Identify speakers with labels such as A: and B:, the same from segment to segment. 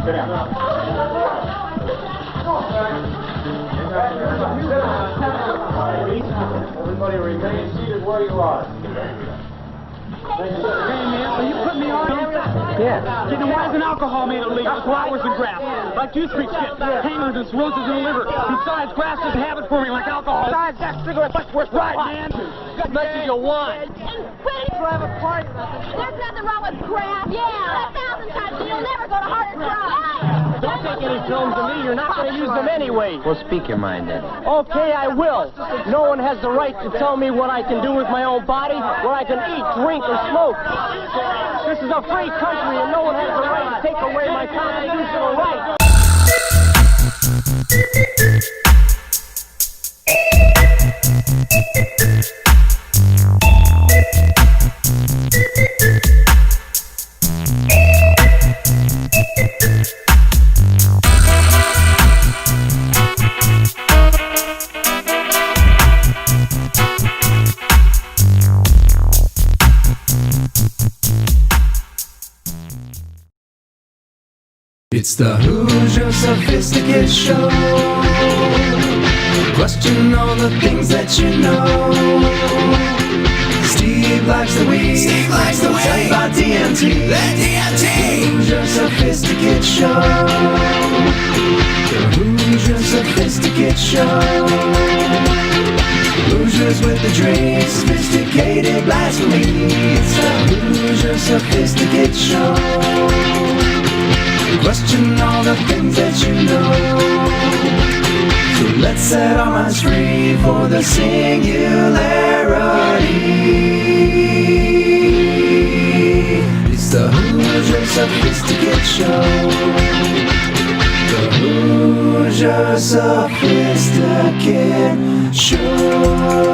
A: Sit down. Everybody remain seated where you are.
B: Hey, man, so you put me on? Yeah. Then why isn't alcohol made illegal? Flowers and grass. Like juice freaks get hangers and cirrhosis in the liver. Besides, grass doesn't have it for me like alcohol. Besides, that cigarette's much worse. Right, man. As much as you want.
C: There's nothing wrong with grass. Yeah. 1,000 times you'll never go to harder drugs.
B: Don't take any films of me. You're not going to use them anyway.
D: Well, speak your mind then.
B: Okay, I will. No one has the right to tell me what I can do with my own body, what I can eat, drink, or smoke. This is a free country, and no one has the right to take away my constitutional right.
E: It's the Hoosier Sophisticate Show. Question all the things that you know. Steve likes the weed. Steve likes the weed. Tell you about DMT. The DMT. Hoosier Sophisticate Show. The Hoosier Sophisticate Show. Hoosiers with the dream. Sophisticated blasphemy. It's the Hoosier Sophisticate Show. Question all the things that you know. So let's set our minds free for the singularity. It's the Hoosier Sophisticate Show. The Hoosier Sophisticate Show.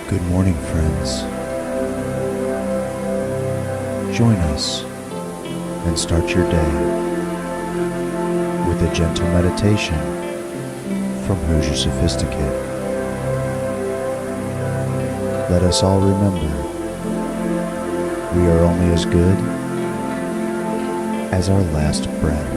F: Good morning, friends. Join us and start your day with a gentle meditation from Hoosier Sophisticate. Let us all remember, we are only as good as our last breath.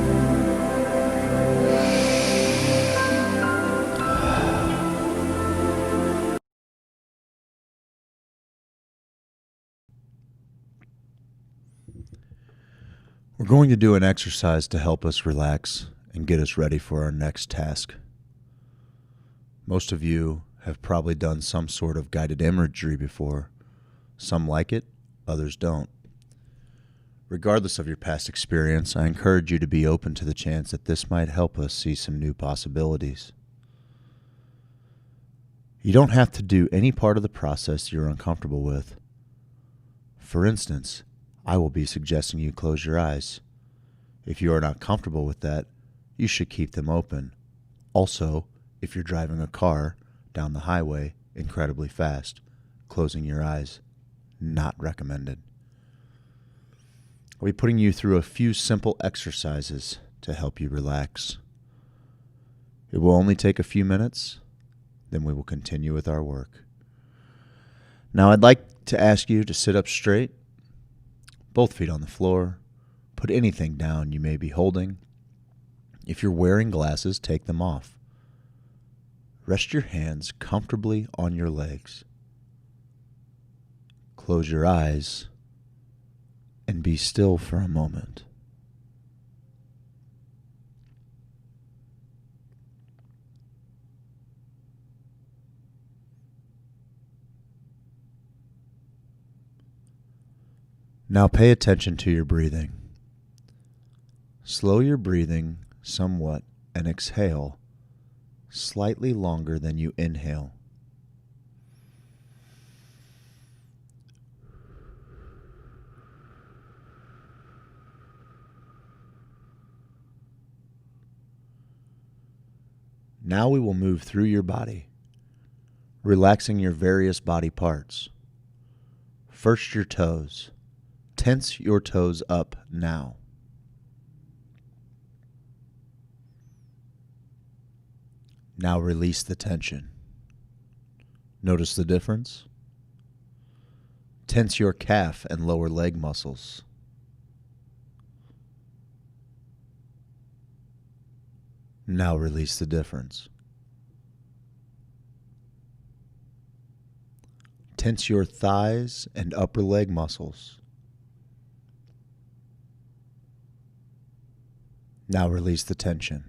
F: We're going to do an exercise to help us relax and get us ready for our next task. Most of you have probably done some sort of guided imagery before. Some like it, others don't. Regardless of your past experience, I encourage you to be open to the chance that this might help us see some new possibilities. You don't have to do any part of the process you're uncomfortable with. For instance, I will be suggesting you close your eyes. If you are not comfortable with that, you should keep them open. Also, if you're driving a car down the highway incredibly fast, closing your eyes, not recommended. I'll be putting you through a few simple exercises to help you relax. It will only take a few minutes, then we will continue with our work. Now I'd like to ask you to sit up straight, both feet on the floor. Put anything down you may be holding. If you're wearing glasses, take them off. Rest your hands comfortably on your legs. Close your eyes and be still for a moment. Now pay attention to your breathing. Slow your breathing somewhat and exhale slightly longer than you inhale. Now we will move through your body, relaxing your various body parts. First your toes. Tense your toes up now. Now release the tension. Notice the difference? Tense your calf and lower leg muscles. Now release the difference. Tense your thighs and upper leg muscles. Now release the tension.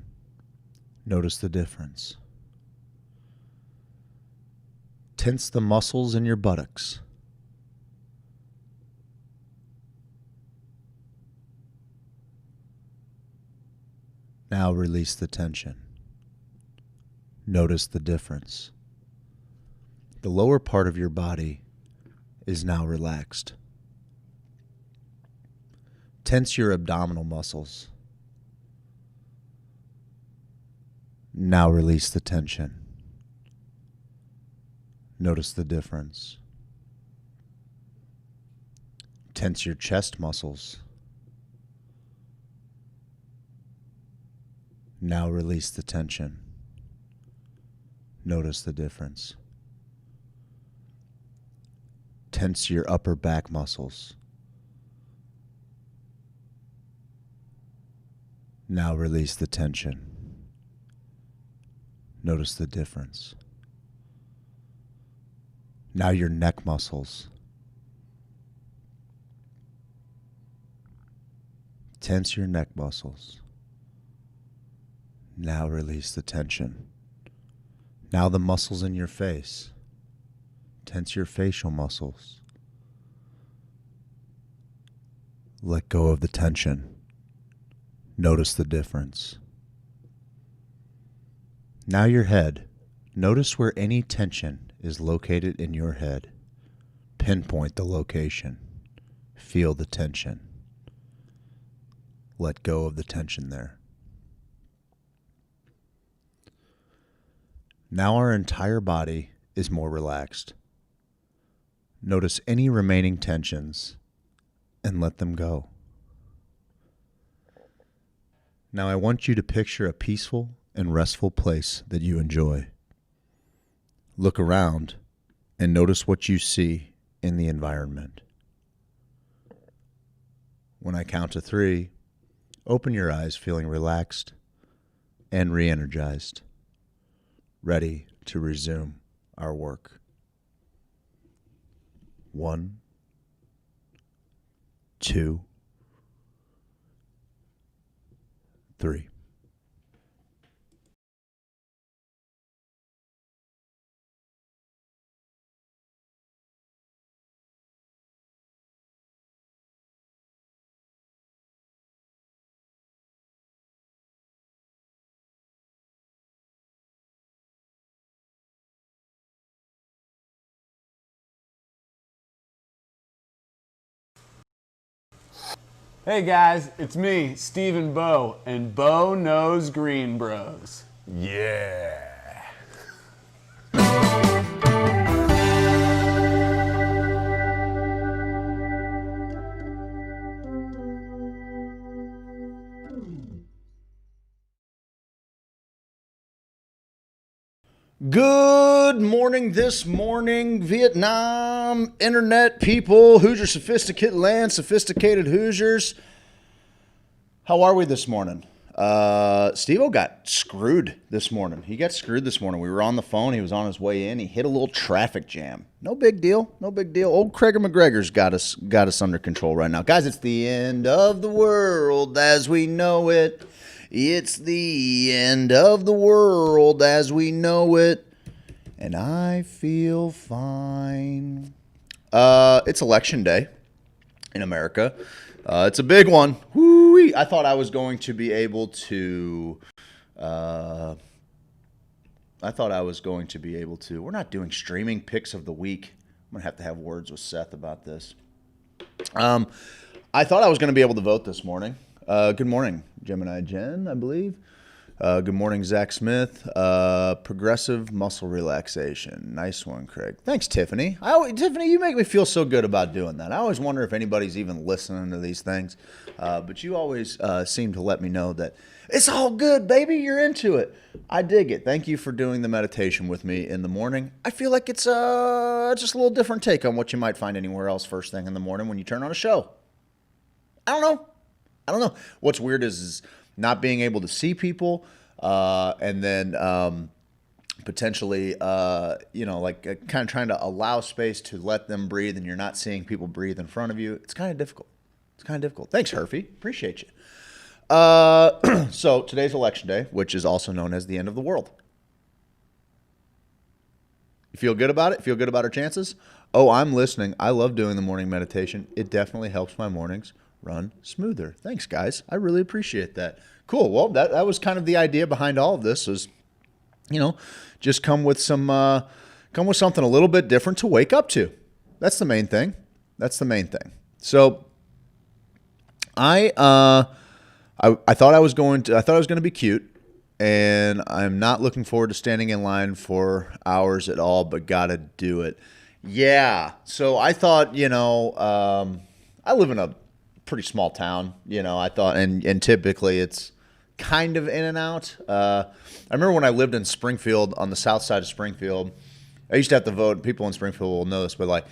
F: Notice the difference. Tense the muscles in your buttocks. Now release the tension. Notice the difference. The lower part of your body is now relaxed. Tense your abdominal muscles. Now release the tension. Notice the difference. Tense your chest muscles. Now release the tension. Notice the difference. Tense your upper back muscles. Now release the tension. Notice the difference. Now your neck muscles. Tense your neck muscles. Now release the tension. Now the muscles in your face. Tense your facial muscles. Let go of the tension. Notice the difference. Now your head. Notice where any tension is located in your head. Pinpoint the location. Feel the tension. Let go of the tension there. Now our entire body is more relaxed. Notice any remaining tensions and let them go. Now I want you to picture a peaceful and restful place that you enjoy. Look around and notice what you see in the environment. When I count to 3, open your eyes feeling relaxed and re-energized, ready to resume our work. 1, 2, 3.
D: Hey guys, it's me, Stephen Bow, and Bo knows Green Bros. Yeah.
F: Good morning this morning, Vietnam, internet people, Hoosier Sophisticate land, sophisticated Hoosiers. How are we this morning? Steve-O got screwed this morning. He got screwed this morning. We were on the phone. He was on his way in. He hit a little traffic jam. No big deal. No big deal. Old Craig McGregor's got us under control right now. Guys, it's the end of the world as we know it. It's the end of the world as we know it, and I feel fine. It's election day in America. It's a big one. Woo-wee. I thought I was going to be able to. We're not doing streaming picks of the week. I'm gonna have to have words with Seth about this. I thought I was going to be able to vote this morning. Good morning, Gemini Jen, I believe. Good morning, Zach Smith. Progressive muscle relaxation. Nice one, Craig. Thanks, Tiffany. Tiffany, you make me feel so good about doing that. I always wonder if anybody's even listening to these things. But you always seem to let me know that it's all good, baby. You're into it. I dig it. Thank you for doing the meditation with me in the morning. I feel like it's just a little different take on what you might find anywhere else first thing in the morning when you turn on a show. I don't know. What's weird is not being able to see people, and then potentially, like kind of trying to allow space to let them breathe, and you're not seeing people breathe in front of you. It's kind of difficult. Thanks, Herfy. Appreciate you. So today's election day, which is also known as the end of the world. You feel good about it? Feel good about our chances? Oh, I'm listening. I love doing the morning meditation. It definitely helps my mornings run smoother. Thanks, guys. I really appreciate that. Cool. Well, that was kind of the idea behind all of this is, just come with something a little bit different to wake up to. That's the main thing. So I thought I was going to be cute, and I'm not looking forward to standing in line for hours at all, but gotta do it. Yeah. So I thought, I live in a pretty small town, I thought, and typically it's kind of in and out. I remember when I lived in Springfield, on the south side of Springfield, I used to have to vote. People in Springfield will know this, but like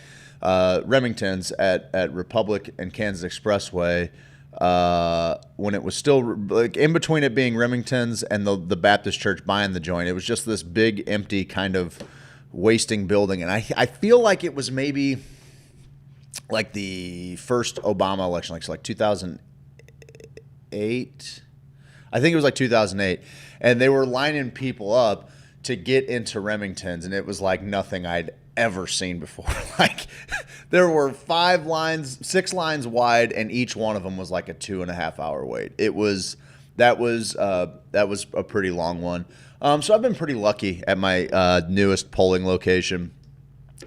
F: Remington's at Republic and Kansas Expressway, when it was still like in between it being Remington's and the Baptist church buying the joint, it was just this big empty kind of wasting building. And I feel like it was maybe like the first Obama election, like 2008. I think it was like 2008. And they were lining people up to get into Remington's, and it was like nothing I'd ever seen before. Like there were 6 lines wide, and each one of them was like a 2.5 hour wait. That was a pretty long one. So I've been pretty lucky at my newest polling location.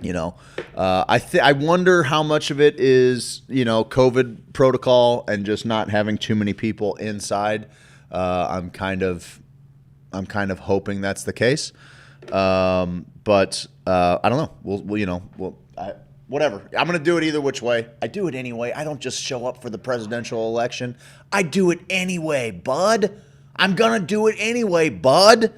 F: I wonder how much of it is, COVID protocol and just not having too many people inside. I'm kind of hoping that's the case. But I don't know. Whatever. I'm going to do it either which way. I do it anyway. I don't just show up for the presidential election. I do it anyway, bud. I'm going to do it anyway, bud.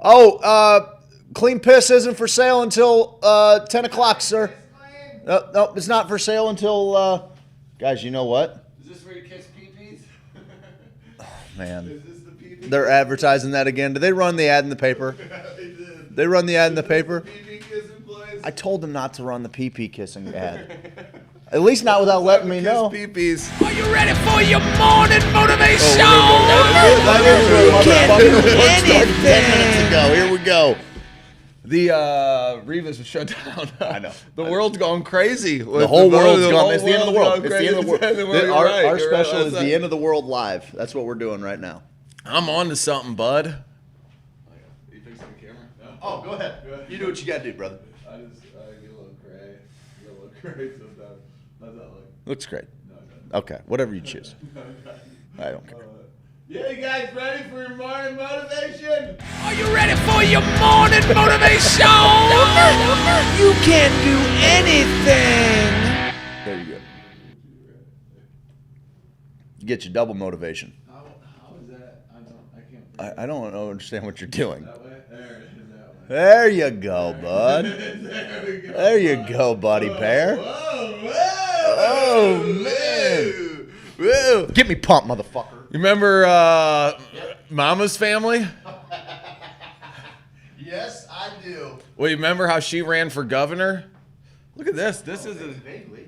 F: Oh, clean piss isn't for sale until 10 o'clock, sir. No, it's not for sale until, guys, you know what?
D: Is this where you kiss pee-pees?
F: Oh, man.
D: Is this the pee-pee?
F: They're advertising that again. Did they run the ad in the paper?
D: Yeah, they did.
F: They run the ad in the paper?
D: Pee-pee kissing place?
F: I told them not to run the pee-pee kissing ad. At least not without letting me know.
D: Kiss pee-pees.
E: Are you ready for your morning motivation?
F: Anything. 10 minutes ago. Here we go.
D: The Reef is shut down.
F: I know.
D: The world's going crazy.
F: The whole world's gone. It's the end of the world.
D: It's
F: It's the end of the world.
D: You're
F: Our
D: right.
F: special is the end of the world live. That's what we're doing right now.
D: I'm on to something, bud. You fixing the camera? No.
F: Oh, go ahead. You do what you got to do, brother.
D: I get a little cray. Sometimes. How's that look?
F: Looks great.
D: No.
F: Okay, whatever you choose. I don't care.
D: Yeah, you guys ready for your morning motivation?
E: Are you ready for your morning motivation? You can do anything.
F: There you go. You get your double motivation.
D: How is that? I can't.
F: I don't understand what you're doing.
D: That way? There it is, that way.
F: There you go, bud.
D: There we go.
F: There you go, buddy bear.
D: Whoa.
F: Oh, man.
D: Whoa.
F: Get me pumped, motherfucker.
D: You remember Mama's Family?
F: Yes, I do.
D: Well, you remember how she ran for governor? Look at this. This is a...
F: Vaguely.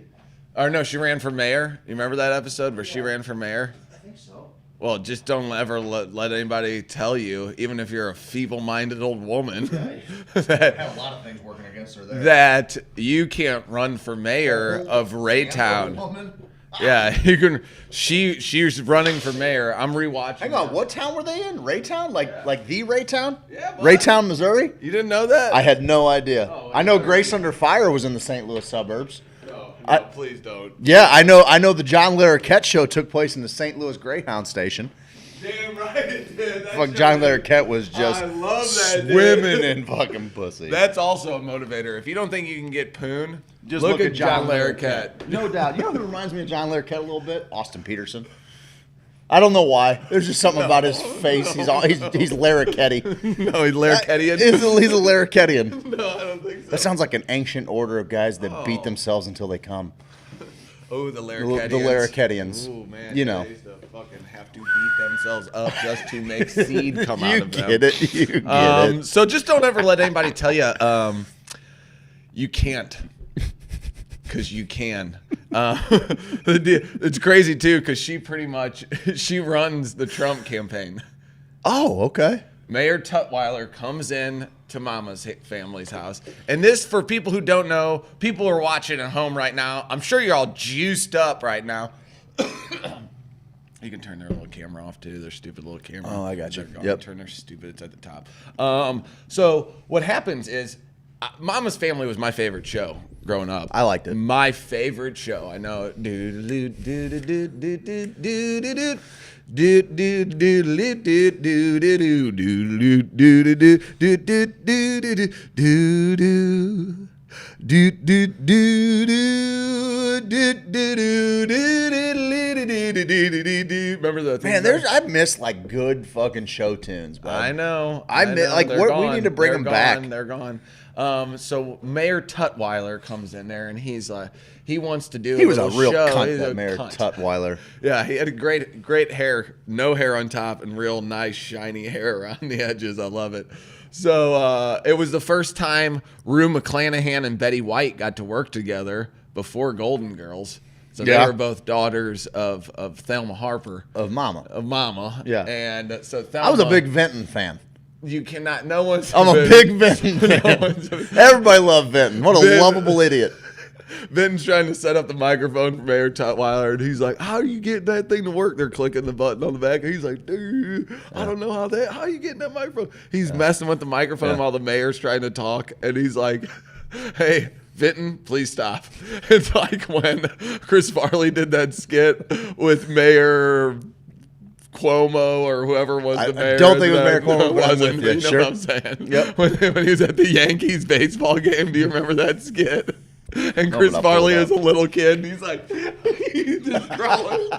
D: Or no, she ran for mayor. You remember that episode where she ran for mayor?
F: I think so.
D: Well, just don't ever let anybody tell you, even if you're a feeble-minded old woman,
F: I
D: that,
F: have a lot of things working against her there.
D: that you can't run for mayor of Raytown. Yeah, you can. She's running for mayor. I'm rewatching.
F: Hang on, what town were they in? Raytown? Like the Raytown?
D: Yeah, bud.
F: Raytown, Missouri?
D: You didn't know that?
F: I had no idea.
D: Oh,
F: I know Grace Under Fire was in the St. Louis suburbs.
D: No, Please don't.
F: Yeah, I know. The John Larroquette show took place in the St. Louis Greyhound station.
D: Damn right it did.
F: Fuck, John Larroquette was just
D: I love that,
F: swimming in fucking pussy.
D: That's also a motivator. If you don't think you can get poon,
F: Just
D: look at John Larroquette.
F: No doubt. You know who reminds me of John Larroquette a little bit? Austin Peterson. I don't know why. There's just something about his face. He's Larroquette.
D: No, he's Larroquettian.
F: He's a Larroquettian.
D: No, I don't think so.
F: That sounds like an ancient order of guys that beat themselves until they come.
D: Oh, the Larroquettians.
F: The Larroquettians.
D: Oh, man.
F: You know.
D: They used to fucking have to beat themselves up just to make seed come out of them.
F: You get it.
D: So just don't ever let anybody tell you you can't. Because you can. It's crazy, too, because she runs the Trump campaign.
F: Oh, okay.
D: Mayor Tutwiler comes in to Mama's family's house. And this, for people who don't know, people are watching at home right now. I'm sure you're all juiced up right now. You can turn their little camera off, too. Their stupid little camera.
F: Oh, I got you.
D: Yep. Turn their stupid, it's at the top. So what happens is, Mama's Family was my favorite show growing up.
F: I liked it.
D: My favorite show. I know. Remember the
F: man? I miss like good fucking show tunes. Bud.
D: I know.
F: I miss like we need to bring them back.
D: They're gone. So Mayor Tutwiler comes in there and he's he wants to do.
F: He was a real
D: show.
F: cunt, that Mayor Tutwiler.
D: Yeah, he had a great hair, no hair on top, and real nice shiny hair around the edges. I love it. So it was the first time Rue McClanahan and Betty White got to work together before Golden Girls. So they were both daughters of Thelma Harper.
F: Of Mama.
D: Yeah. And so Thelma,
F: I was a big Vinton fan.
D: You cannot. No one's.
F: I'm a big Vinton fan. Everybody loved Vinton. What a lovable idiot.
D: Vinton's trying to set up the microphone for Mayor Tutwiler, and he's like, "How are you getting that thing to work?" They're clicking the button on the back. And he's like, "Dude, I don't know how are you getting that microphone?" He's messing with the microphone while the mayor's trying to talk, and he's like, "Hey, Vinton, please stop." It's like when Chris Farley did that skit with Mayor Cuomo or whoever was the mayor.
F: I don't think it was Mayor Cuomo, but I'm with you.
D: You know
F: Sure.
D: what I'm saying?
F: Yep.
D: When he was at the Yankees baseball game, do you remember that skit? And Chris Farley is a little kid, and he's like, he's just crawling.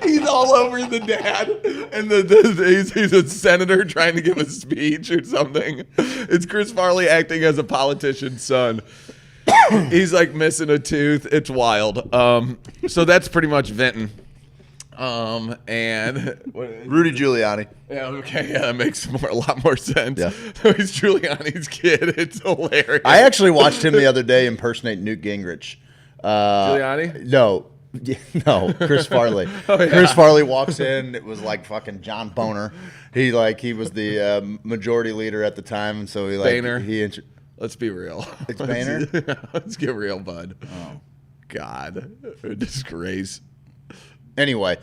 D: He's all over the dad, and he's a senator trying to give a speech or something. It's Chris Farley acting as a politician's son. He's like missing a tooth. It's wild. So that's pretty much Vinton. And
F: Rudy Giuliani.
D: Yeah, okay, yeah, that makes a lot more sense.
F: Yeah.
D: So he's Giuliani's kid. It's hilarious.
F: I actually watched him the other day impersonate Newt Gingrich.
D: Giuliani?
F: No, Chris Farley. Chris Farley walks in. It was like fucking John Boner. He was the majority leader at the time, and so
D: Boehner.
F: Let's
D: be real.
F: It's Boehner?
D: Let's get real, bud. Oh, God. A disgrace.
F: Anyway,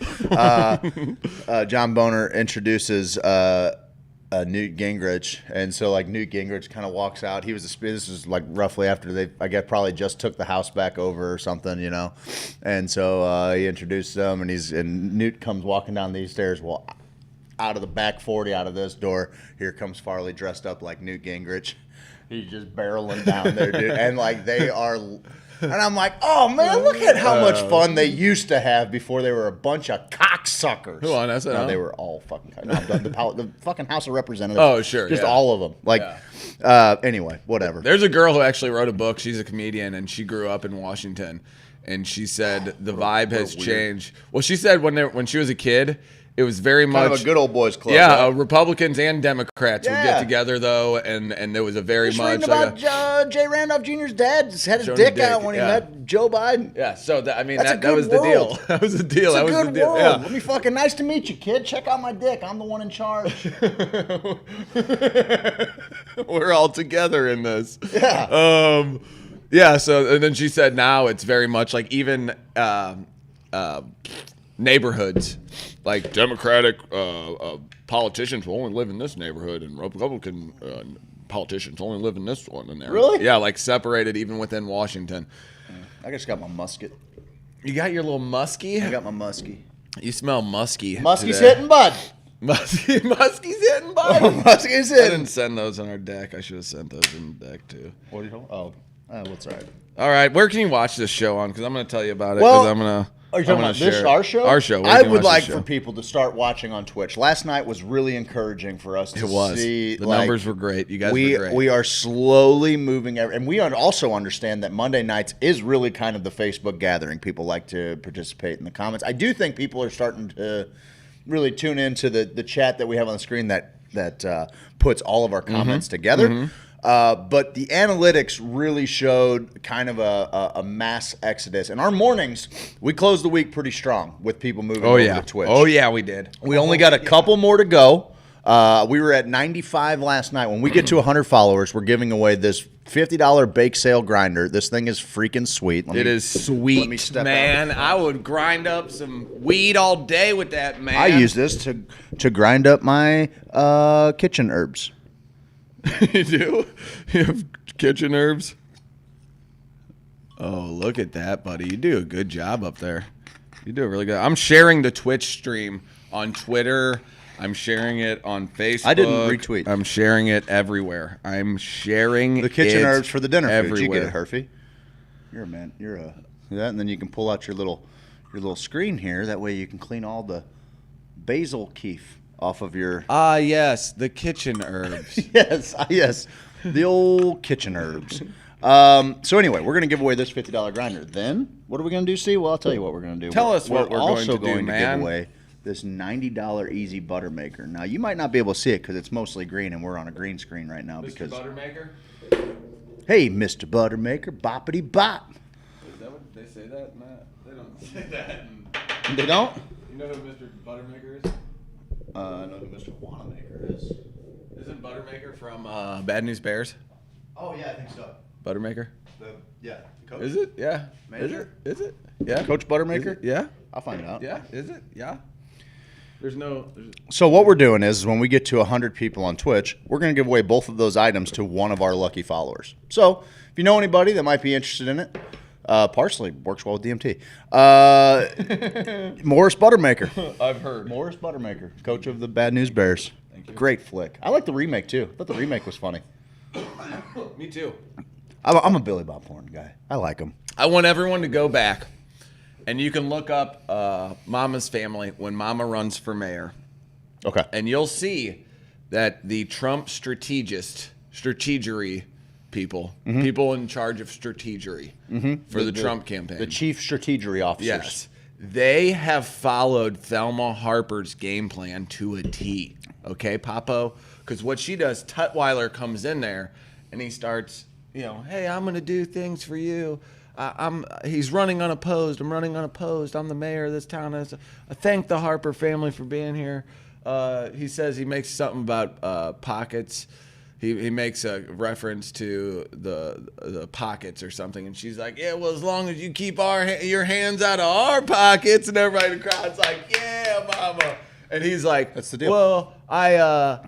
F: John Boner introduces Newt Gingrich, and so like Newt Gingrich kind of walks out. This is like roughly after they, I guess, probably just took the House back over or something, you know. And so he introduces them, and Newt comes walking down these stairs. Well, out of the back 40, out of this door, here comes Farley dressed up like Newt Gingrich. He's just barreling down there, dude, and like they are. And I'm like, oh, man, look at how much fun they used to have before they were a bunch of cocksuckers.
D: Who on SNL?
F: No, they were all fucking the fucking House of Representatives.
D: Oh, sure.
F: Just
D: yeah.
F: all of them. Like, anyway, whatever.
D: There's a girl who actually wrote a book. She's a comedian, and she grew up in Washington. And she said the vibe has changed. Well, she said when she was a kid, it was very much
F: kind of a good old boys club.
D: Yeah,
F: right?
D: Republicans and Democrats would get together though, and there was a very much
F: about Jay Randolph Jr.'s dad just had his dick out when he met Joe Biden.
D: Yeah, so that was
F: world.
D: the deal. That was the deal.
F: It's
D: that
F: a
D: was
F: good
D: the deal.
F: world.
D: Yeah.
F: Let me fucking nice to meet you, kid. Check out my dick. I'm the one in charge.
D: We're all together in this.
F: Yeah.
D: Yeah. So and then she said now it's very much like even neighborhoods, like Democratic politicians will only live in this neighborhood, and Republican politicians only live in this one. And
F: really?
D: Yeah, like separated even within Washington.
F: I just got my musket.
D: You got your little muskie?
F: I got my muskie.
D: You smell musky.
F: Muskie's
D: today.
F: hitting, bud.
D: Muskie's hitting, bud.
F: Muskie's
D: I
F: hitting.
D: didn't send those on our deck. I should have sent those in the deck, too.
F: What are you talking? Oh, what's all right?
D: All right, where can you watch this show on? Because I'm going to tell you about it.
F: Well,
D: Because I'm going to.
F: Are you talking about this, our show?
D: Our show. Where
F: I
D: can you
F: would
D: watch
F: like
D: this show?
F: for people to start watching on Twitch. Last night was really encouraging for us to see.
D: The numbers were great. You guys were great.
F: We are slowly moving, and we also understand that Monday nights is really kind of the Facebook gathering. People like to participate in the comments. I do think people are starting to really tune into the chat that we have on the screen that puts all of our comments together. But the analytics really showed kind of a mass exodus. And our mornings, we closed the week pretty strong with people moving over to Twitch.
D: Oh, yeah, we did.
F: We only got a couple more to go. We were at 95 last night. When we get to 100 followers, we're giving away this $50 bake sale grinder. This thing is freaking sweet.
D: It is sweet, man. I would grind up some weed all day with that, man.
F: I use this to grind up my kitchen herbs.
D: You do? You have kitchen herbs? Oh, look at that, buddy. You do a good job up there. You do a really good. I'm sharing the Twitch stream on Twitter. I'm sharing it on Facebook.
F: I didn't retweet.
D: I'm sharing it everywhere. I'm sharing
F: The kitchen
D: it
F: herbs for the dinner food. You get it,
D: everywhere.
F: Herfy. You're a man. You're a that, and then you can pull out your little screen here. That way you can clean all the basil keef off of your.
D: Ah, yes, the kitchen herbs.
F: yes, the old kitchen herbs. So anyway, we're gonna give away this $50 grinder. Then what are we gonna do? See, well, I'll tell you what we're gonna do.
D: Tell us what we're going
F: also
D: to do,
F: going to
D: man.
F: give away this $90 easy butter maker. Now you might not be able to see it because it's mostly green, and we're on a green screen right now. Because
D: Buttermaker?
F: hey, Mr. Buttermaker, boppity bop.
D: Is that what they say that? Nah, they don't say that.
F: They don't.
D: You know who Mr. Buttermaker is?
F: I know who Mr. Wanamaker is.
D: Isn't Buttermaker from Bad News Bears?
F: Oh yeah, I think so.
D: Buttermaker?
F: The coach.
D: Is it? Yeah.
F: Major?
D: Is it? Yeah.
F: Coach Buttermaker?
D: Is it? Yeah.
F: I'll find out.
D: Yeah. Is it? Yeah. There's no.
F: So what we're doing is when we get to 100 people on Twitch, we're going to give away both of those items to one of our lucky followers. So if you know anybody that might be interested in it, parsley works well with DMT. Morris Buttermaker.
D: I've heard.
F: Morris Buttermaker, coach of the Bad News Bears.
D: Thank you.
F: Great flick. I like the remake too. I thought the remake was funny.
D: Me too.
F: I'm a Billy Bob Thornton guy. I like him.
D: I want everyone to go back, and you can look up Mama's Family when Mama runs for mayor.
F: Okay.
D: And you'll see that the Trump strategery people, people in charge of strategery for the Trump campaign.
F: The chief strategery officers.
D: Yes. They have followed Thelma Harper's game plan to a T. Okay, Papo? Because what she does, Tutwiler comes in there and he starts, hey, I'm going to do things for you. He's running unopposed. I'm running unopposed. I'm the mayor of this town. I thank the Harper family for being here. He says he makes something about pockets. He makes a reference to the pockets or something, and she's like, yeah, well, as long as you keep your hands out of our pockets, and everybody in the crowd's like, yeah, mama. And he's like,
F: that's the deal.
D: Well, I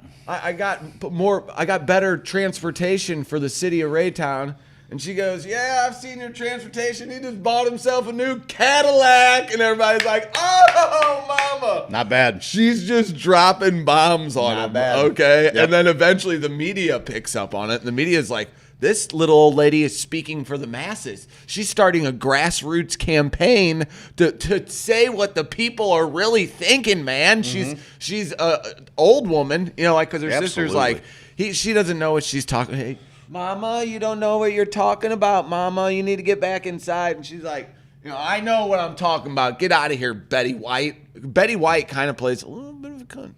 D: got better transportation for the city of Raytown. And she goes, yeah, I've seen your transportation. He just bought himself a new Cadillac. And everybody's like, oh, mama.
F: Not bad.
D: She's just dropping bombs on him.
F: Bad.
D: Okay.
F: Yep.
D: And then eventually the media picks up on it. And the media is like, this little old lady is speaking for the masses. She's starting a grassroots campaign to say what the people are really thinking, man. She's a old woman, because her sister's like, she doesn't know what she's talking. Hey, Mama, you don't know what you're talking about, Mama. You need to get back inside. And she's like, I know what I'm talking about. Get out of here, Betty White. Betty White kind of plays a little bit of a cunt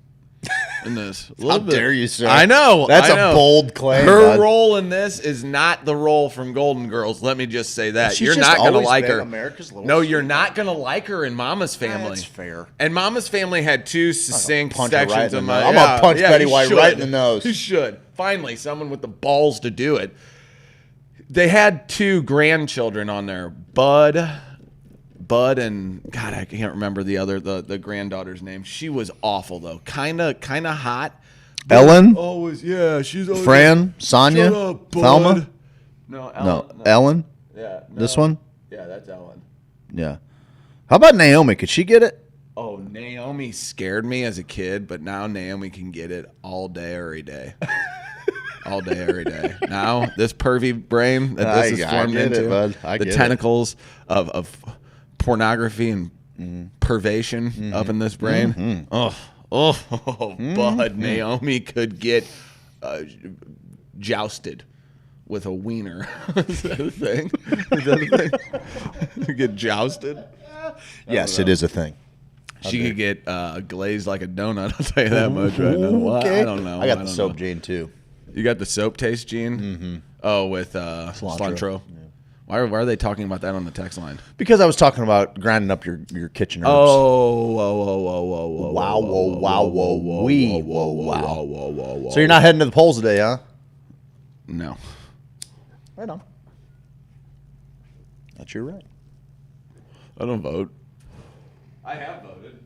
D: in this.
F: How dare you, sir?
D: I know.
F: That's
D: I know.
F: a bold claim.
D: Her role in this is not the role from Golden Girls. Let me just say that.
F: She's
D: You're
F: just
D: not going to
F: always
D: like
F: been
D: her.
F: America's little
D: No,
F: sweetheart.
D: you're not going to like her in Mama's Family.
F: That's fair.
D: And Mama's Family had two succinct
F: punch her
D: sections
F: right in
D: of
F: the
D: my.
F: nose. I'm gonna punch Betty
D: you
F: White
D: should.
F: right in the nose.
D: You should. Finally, someone with the balls to do it. They had two grandchildren on there, Bud, and God, I can't remember the granddaughter's name. She was awful though, kind of hot.
F: Ellen?
D: She's always
F: Fran? Sonia?
D: Shut up, Bud.
F: Thelma?
D: No, Ellen.
F: No. Ellen?
D: Yeah. No.
F: This one?
D: Yeah, that's Ellen.
F: Yeah. How about Naomi? Could she get it?
D: Oh, Naomi scared me as a kid, but now Naomi can get it all day, every day. All day, every day. Now, this pervy brain that this is formed into, the tentacles of pornography and pervation up in this brain. Bud, Naomi could get jousted with a wiener. Is that a thing? Is that a thing? Get jousted?
F: Yes, it is a thing.
D: She could get glazed like a donut. I'll tell you that much right now. Well, I don't know.
F: I got the soap gene too.
D: You got the soap taste gene? Mm-hmm. Oh, with cilantro. Yeah. Why are they talking about that on the text line?
F: Because I was talking about grinding up your kitchen herbs. Wow. So you're not heading to the polls today, huh?
D: No.
F: Right on. That's your right.
D: I don't vote. I have voted.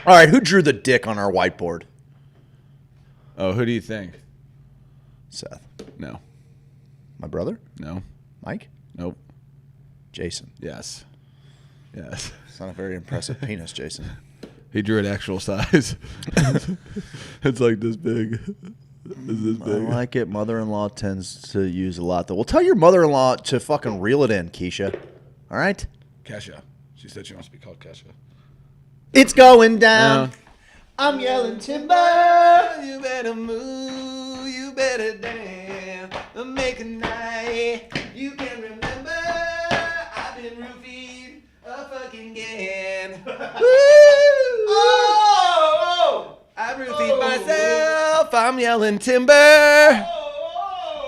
F: All right, who drew the dick on our whiteboard?
D: Oh, who do you think?
F: Seth.
D: No.
F: My brother?
D: No.
F: Mike?
D: Nope.
F: Jason?
D: Yes. Yes.
F: It's not a very impressive penis, Jason.
D: He drew it actual size. It's like this big. It's this big.
F: I like it. Mother-in-law tends to use a lot, though. Well, tell your mother-in-law to fucking reel it in, Keisha. All right?
D: Kesha. She said she wants to be called Kesha.
F: It's going down.
D: No.
F: I'm yelling timber.
D: You better move. You better dance. Make a night. You can remember. I've been roofied a fucking again. Oh! I roofied myself. I'm yelling timber.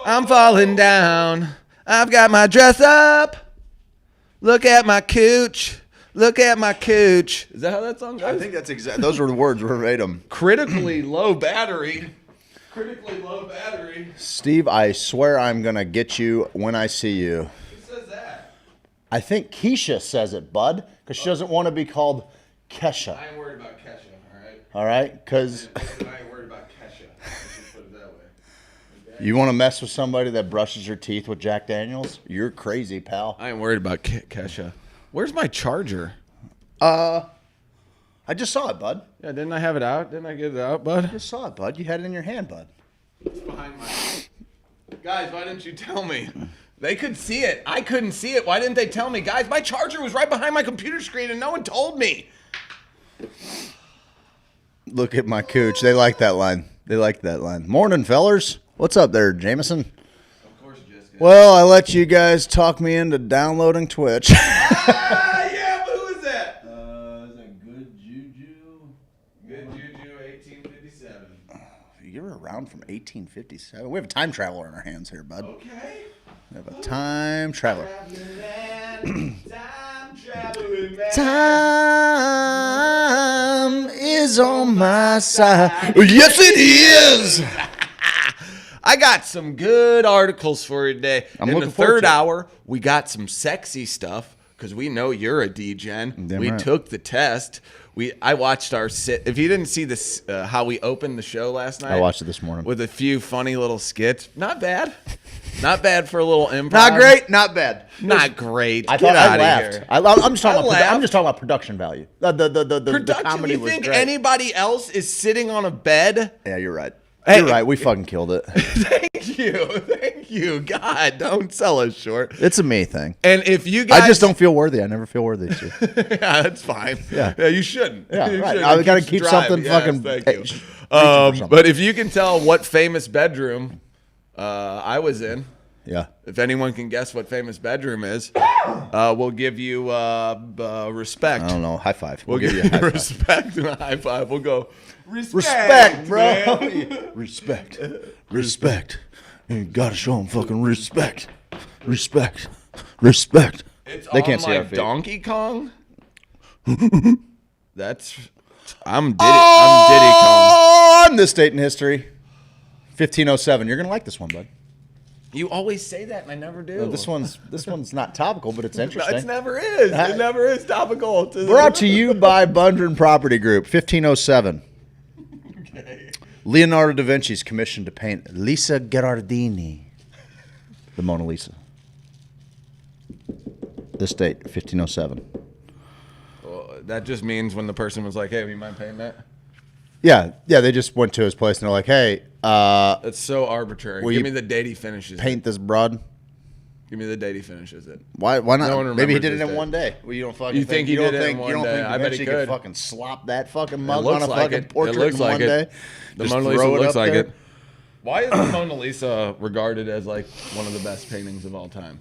D: I'm falling down. I've got my dress up. Look at my cooch. Look at my cooch. Is that how that song goes?
F: I think that's exactly. Those were the words verbatim.
D: Critically low battery. Critically low battery.
F: Steve, I swear I'm going to get you when I see you.
D: Who says that?
F: I think Keisha says it, bud, because she doesn't want to be called Kesha.
D: I ain't worried about Kesha, all right?
F: All right? Because
D: I ain't worried about Kesha. Let's just put it that way. Okay?
F: you want to mess with somebody that brushes her teeth with Jack Daniels? You're crazy, pal.
D: I ain't worried about Kesha. Where's my charger?
F: I just saw it, bud.
D: Yeah, didn't I have it out? Didn't I get it out, bud?
F: I just saw it, bud. You had it in your hand, bud.
D: It's behind my... Guys, why didn't you tell me? They could see it. I couldn't see it. Why didn't they tell me? Guys, my charger was right behind my computer screen and no one told me.
F: Look at my cooch. They like that line. They like that line. Morning, fellers. What's up there, Jameson?
D: Of course, Jessica.
F: Well, I let you guys talk me into downloading Twitch.
D: Yeah, but who is that? Is that Good Juju? Good Juju, 1857.
F: You were around from 1857. We have a time traveler in our hands here, bud.
D: Okay.
F: We have a time traveler. Time is on my side. Yes, it is.
D: I got some good articles for you today.
F: I'm
D: in
F: looking
D: the
F: forward
D: third
F: to it.
D: hour, we got some sexy stuff because we know you're a D-Gen.
F: Damn
D: We
F: right.
D: took the test. I watched our sit. If you didn't see this, how we opened the show last night,
F: I watched it this morning.
D: with a few funny little skits. Not bad. Not bad for a little improv.
F: Not great, not bad.
D: Not great.
F: I
D: Get
F: thought I
D: out of
F: laughed.
D: here.
F: I'm just talking
D: I
F: about.
D: laughed.
F: I'm just talking about production value. The
D: Production.
F: comedy
D: You
F: was
D: think
F: great.
D: anybody else is sitting on a bed?
F: Yeah, you're right.
D: Hey,
F: You're right. We fucking killed it.
D: Thank you. Thank you. God, don't sell us short.
F: It's a me thing.
D: And if you guys...
F: I just don't feel worthy. I never feel worthy.
D: Yeah, that's fine.
F: Yeah.
D: You shouldn't.
F: Yeah,
D: You
F: right.
D: shouldn't.
F: I
D: It
F: gotta
D: keeps
F: keep
D: you
F: something
D: driving.
F: fucking-
D: Yes, thank you.
F: Hey, for something.
D: But if you can tell what famous bedroom I was in,
F: Yeah.
D: if anyone can guess what famous bedroom is, we'll give you respect.
F: I don't know. High five.
D: We'll give you
F: a high five.
D: respect and a high five. We'll go,
F: Respect, bro.
D: man.
F: Respect. Respect. You gotta show them fucking respect. Respect. Respect.
D: It's
F: They
D: all
F: can't see
D: my
F: our feet.
D: Donkey Kong. I'm Diddy Kong.
F: On this date in history, 1507. You're gonna like this one, bud.
D: You always say that, and I never do.
F: This one's not topical, but it's
D: No,
F: interesting.
D: it never is. It never is topical.
F: Brought to you by Bundren Property Group, 1507.
D: Okay.
F: Leonardo da Vinci's commissioned to paint Lisa Gherardini, the Mona Lisa. This date, 1507.
D: Well, that just means when the person was like, "Hey, would you mind paying that?"
F: Yeah, they just went to his place and they're like, "Hey,
D: That's so arbitrary.
F: will
D: Give
F: you
D: me the date he finishes.
F: paint this broad."
D: Give me the date he finishes it.
F: Why not?
D: No one
F: Maybe he
D: remembers
F: did it
D: his
F: in
D: date.
F: one day. Well, you don't fucking
D: You think he did it in
F: you
D: one
F: don't
D: day?
F: think
D: I bet he
F: eventually
D: could.
F: fucking slop that fucking mug
D: looks
F: on a
D: like
F: fucking
D: it.
F: portrait
D: It looks
F: in
D: like
F: one
D: it.
F: day?
D: The
F: Just
D: Mona Lisa
F: throw it
D: looks
F: up
D: like
F: there?
D: it. Why is the Mona Lisa regarded as like one of the best paintings of all time?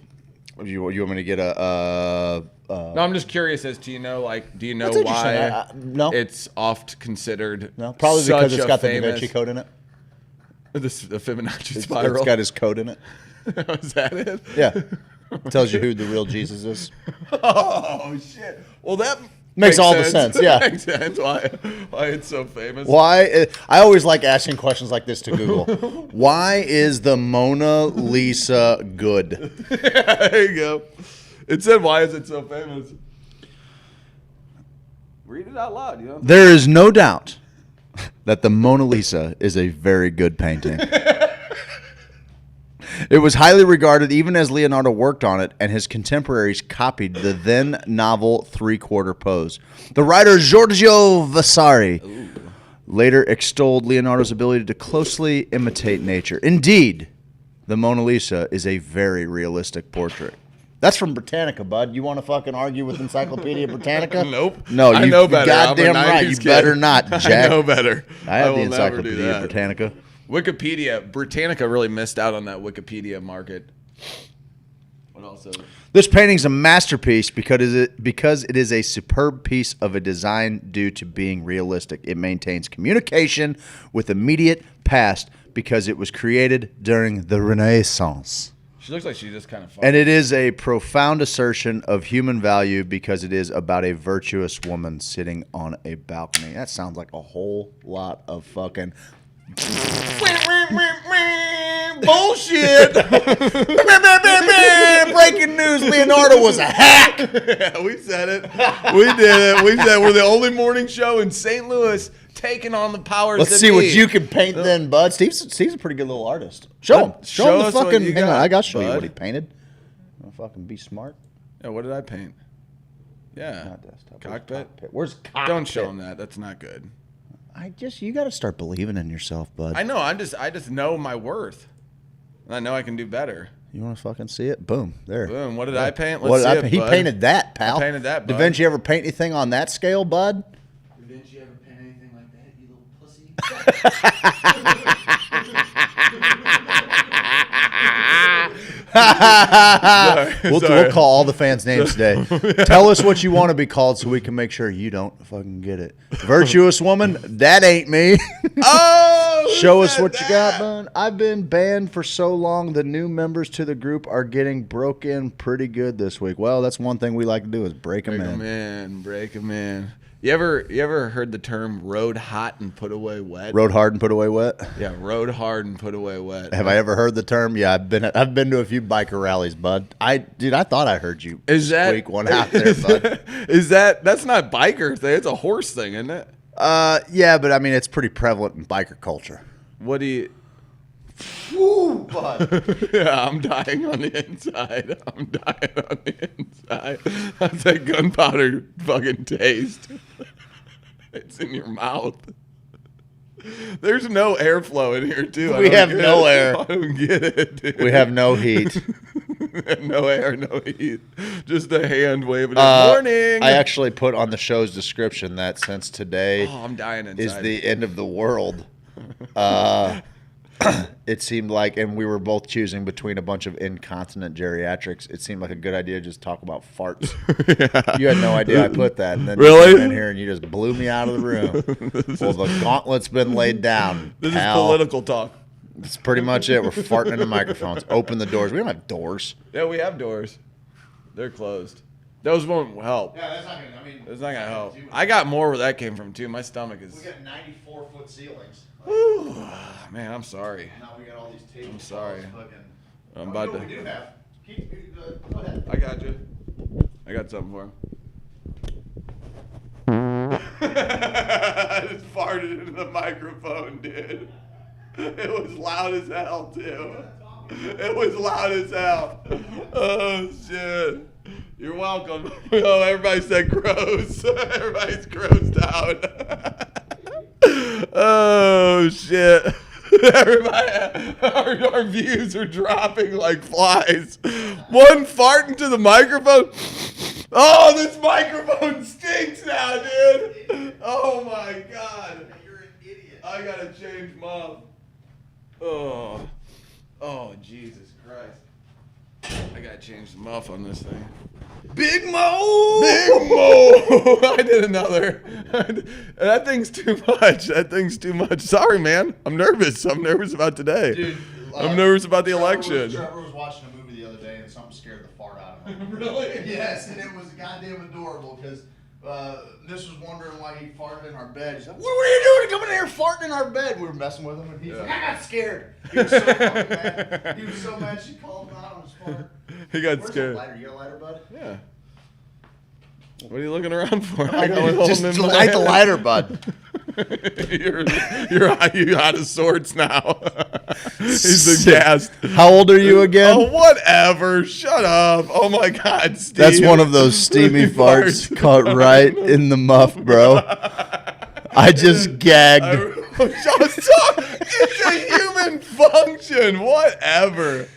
F: You want me to get a?
D: No, I'm just curious as to do you know
F: That's interesting.
D: why
F: no.
D: it's oft considered
F: Probably because
D: such
F: it's
D: a
F: got the Da
D: famous,
F: Vinci Code in it.
D: the Fibonacci
F: It's
D: spiral.
F: got his code in it.
D: Is that it?
F: Yeah, tells you who the real Jesus is.
D: Oh shit! Well, that
F: Makes all the sense, yeah.
D: Makes sense why it's so famous.
F: Why? I always like asking questions like this to Google. Why is the Mona Lisa good?
D: There you go. It said, "Why is it so famous?" Read it out loud. You know.
F: There is no doubt that the Mona Lisa is a very good painting. It was highly regarded even as Leonardo worked on it, and his contemporaries copied the then novel three-quarter pose. The writer Giorgio Vasari later extolled Leonardo's ability to closely imitate nature. Indeed, the Mona Lisa is a very realistic portrait. That's from Britannica, bud. You want to fucking argue with Encyclopedia Britannica?
D: Nope.
F: No,
D: I
F: you
D: know better.
F: goddamn
D: I'm a
F: right.
D: 90s
F: You
D: kid.
F: better not, Jack.
D: I know better.
F: I have the
D: will never do
F: Encyclopedia
D: that.
F: Britannica.
D: Wikipedia. Britannica really missed out on that Wikipedia market. What else?
F: This painting's a masterpiece because it is a superb piece of a design due to being realistic. It maintains communication with immediate past because it was created during the Renaissance.
D: She looks like she's just kind of.
F: And it is a profound assertion of human value because it is about a virtuous woman sitting on a balcony. That sounds like a whole lot of fucking bullshit. Breaking news: Leonardo was a hack.
D: Yeah, we said it. We did it. We said we're the only morning show in St. Louis taking on the powers.
F: Let's
D: that
F: see
D: be.
F: what you can paint then, bud. Steve's a pretty good little artist. Show him. Show him the
D: us what
F: fucking.
D: you
F: Hang on,
D: got,
F: I gotta show you
D: bud.
F: what he painted. I'll fucking be smart.
D: Yeah, what did I paint? Yeah,
F: Not desktop.
D: cockpit.
F: Where's cockpit?
D: Don't show him that. That's not good.
F: You got to start believing in yourself, bud.
D: I know. I just know my worth. I know I can do better.
F: You want to fucking see it? Boom, there.
D: Boom. What did I paint?
F: What
D: Let's
F: did
D: see
F: I
D: it,
F: paint? He
D: bud.
F: painted that, pal.
D: I painted that,
F: Did
D: bud.
F: Vinci ever paint anything on that scale, bud?
G: Did Vinci ever paint anything like that, you little pussy?
F: We'll call all the fans' names today. Tell us what you want to be called so we can make sure you don't fucking get it. Virtuous woman, that ain't me.
D: Oh,
F: Show
D: who
F: us
D: said
F: what you got, man. I've been banned for so long. The new members to the group are getting broke in pretty good this week. Well, that's one thing we like to do is break them in.
D: Break them in. You ever heard the term "rode hot and put away wet"?
F: Rode hard and put away wet.
D: Yeah, rode hard and put away wet.
F: Have I ever heard the term? Yeah, I've been to a few biker rallies, bud. I thought I heard you squeak one out there, bud.
D: That's not biker thing? It's a horse thing, isn't it?
F: Yeah, but I mean it's pretty prevalent in biker culture.
D: What do you?
F: Ooh, bud.
D: Yeah, I'm dying on the inside. I'm dying on the inside. That's that gunpowder fucking taste. It's in your mouth. There's no airflow in here, too.
F: We have no air.
D: I don't get it, dude.
F: We have no heat.
D: No air, no heat. Just a hand waving. Morning.
F: I actually put on the show's description that since today
D: I'm dying inside.
F: is the end of the world, it seemed like, and we were both choosing between a bunch of incontinent geriatrics. It seemed like a good idea to just talk about farts. Yeah. You had no idea I put that, and then
D: Really?
F: you came in here and you just blew me out of the room. Well, the gauntlet's been laid down.
D: This
F: pal.
D: is political talk.
F: That's pretty much it. We're farting into microphones. Open the doors. We don't have doors.
D: Yeah, we have doors. They're closed. Those won't help.
F: Yeah, that's not gonna. I mean,
D: It's not gonna help. I got more where that came from too. My stomach is.
F: We got 94-foot ceilings.
D: Whew. Man, I'm sorry.
F: Now we got all these tables.
D: I'm sorry.
F: Fucking,
D: I'm about
F: we
D: to.
F: do have. Go ahead.
D: I got you. I got something for him. I just farted into the microphone, dude. It was loud as hell too. It was loud as hell. Oh shit. You're welcome. Oh, everybody said gross. Everybody's grossed out. Oh, shit. Everybody, our views are dropping like flies. One fart into the microphone. Oh, this microphone stinks now, dude. Oh, my God.
G: You're an idiot.
D: I got to change mom. Oh, Jesus Christ. I got to change the muff on this thing.
F: Big Mo!
D: Big Mo! I did another. That thing's too much. That thing's too much. Sorry, man. I'm nervous. I'm nervous about today.
G: Dude,
D: I'm nervous about the election.
G: Trevor was watching a movie the other day and something scared the fart out of him.
D: Really?
G: Yes, and it was goddamn adorable because this was wondering why he farted in our bed. He's like, "What are you doing coming in here farting in our bed?" We were messing with him, and he's like, "I got scared." He was so fucking mad. He was so mad she called him out on his fart.
D: He got
G: Where's
D: scared.
G: the lighter? You got a lighter, bud?
D: Yeah. What are you looking around for? I got one
F: Just
D: holding in my
F: light the
D: hand.
F: lighter, bud.
D: you're out of sorts now. He's been gassed.
F: How old are you again?
D: Oh, whatever. Shut up. Oh, my God, Steve.
F: That's one of those steamy farts caught right in the muff, bro. I just gagged.
D: It's a human function. Whatever.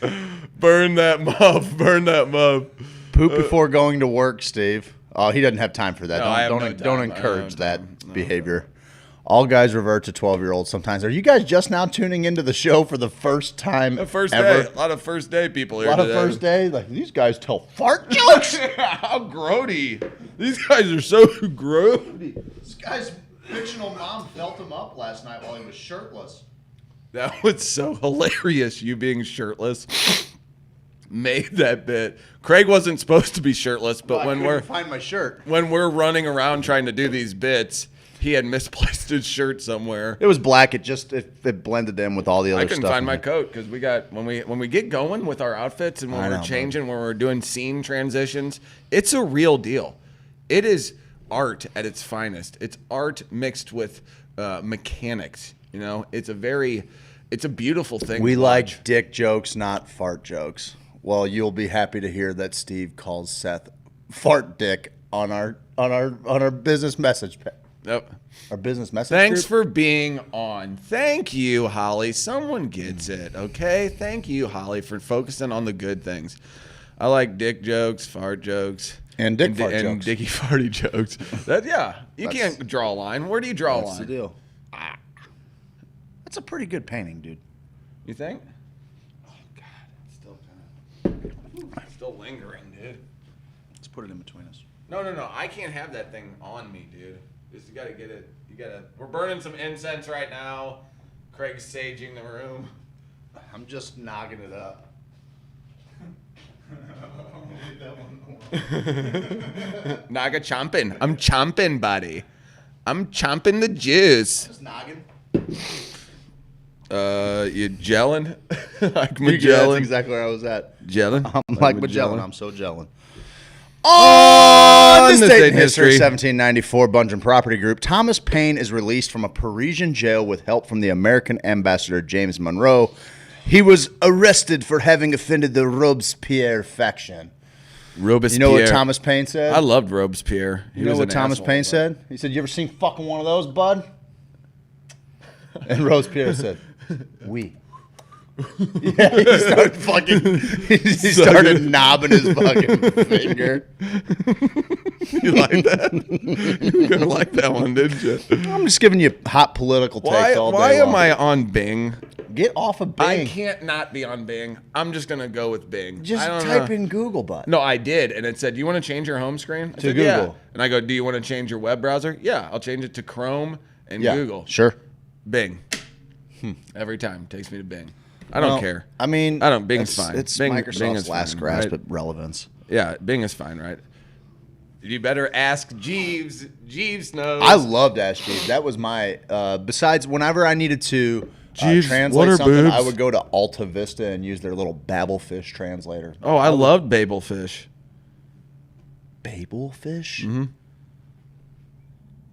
D: Burn that muff. Burn that muff.
F: Poop before going to work, Steve. Oh, he doesn't have time for that.
D: No, I have
F: Don't
D: no time.
F: don't
D: I don't
F: encourage
D: have
F: that
D: time. No.
F: behavior. All guys revert to 12-year-olds sometimes. Are you guys just now tuning into the show for the first time
D: The first
F: ever?
D: day. A lot of first day people
F: A
D: here
F: lot of
D: today.
F: first day? Like, these guys tell fart jokes?
D: How grody. These guys are so grody.
G: This guy's fictional mom felt him up last night while he was shirtless.
D: That was so hilarious, you being shirtless. Made that bit. Craig wasn't supposed to be shirtless, but
G: I
D: when
G: couldn't
D: we're
G: find my shirt.
D: when we're running around trying to do these bits, he had misplaced his shirt somewhere.
F: It was black. It blended in with all the other
D: I
F: stuff.
D: couldn't find
F: in
D: my
F: it.
D: coat because we got when we get going with our outfits and when
F: I
D: we're
F: know,
D: changing, when we're doing scene transitions, it's a real deal. It is art at its finest. It's art mixed with mechanics. You know, it's a beautiful thing.
F: We
D: to
F: like
D: watch.
F: dick jokes, not fart jokes. Well, you'll be happy to hear that Steve calls Seth fart dick on our business message.
D: Yep.
F: Our business message.
D: Thanks
F: group.
D: for being on. Thank you, Holly. Someone gets it, okay? Thank you, Holly, for focusing on the good things. I like dick jokes, fart jokes.
F: And dick fart
D: and
F: jokes.
D: dicky farty jokes. You can't draw a line. Where do you draw a
F: That's
D: line?
F: the deal. That's a pretty good painting, dude.
D: You think? Oh, God. It's still lingering, dude.
F: Let's put it in between us.
D: No. I can't have that thing on me, dude. Just you gotta get it. We're burning some incense right now. Craig's saging the room.
F: I'm just knocking it up.
D: Naga chomping. I'm chomping, buddy. I'm chomping the juice.
G: Just noggin.
D: You gelling? Like
F: That's
D: Magellan?
F: exactly where I was at.
D: Gelling?
F: I'm like Magellan. I'm so gelling.
D: On
F: This
D: this
F: date
D: day
F: in
D: in
F: history,
D: history.
F: 1794, Bungeon Property Group. Thomas Paine is released from a Parisian jail with help from the American ambassador James Monroe. He was arrested for having offended the Robespierre faction.
D: Robespierre.
F: You know what Thomas Paine said?
D: I loved Robespierre. He
F: You know
D: was
F: what
D: an
F: Thomas
D: asshole,
F: Paine
D: but-
F: said? He said, "You ever seen fucking one of those, bud?" And Robespierre said, "Oui." Yeah, he started fucking. He started knobbing his fucking finger.
D: You like that? You're gonna like that one, didn't you?
F: I'm just giving you hot political takes all day
D: Why
F: long.
D: am I on Bing?
F: Get off of Bing.
D: I can't not be on Bing. I'm just gonna go with Bing.
F: Just
D: I don't
F: type
D: know.
F: in Google, bud.
D: No, I did, and it said, "Do you want to change your home screen?" I
F: To
D: said, "Yeah."
F: Google.
D: And I go, "Do you want to change your web browser?" "Yeah, I'll change it to Chrome and
F: Yeah,
D: Google."
F: sure.
D: Bing. Every time takes me to Bing. I don't
F: Well,
D: care.
F: I mean,
D: I don't. Bing's fine.
F: It's
D: Bing
F: Microsoft's
D: is
F: last
D: fine,
F: grasp
D: right?
F: at relevance.
D: Yeah, Bing is fine, right? You better ask Jeeves. Jeeves knows.
F: I loved Ask Jeeves. That was my. Besides, whenever I needed to
D: Jeeves, what
F: translate
D: are
F: something,
D: boobs?
F: I would go to Alta Vista and use their little Babelfish translator.
D: Oh, I loved Babelfish.
F: Babelfish?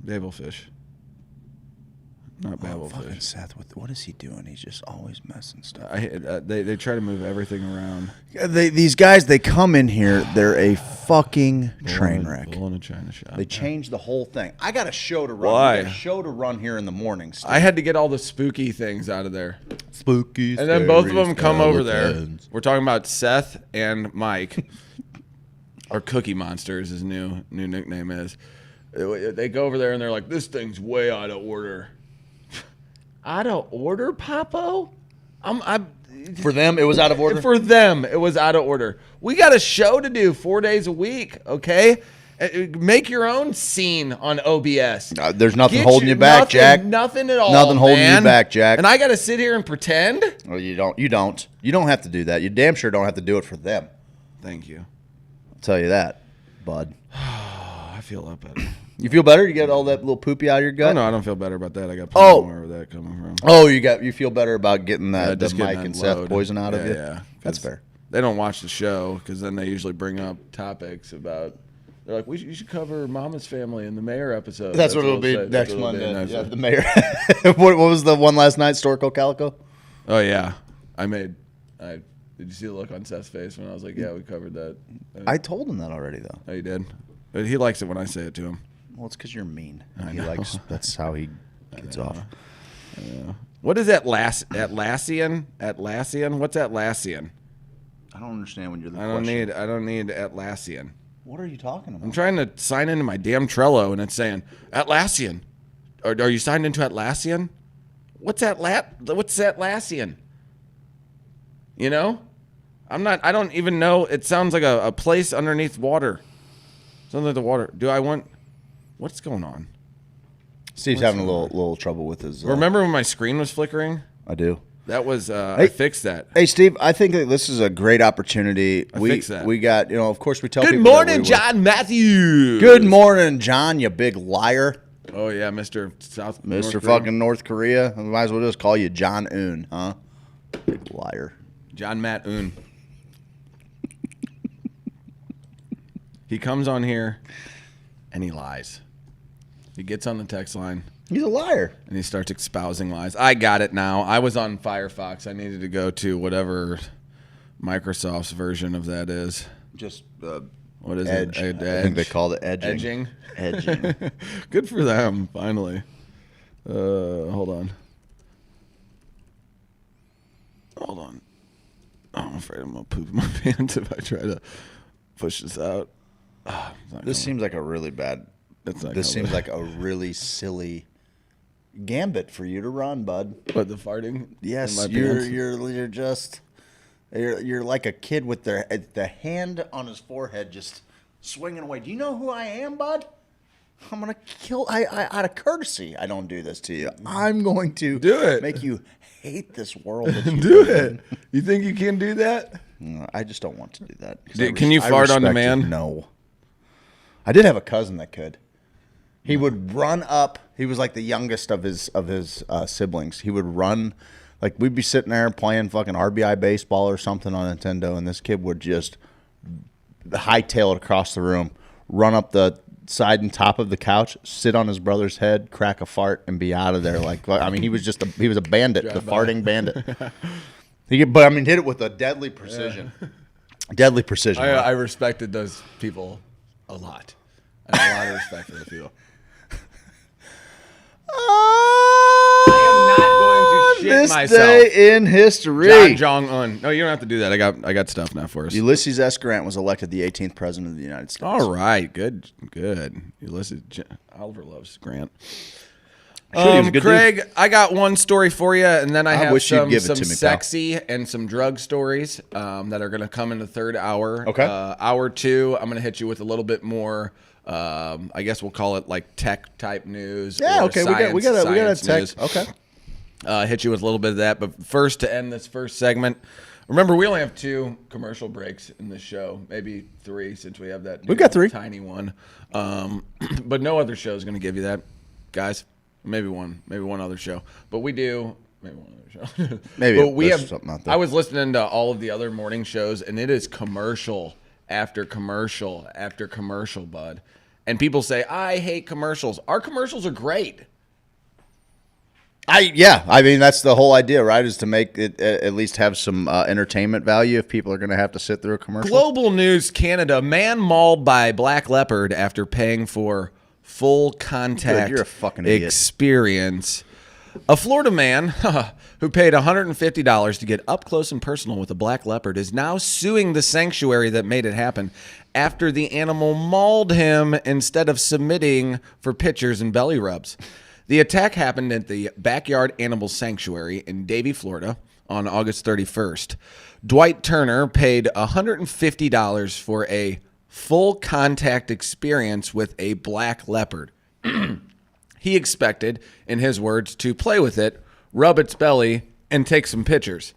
D: Babelfish. Not
F: Fucking
D: babblefish.
F: Seth, what is he doing? He's just always messing stuff.
D: They try to move everything around.
F: Yeah, these guys, they come in here, they're a fucking train wreck.
D: Bull in a china shop.
F: They changed the whole thing. I got a show to run.
D: Why?
F: We got a show to run here in the morning. Steve.
D: I had to get all the spooky things out of there.
F: Spooky.
D: And then both of them come over there. We're talking about Seth and Mike. Or Cookie Monster is his new nickname is. They go over there and they're like, this thing's way out of order. Out of order, Papo?
F: For them, it was out of order?
D: For them, it was out of order. We got a show to do 4 days a week, okay? Make your own scene on OBS.
F: There's nothing holding you back, Jack.
D: Nothing at all.
F: Nothing holding
D: man.
F: you back, Jack.
D: And I got to sit here and pretend?
F: Well, you don't. You don't have to do that. You damn sure don't have to do it for them.
D: Thank you.
F: I'll tell you that, bud.
D: I feel a lot better.
F: You feel better? You get all that little poopy out of your gut?
D: Oh, no, I don't feel better about that. I got plenty more where that coming from.
F: Oh, you feel better about getting that the Mike and Seth
D: load.
F: poison out of you?
D: Yeah,
F: that's fair.
D: They don't watch the show because then they usually bring up topics about. They're like, you should cover Mama's Family in the Mayor episode.
F: That's what it'll be
D: say.
F: next Monday. Yeah, the Mayor. What was the one last night? Storco Calico?
D: Oh yeah, did you see the look on Seth's face when I was like, yeah, we covered that?
F: I told him that already though.
D: Oh, you did? But he likes it when I say it to him.
F: Well, it's because you're mean.
D: He likes.
F: That's how he gets off.
D: What is Atlassian? Atlassian? What's Atlassian?
F: I don't understand when you're the
D: I don't need Atlassian.
F: What are you talking about?
D: I'm trying to sign into my damn Trello and it's saying Atlassian. Are you signed into Atlassian? What's Atlassian? You know? I don't even know. It sounds like a place underneath water. Sounds like the water. What's going on?
F: Steve's having a little trouble with his.
D: Remember when my screen was flickering?
F: I do.
D: That was I fixed that.
F: Hey Steve, I think that this is a great opportunity.
D: Fixed that.
F: We got, of course we tell
D: Good
F: people.
D: morning, John Matthews.
F: Good morning, John, you big liar.
D: Oh yeah, Mr.
F: fucking North Korea. We might as well just call you John Un, huh? Big liar.
D: John Matt Un. He comes on here and he lies. He gets on the text line.
F: He's a liar.
D: And he starts espousing lies. I got it now. I was on Firefox. I needed to go to whatever Microsoft's version of that is.
F: Just
D: what is
F: Edge.
D: it?
F: I think they called it edging. Edging.
D: Good for them, finally. Hold on. Oh, I'm afraid I'm going to poop my pants if I try to push this out.
F: This seems like a really bad... This seems like a really silly gambit for you to run, bud.
D: What, the farting?
F: Yes, you're just you're like a kid with the hand on his forehead, just swinging away. Do you know who I am, bud? I'm gonna kill. Out of courtesy, I don't do this to you. I'm going to
D: do it.
F: Make you hate this world. That you
D: do it. You think you can do that?
F: No, I just don't want to do that.
D: Can you fart on demand?
F: No. I did have a cousin that could. He would run up. He was like the youngest of his siblings. He would run, like we'd be sitting there playing fucking RBI baseball or something on Nintendo, and this kid would just hightail it across the room, run up the side and top of the couch, sit on his brother's head, crack a fart, and be out of there. He was a bandit, farting bandit. Hit it with a deadly precision. Yeah. Deadly precision.
D: I respected those people a lot. I have a lot of respect for the people. I am not going to shit
F: this
D: myself.
F: Day in history.
D: John Jong-un. No, you don't have to do that. I got stuff now for us.
F: Ulysses S. Grant was elected the 18th president of the United States.
D: All right, good. Ulysses. Oliver loves Grant. Craig, dude. I got one story for you, and then I have some sexy and some drug stories that are going to come in the third hour.
F: Okay.
D: Hour 2, I'm going to hit you with a little bit more. I guess we'll call it like tech type news.
F: Yeah. Okay. We got a tech.
D: News.
F: Okay.
D: Hit you with a little bit of that, but first, to end this first segment. Remember, we only have 2 commercial breaks in this show, maybe 3 since we have that.
F: We've got 3.
D: Tiny one, but no other show is going to give you that, guys. Maybe one other show, but we do. Maybe one other show.
F: Maybe
D: but we have
F: something out there.
D: I was listening to all of the other morning shows, and it is commercial after commercial after commercial, bud. And people say, I hate commercials. Our commercials are great.
F: I mean, that's the whole idea, right? Is to make it at least have some entertainment value if people are going to have to sit through a commercial.
D: Global news: Canada, man mauled by black leopard after paying for full contact
F: You're a fucking idiot.
D: experience. A Florida man who paid $150 to get up close and personal with a black leopard is now suing the sanctuary that made it happen after the animal mauled him instead of submitting for pictures and belly rubs. The attack happened at the Backyard Animal Sanctuary in Davie, Florida on August 31st. Dwight Turner paid $150 for a full contact experience with a black leopard. He expected, in his words, to play with it, rub its belly, and take some pictures.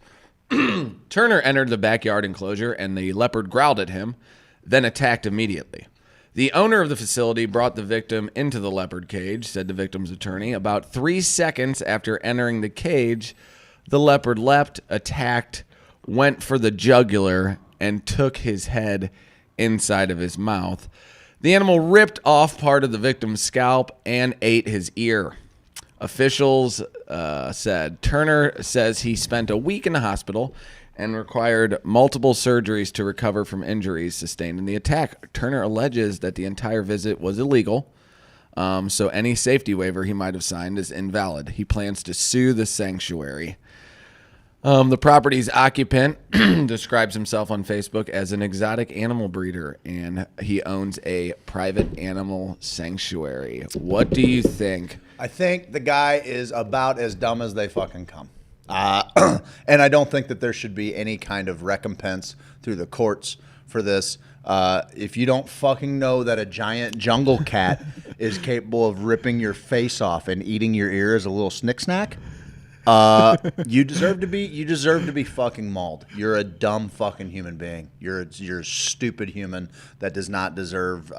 D: Turner entered the backyard enclosure and the leopard growled at him, then attacked immediately. The owner of the facility brought the victim into the leopard cage, said the victim's attorney. About 3 seconds after entering the cage, the leopard leapt, attacked, went for the jugular, and took his head inside of his mouth. The animal ripped off part of the victim's scalp and ate his ear. Officials said Turner says he spent a week in the hospital and required multiple surgeries to recover from injuries sustained in the attack. Turner alleges that the entire visit was illegal, so any safety waiver he might have signed is invalid. He plans to sue the sanctuary. The property's occupant describes himself on Facebook as an exotic animal breeder, and he owns a private animal sanctuary. What do you think?
F: I think the guy is about as dumb as they fucking come. And I don't think that there should be any kind of recompense through the courts for this. If you don't fucking know that a giant jungle cat is capable of ripping your face off and eating your ear as a little snick snack, you deserve to be fucking mauled. You're a dumb fucking human being. You're a stupid human that does not deserve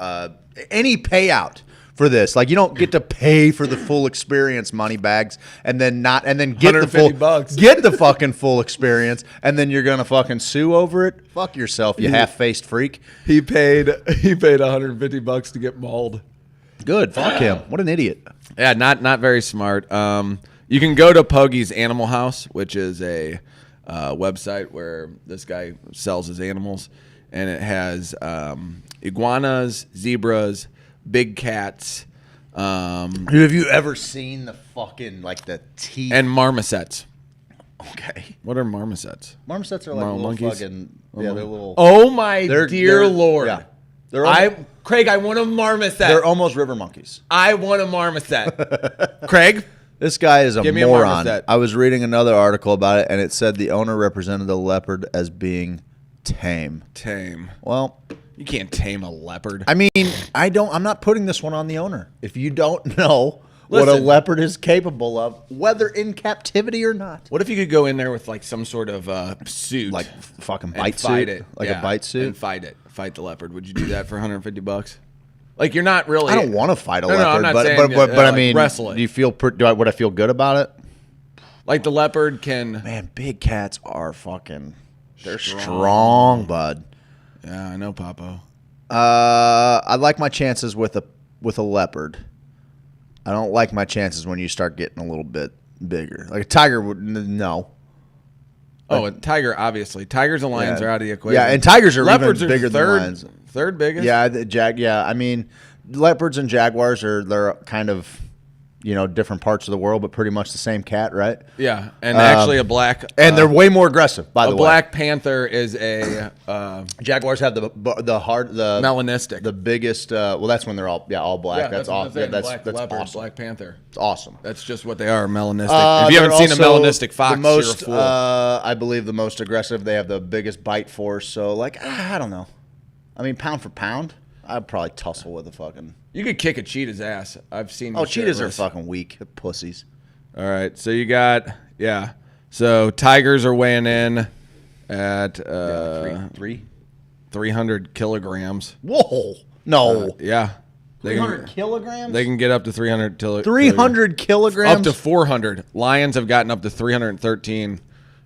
F: any payout for this. Like, you don't get to pay for the full experience, money bags, and then get the full
D: $150.
F: Get the fucking full experience, and then you're gonna fucking sue over it. Fuck yourself, you half-faced freak.
D: He paid $150 to get mauled.
F: Good, fuck him. What an idiot.
D: Yeah, not very smart. You can go to Puggy's Animal House, which is a website where this guy sells his animals, and it has iguanas, zebras, big cats.
F: Dude, have you ever seen the fucking, like, the teeth?
D: And marmosets.
F: Okay.
D: What are marmosets?
F: Marmosets are like little
D: monkeys?
F: fucking, yeah, they're little.
D: Oh my
F: They're-
D: dear
F: they're-
D: Lord.
F: yeah. They're almost,
D: Craig, I want a marmoset.
F: they're almost river monkeys.
D: I want a marmoset. Craig?
F: This guy is a
D: Give me a
F: moron.
D: marmoset.
F: I was reading another article about it, and it said the owner represented the leopard as being tame.
D: Tame.
F: Well,
D: You can't tame a leopard.
F: I mean, I'm not putting this one on the owner. If you don't know what a
D: Listen.
F: leopard is capable of, whether in captivity or not,
D: What if you could go in there with like some sort of suit,
F: like fucking
D: and
F: bite
D: fight
F: suit,
D: it,
F: like
D: Yeah,
F: a bite suit.
D: and fight the leopard? Would you do that for $150? Like, you're not really.
F: I don't want to fight a
D: No,
F: leopard,
D: I'm not
F: but
D: saying,
F: but I
D: like,
F: mean,
D: wrestle it.
F: do you feel? Would I feel good about it?
D: Like, the leopard can.
F: Man, big cats are fucking. They're strong, bud.
D: Yeah, I know, Papo.
F: I like my chances with a leopard. I don't like my chances when you start getting a little bit bigger. Like a tiger would no.
D: Oh, a tiger, obviously. Tigers and lions
F: Yeah.
D: are out of the equation.
F: Yeah, and tigers are
D: Leopards
F: even bigger
D: are
F: than lions.
D: Third biggest?
F: Yeah, Yeah, I mean, leopards and jaguars they're kind of, different parts of the world, but pretty much the same cat, right?
D: Yeah, and actually a black.
F: And they're way more aggressive, by the
D: a
F: way.
D: black panther is a
F: Jaguars have the
D: melanistic.
F: the biggest. Well, that's when they're all black.
D: Yeah,
F: that's
D: what I'm
F: awesome.
D: saying,
F: That's
D: black
F: that's
D: leopard,
F: awesome.
D: black panther.
F: It's awesome.
D: That's just what they are, melanistic. If you haven't seen a
F: They're
D: melanistic fox,
F: the most,
D: you're a fool.
F: I believe the most aggressive. They have the biggest bite force. So, like, I don't know. I mean, pound for pound, I'd probably tussle with a fucking.
D: You could kick a cheetah's ass. I've seen.
F: Oh,
D: you
F: cheetahs are
D: shirtless.
F: fucking weak. They're pussies.
D: All right, so you got So tigers are weighing in at
F: Three.
D: 300 kilograms.
F: Whoa! No.
D: Yeah, they
F: 300
D: can,
F: kilograms.
D: they can get up to 300.
F: 300 kilograms.
D: Up to 400. Lions have gotten up to 313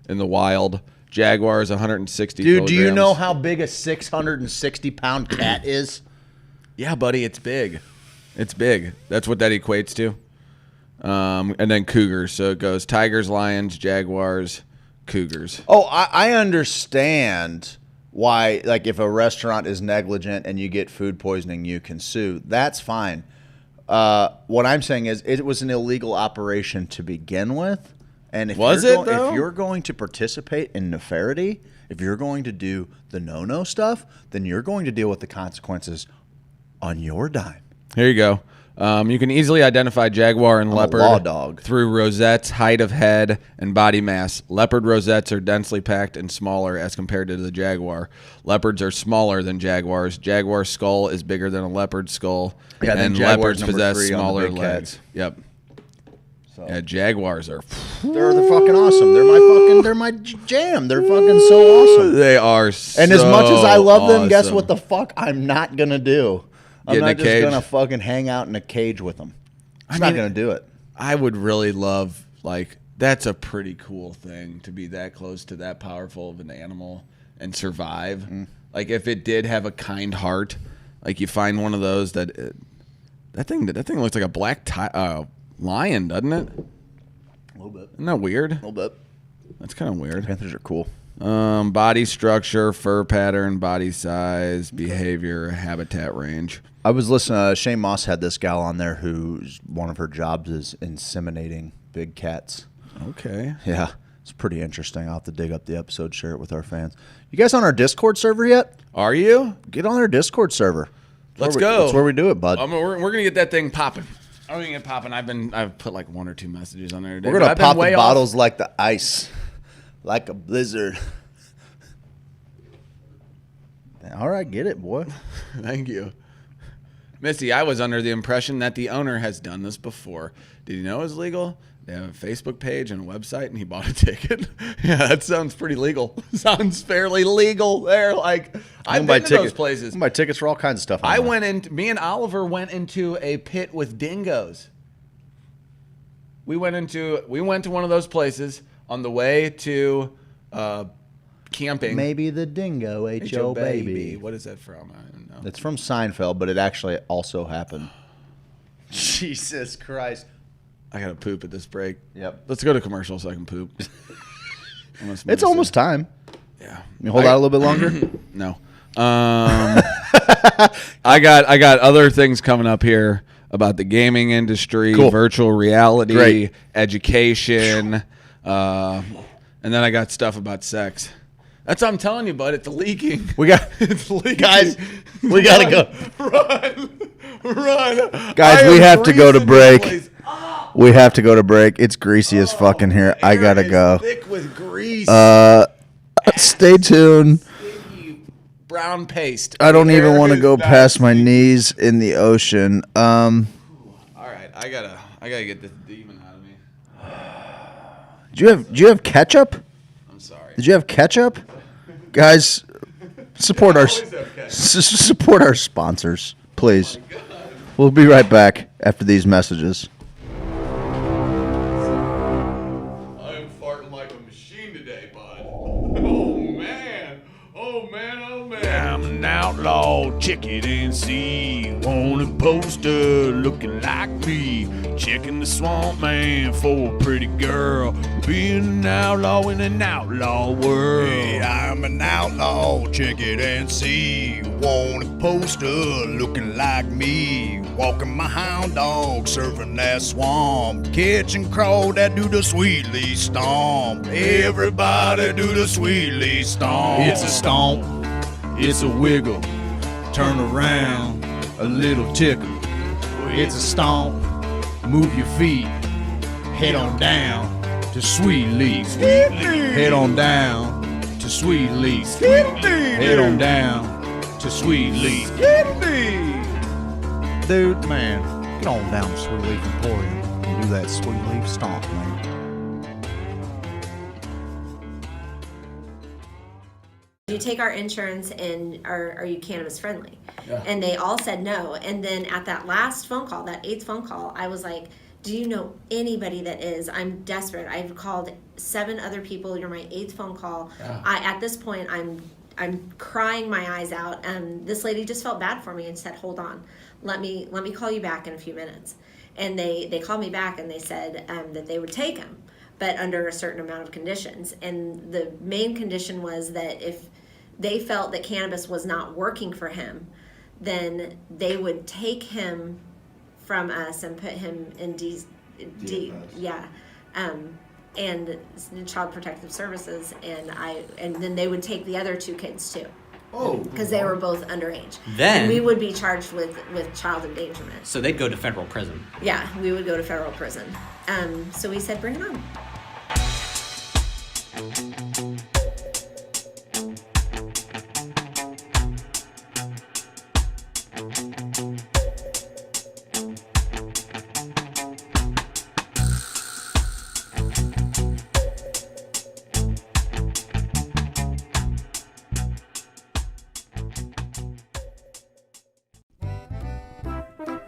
D: in the wild. Jaguars 160.
F: Dude, do you
D: kilograms.
F: know how big a 660-pound cat is?
D: Yeah, buddy, it's big. It's big. That's what that equates to. And then cougars. So it goes tigers, lions, jaguars, cougars.
F: Oh, I understand why, like, if a restaurant is negligent and you get food poisoning, you can sue. That's fine. What I'm saying is it was an illegal operation to begin with. And if if you're going to participate in nefariety, if you're going to do the no-no stuff, then you're going to deal with the consequences on your dime.
D: Here you go. You can easily identify jaguar and leopard
F: law dog.
D: through rosettes, height of head, and body mass. Leopard rosettes are densely packed and smaller as compared to the jaguar. Leopards are smaller than jaguars. Jaguar skull is bigger than a leopard skull, and leopards possess smaller legs. Yep. So. Yeah, jaguars are.
F: They're fucking awesome. They're my jam. They're fucking so awesome.
D: They are.
F: And as much as I love them, guess what the fuck I'm not gonna do? I'm not just going to fucking hang out in a cage with them. I'm not going to do it.
D: I would really love, like, that's a pretty cool thing to be that close to that powerful of an animal and survive. Like, if it did have a kind heart, like you find one of those that thing looks like a black lion, doesn't it?
F: A little bit.
D: Isn't that weird?
F: A little bit.
D: That's kind of weird.
F: Panthers are cool.
D: Body structure, fur pattern, body size, behavior, habitat range.
F: I was listening. Shane Moss had this gal on there who's one of her jobs is inseminating big cats.
D: Okay.
F: Yeah, it's pretty interesting. I'll have to dig up the episode, share it with our fans. You guys on our Discord server yet?
D: Are you?
F: Get on our Discord server.
D: Let's go.
F: That's where we do it, bud.
D: We're gonna get that thing popping. I'm gonna get popping. I've put like 1 or 2 messages on there today.
F: We're gonna pop the bottles like the ice, like a blizzard. All right, get it, boy.
D: Thank you. Missy, I was under the impression that the owner has done this before. Did you know it was legal? They have a Facebook page and a website, and he bought a ticket. Yeah, that sounds pretty legal. Sounds fairly legal there. Like, I've been to those places.
F: I can buy tickets for all kinds of stuff.
D: Me and Oliver went into a pit with dingoes. We went to one of those places on the way to camping.
F: Maybe the dingo ate your baby.
D: What is that from? I don't know.
F: It's from Seinfeld, but it actually also happened. Jesus Christ.
D: I got to poop at this break.
F: Yep.
D: Let's go to commercial so I can poop.
F: It's almost time.
D: Yeah.
F: You hold out a little bit longer?
D: No. I got other things coming up here about the gaming industry, virtual reality, education, and then I got stuff about sex. That's what I'm telling you, bud. It's leaking. It's leaking.
F: Guys, we got to go.
D: Run.
F: Guys, we have to go to break. We have to go to break. It's greasy as fucking here. I got to go.
D: Thick with grease.
F: Stay tuned.
D: Sticky brown paste.
F: I don't even want to go past my knees in the ocean.
D: All right. I gotta get this demon out of me.
F: Do you have ketchup?
D: I'm sorry.
F: Did you have ketchup? Guys, support our sponsors, please. We'll be right back after these messages.
D: I am farting like a machine today, bud. Oh man. I'm an outlaw, check it and see. Wanted poster looking like me. Checking the swamp man for a pretty girl. Being an outlaw in an outlaw world.
G: Hey, I'm an outlaw, check it and see. Wanted poster looking like me. Walking my hound dog, surfing that swamp. Catching crow that do the sweetly stomp. Everybody do the sweetly stomp.
B: It's a stomp, it's a wiggle, turn around, a little tickle. It's a stomp, move your feet, head on down to Sweet Leaf. Head on down to Sweet Leaf. Head on down to Sweet Leaf.
F: Dude, man, get on down to Sweet Leaf Emporium and do that Sweet Leaf stomp, man.
H: Do you take our insurance and are you cannabis friendly?
D: Yeah.
H: And they all said no. And then at that last phone call, that 8th phone call, I was like, do you know anybody that is? I'm desperate. I've called 7 other people. You're my 8th phone call.
D: Yeah.
H: At this point, I'm crying my eyes out. And this lady just felt bad for me and said, hold on, let me call you back in a few minutes. And they called me back and they said that they would take him, but under a certain amount of conditions. And the main condition was that if they felt that cannabis was not working for him, then they would take him from us and put him in and Child Protective Services, and then they would take the other 2 kids too.
G: Oh.
H: Because they were both underage.
I: Then
H: and we would be charged with child endangerment.
I: So they'd go to federal prison.
H: Yeah, we would go to federal prison. So we said, bring it on.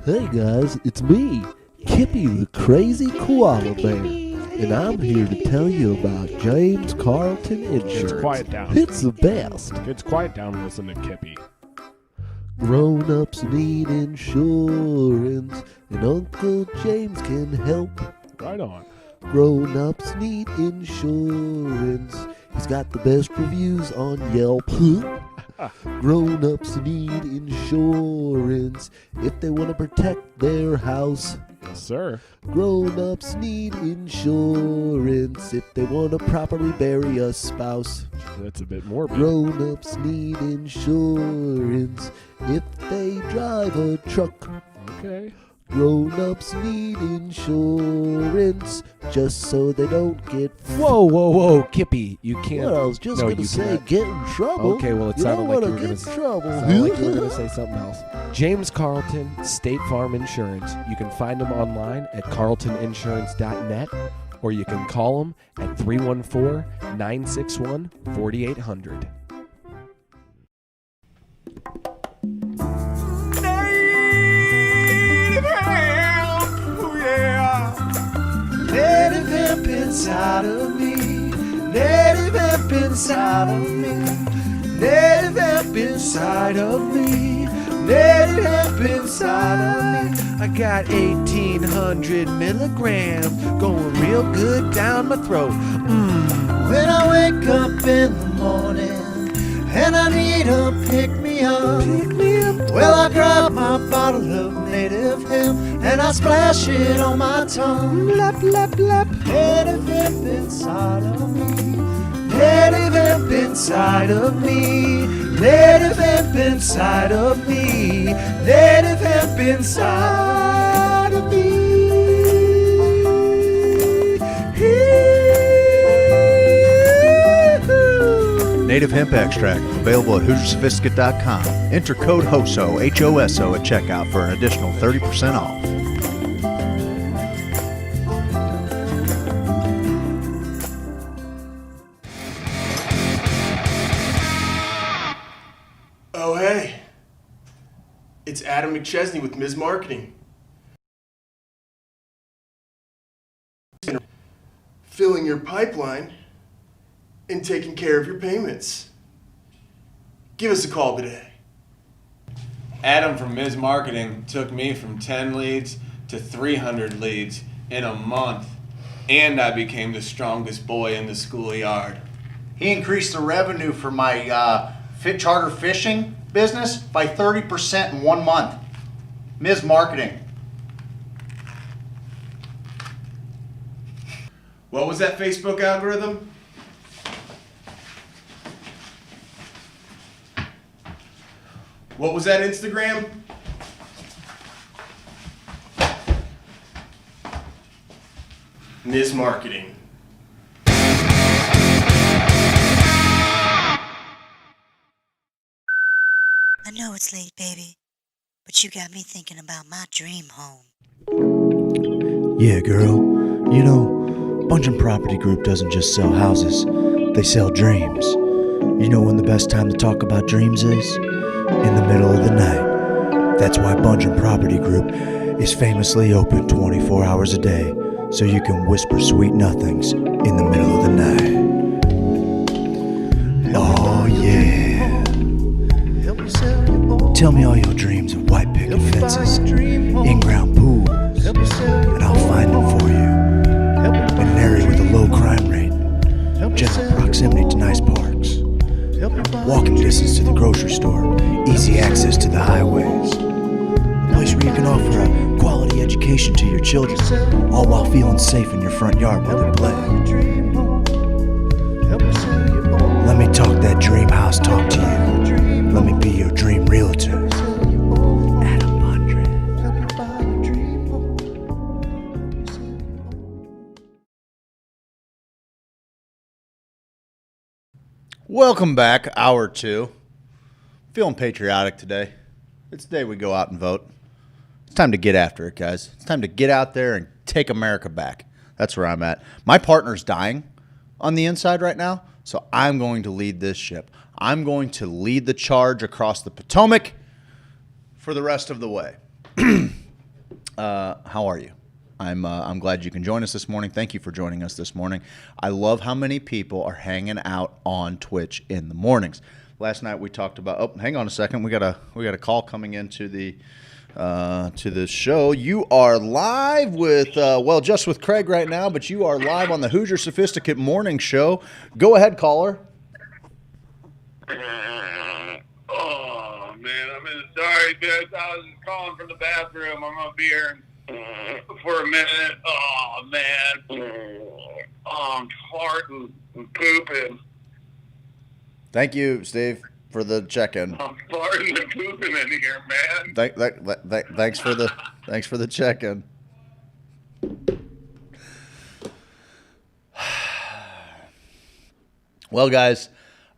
J: Hey guys, it's me, Kippy the Crazy Koala Bear, and I'm here to tell you about James Carlton Insurance.
K: Kids, quiet down.
J: It's the best.
K: Kids, quiet down and listen to Kippy.
J: Grown-ups need insurance, and Uncle James can help.
K: Right on.
J: Grown-ups need insurance. He's got the best reviews on Yelp. Grown-ups need insurance if they want to protect their house.
K: Yes, sir.
J: Grown-ups need insurance if they want to properly bury a spouse.
K: That's a bit morbid.
J: Grown-ups need insurance if they drive a truck.
K: Okay.
J: Grown-ups need insurance just so they don't get...
L: Whoa, Kippy, you can't...
J: Well, I was just going to say
L: cannot.
J: get in trouble.
L: Okay, well, it
J: you
L: sounded
J: don't
L: like
J: want
L: you were
J: to
L: going
J: get
L: to
J: in trouble.
L: say something else. James Carlton, State Farm Insurance. You can find them online at carltoninsurance.net, or you can call them at 314-961-4800.
E: Native hemp inside of me. Native hemp inside of me. Native hemp inside of me. Native hemp inside of me. I got 1,800 milligrams going real good down my throat. When I wake up in the morning and I need a pick-me-up, well, I grab my bottle of native hemp and I splash it on my tongue. Lap, lap, lap. Native hemp inside of me. Native hemp inside of me. Native hemp inside of me. Native hemp inside of me.
F: Native hemp extract, available at HoosierSophisticate.com. Enter code HOSO, H-O-S-O, at checkout for an additional 30% off.
M: Oh, hey. It's Adam McChesney with Ms. Marketing. Filling your pipeline and taking care of your payments. Give us a call today.
D: Adam from Ms. Marketing took me from 10 leads to 300 leads in a month, and I became the strongest boy in the schoolyard.
G: He increased the revenue for my charter fishing business by 30% in 1 month. Ms. Marketing.
M: What was that Facebook algorithm? What was that Instagram? Ms. Marketing.
N: I know it's late, baby, but you got me thinking about my dream home.
F: Yeah, girl. You know, Bungeon Property Group doesn't just sell houses, they sell dreams. You know when the best time to talk about dreams is? In the middle of the night. That's why Bungeon Property Group is famously open 24 hours a day, so you can whisper sweet nothings in the middle of the night. Oh yeah. Tell me all your dreams of white picket fences, in-ground pools, education to your children, all while feeling safe in your front yard while they play. Let me talk that dream house talk to you. Let me be your dream realtor. Welcome back, hour 2. Feeling patriotic today. It's the day we go out and vote. It's time to get after it, guys. It's time to get out there and take America back. That's where I'm at. My partner's dying on the inside right now, so I'm going to lead this ship. I'm going to lead the charge across the Potomac for the rest of the way. How are you? I'm glad you can join us this morning. Thank you for joining us this morning. I love how many people are hanging out on Twitch in the mornings. Last night we talked about. Oh, hang on a second. We got a call coming into the show. You are live with just with Craig right now, but you are live on the Hoosier Sophisticate morning show. Go ahead, caller.
I: Oh man, sorry, bitch. I was just calling from the bathroom. I'm gonna be here for a minute. Oh man, I'm farting and pooping.
F: Thank you, Steve, for the check-in.
I: I'm farting and pooping in here, man.
F: Thanks for the check-in. Well, guys,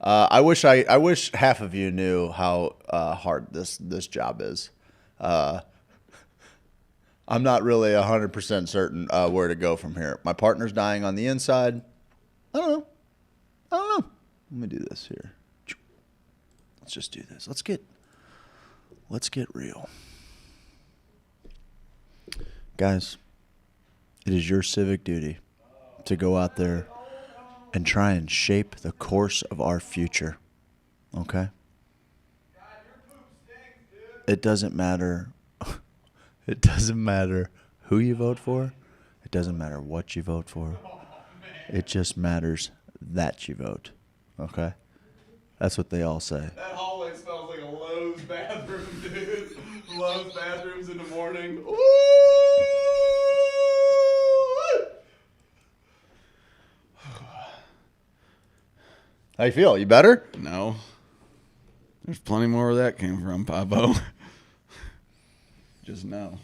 F: I wish half of you knew how hard this job is. I'm not really 100% certain where to go from here. My partner's dying on the inside. I don't know. Let me do this here. Let's just do this. Let's get real. Guys, it is your civic duty to go out there and try and shape the course of our future. Okay? It doesn't matter. It doesn't matter who you vote for. It doesn't matter what you vote for. It just matters that you vote. Okay? That's what they all say.
D: That hallway smells like a Lowe's bathroom, dude. Lowe's bathrooms in the morning. Ooh!
F: How you feel? You better?
D: No. There's plenty more where that came from, Pablo. Just no.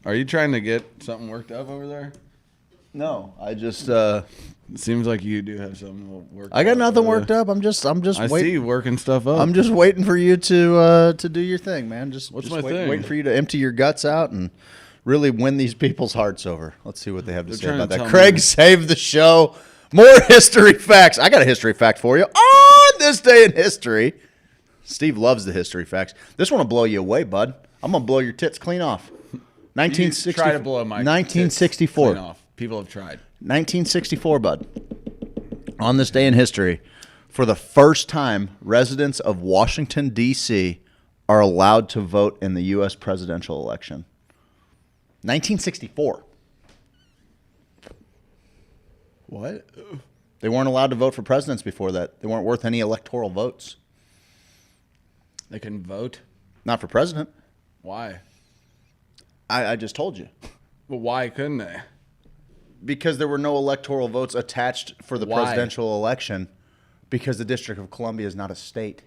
D: Are you trying to get something worked up over there?
F: No, I just.
D: It seems like you do have something worked up.
F: I got nothing worked up. I'm just.
D: I
F: waiting.
D: see you working stuff up.
F: I'm just waiting for you to do your thing, man.
D: What's
F: just
D: my thing?
F: Waiting for you to empty your guts out and really win these people's hearts over. Let's see what they have to say about that. Craig, save the show. More history facts. I got a history fact for you on this day in history. Steve loves the history facts. This one will blow you away, bud. I'm gonna blow your tits clean off. 1960.
D: Try to blow my
F: 1964.
D: Tits clean off. People have tried.
F: 1964, bud. On this day in history, for the first time, residents of Washington, D.C. are allowed to vote in the U.S. presidential election. 1964.
D: What?
F: They weren't allowed to vote for presidents before that. They weren't worth any electoral votes.
D: They can vote?
F: Not for president.
D: Why?
F: I just told you.
D: Well, why couldn't they?
F: Because there were no electoral votes attached for the
D: Why?
F: presidential election because the District of Columbia is not a state.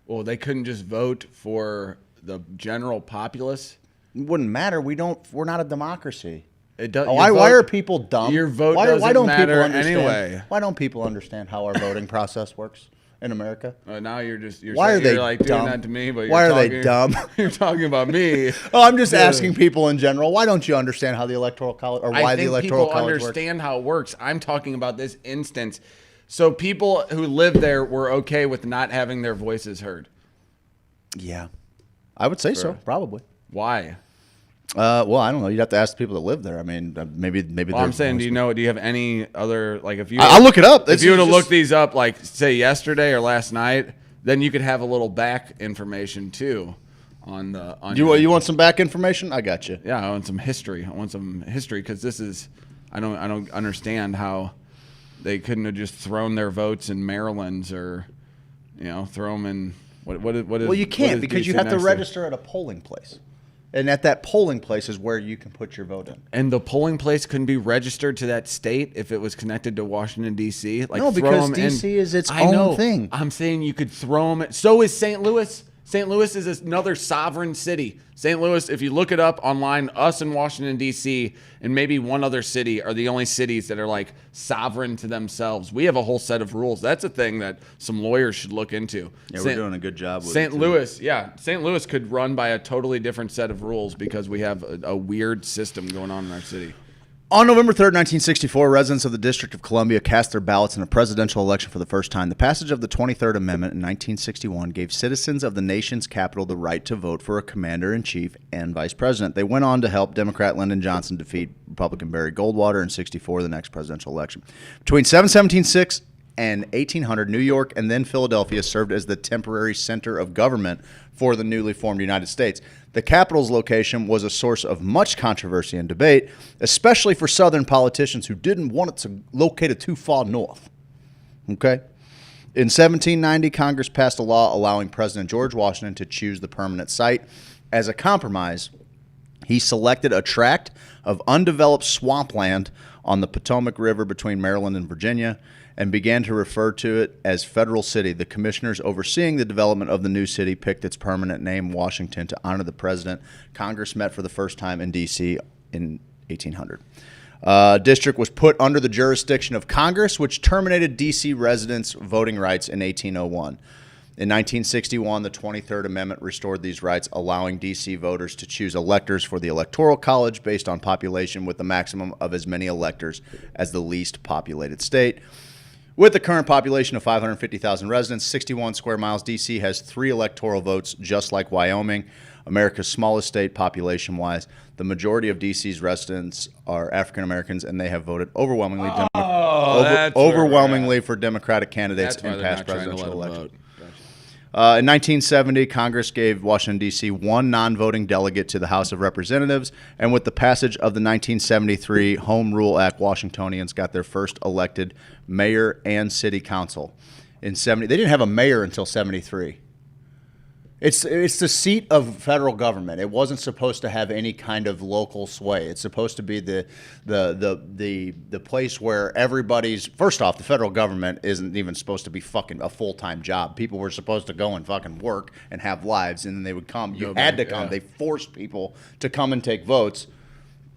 D: Well, they couldn't just vote for the general populace?
F: It wouldn't matter. We're not a democracy.
D: It does.
F: Why are people dumb?
D: Your vote
F: why
D: doesn't
F: don't
D: matter
F: people understand,
D: anyway.
F: Why don't people understand how our voting process works in America?
D: Now you're
F: Why are they
D: like
F: dumb?
D: doing that to me, but
F: Why
D: you're
F: are
D: talking,
F: they dumb?
D: You're talking about me.
F: Oh, I'm just asking people in general. Why don't you understand how the electoral college or why the electoral college works?
D: I think people understand how it works. I'm talking about this instance. So people who live there were okay with not having their voices heard.
F: Yeah, I would say so. Probably.
D: Why?
F: Well, I don't know. You'd have to ask the people that live there. I mean, maybe.
D: Well, I'm saying, do you have any other, like, if you?
F: I'll look it up.
D: If you were to look these up, like, say yesterday or last night, then you could have a little back information too, on the.
F: You want some back information? I got you.
D: Yeah, I want some history. Because this is, I don't understand how they couldn't have just thrown their votes in Maryland's or, throw them in what is.
F: Well, you can't because you have to register at a polling place. And at that polling place is where you can put your vote in.
D: And the polling place couldn't be registered to that state if it was connected to Washington, D.C.? Like,
F: no,
D: throw
F: because
D: them in.
F: D.C. is its
D: I
F: own
D: know.
F: thing.
D: I'm saying you could throw them. So is St. Louis. St. Louis is another sovereign city. St. Louis, if you look it up online, us in Washington, D.C., and maybe one other city are the only cities that are like sovereign to themselves. We have a whole set of rules. That's a thing that some lawyers should look into.
F: Yeah, we're doing a good job with
D: St.
F: it, too.
D: Louis, yeah. St. Louis could run by a totally different set of rules because we have a weird system going on in our city.
F: On November 3rd, 1964, residents of the District of Columbia cast their ballots in a presidential election for the first time. The passage of the 23rd Amendment in 1961 gave citizens of the nation's capital the right to vote for a commander-in-chief and vice president. They went on to help Democrat Lyndon Johnson defeat Republican Barry Goldwater in 64, the next presidential election. Between 1776 and 1800, New York and then Philadelphia served as the temporary center of government for the newly formed United States. The capital's location was a source of much controversy and debate, especially for Southern politicians who didn't want it to located too far north. Okay? In 1790, Congress passed a law allowing President George Washington to choose the permanent site. As a compromise, he selected a tract of undeveloped swampland on the Potomac River between Maryland and Virginia and began to refer to it as Federal City. The commissioners overseeing the development of the new city picked its permanent name, Washington, to honor the president. Congress met for the first time in D.C. in 1800. District was put under the jurisdiction of Congress, which terminated D.C. residents' voting rights in 1801. In 1961, the 23rd Amendment restored these rights, allowing D.C. voters to choose electors for the Electoral College based on population, with the maximum of as many electors as the least populated state. With the current population of 550,000 residents, 61 square miles, D.C. has 3 electoral votes, just like Wyoming, America's smallest state population-wise. The majority of D.C.'s residents are African Americans, and they have voted overwhelmingly for Democratic candidates in past presidential elections. In 1970, Congress gave Washington, D.C. one non-voting delegate to the House of Representatives, and with the passage of the 1973 Home Rule Act, Washingtonians got their first elected mayor and city council. They didn't have a mayor until 73. It's the seat of federal government. It wasn't supposed to have any kind of local sway. It's supposed to be the place where everybody's, first off, the federal government isn't even supposed to be fucking a full-time job. People were supposed to go and fucking work and have lives, and then they would come. You had to come. Yeah. They forced people to come and take votes.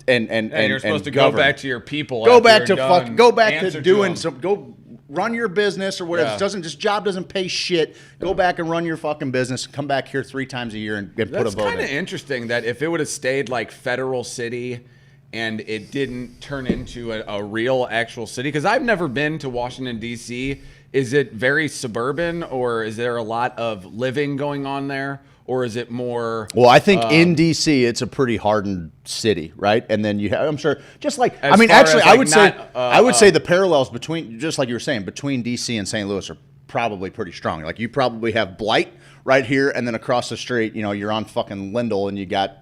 F: And
D: you're supposed to
F: govern.
D: go back to your people.
F: Go back to doing some. Go run your business or whatever.
D: Yeah.
F: Job doesn't pay shit. Go back and run your fucking business. Come back here 3 times a year and put a vote in.
D: That's kind of interesting that if it would have stayed like federal city and it didn't turn into a real actual city, because I've never been to Washington, D.C. Is it very suburban, or is there a lot of living going on there? Or is it more?
F: Well, I think in D.C. it's a pretty hardened city, right? And then you have, I'm sure, just like, I would say the parallels between, just like you were saying, between D.C. and St. Louis are probably pretty strong. Like, you probably have Blight right here, and then across the street, you're on fucking Lindell, and you got,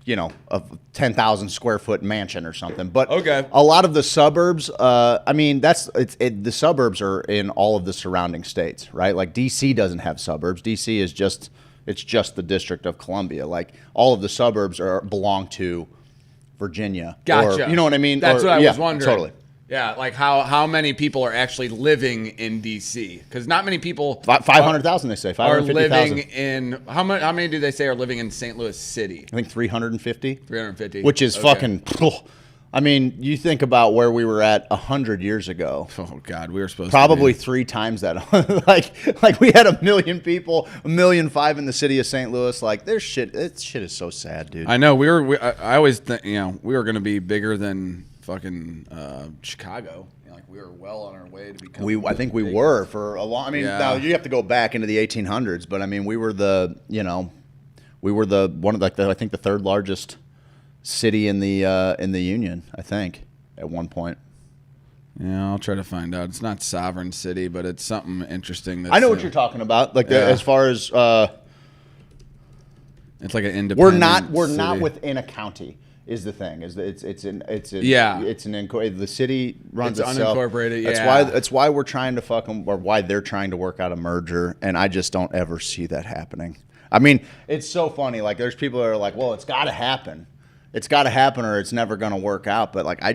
F: a 10,000 square foot mansion or something. But a lot of the suburbs, the suburbs are in all of the surrounding states, right? Like, D.C. doesn't have suburbs. D.C. is just the District of Columbia. Like, all of the suburbs belong to Virginia.
D: Gotcha.
F: Or, you know what I mean?
D: That's what I was wondering.
F: Totally.
D: Yeah, like how many people are actually living in D.C.? Because not many people.
F: 500,000, they say. 550,000.
D: Are living in how many do they say are living in St. Louis City?
F: I think 350.
D: 350,
F: which is fucking. I mean, you think about where we were at 100 years ago.
D: Oh God, we were supposed
F: probably
D: to be
F: 3 times that. like we had 1 million people, 1.5 million in the city of St. Louis. Like, there's shit. That shit is so sad, dude.
D: I know. I always think we were going to be bigger than fucking Chicago. Like, we were well on our way to become.
F: I think we were for a long. I mean, now you have to go back into the 1800s, but I mean, we were the one of I think the 3rd largest city in the Union, I think, at one point.
D: Yeah, I'll try to find out. It's not sovereign city, but it's something interesting.
F: I know what you're talking about. Like, as far as
D: it's like an independent.
F: We're
D: city.
F: not within a county. Is the thing is that the city runs
D: it's
F: itself.
D: Unincorporated.
F: That's why we're trying to why they're trying to work out a merger, and I just don't ever see that happening. I mean, it's so funny. Like, there's people that are like, well, it's got to happen. It's got to happen or it's never going to work out. But, like, I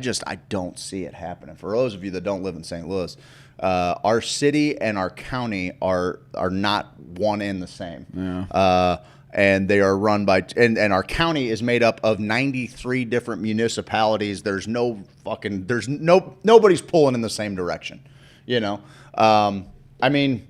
F: don't see it happening. For those of you that don't live in St. Louis, our city and our county are not one and the same.
D: Yeah.
F: And they are run by and our county is made up of 93 different municipalities. Nobody's pulling in the same direction, you know. I mean,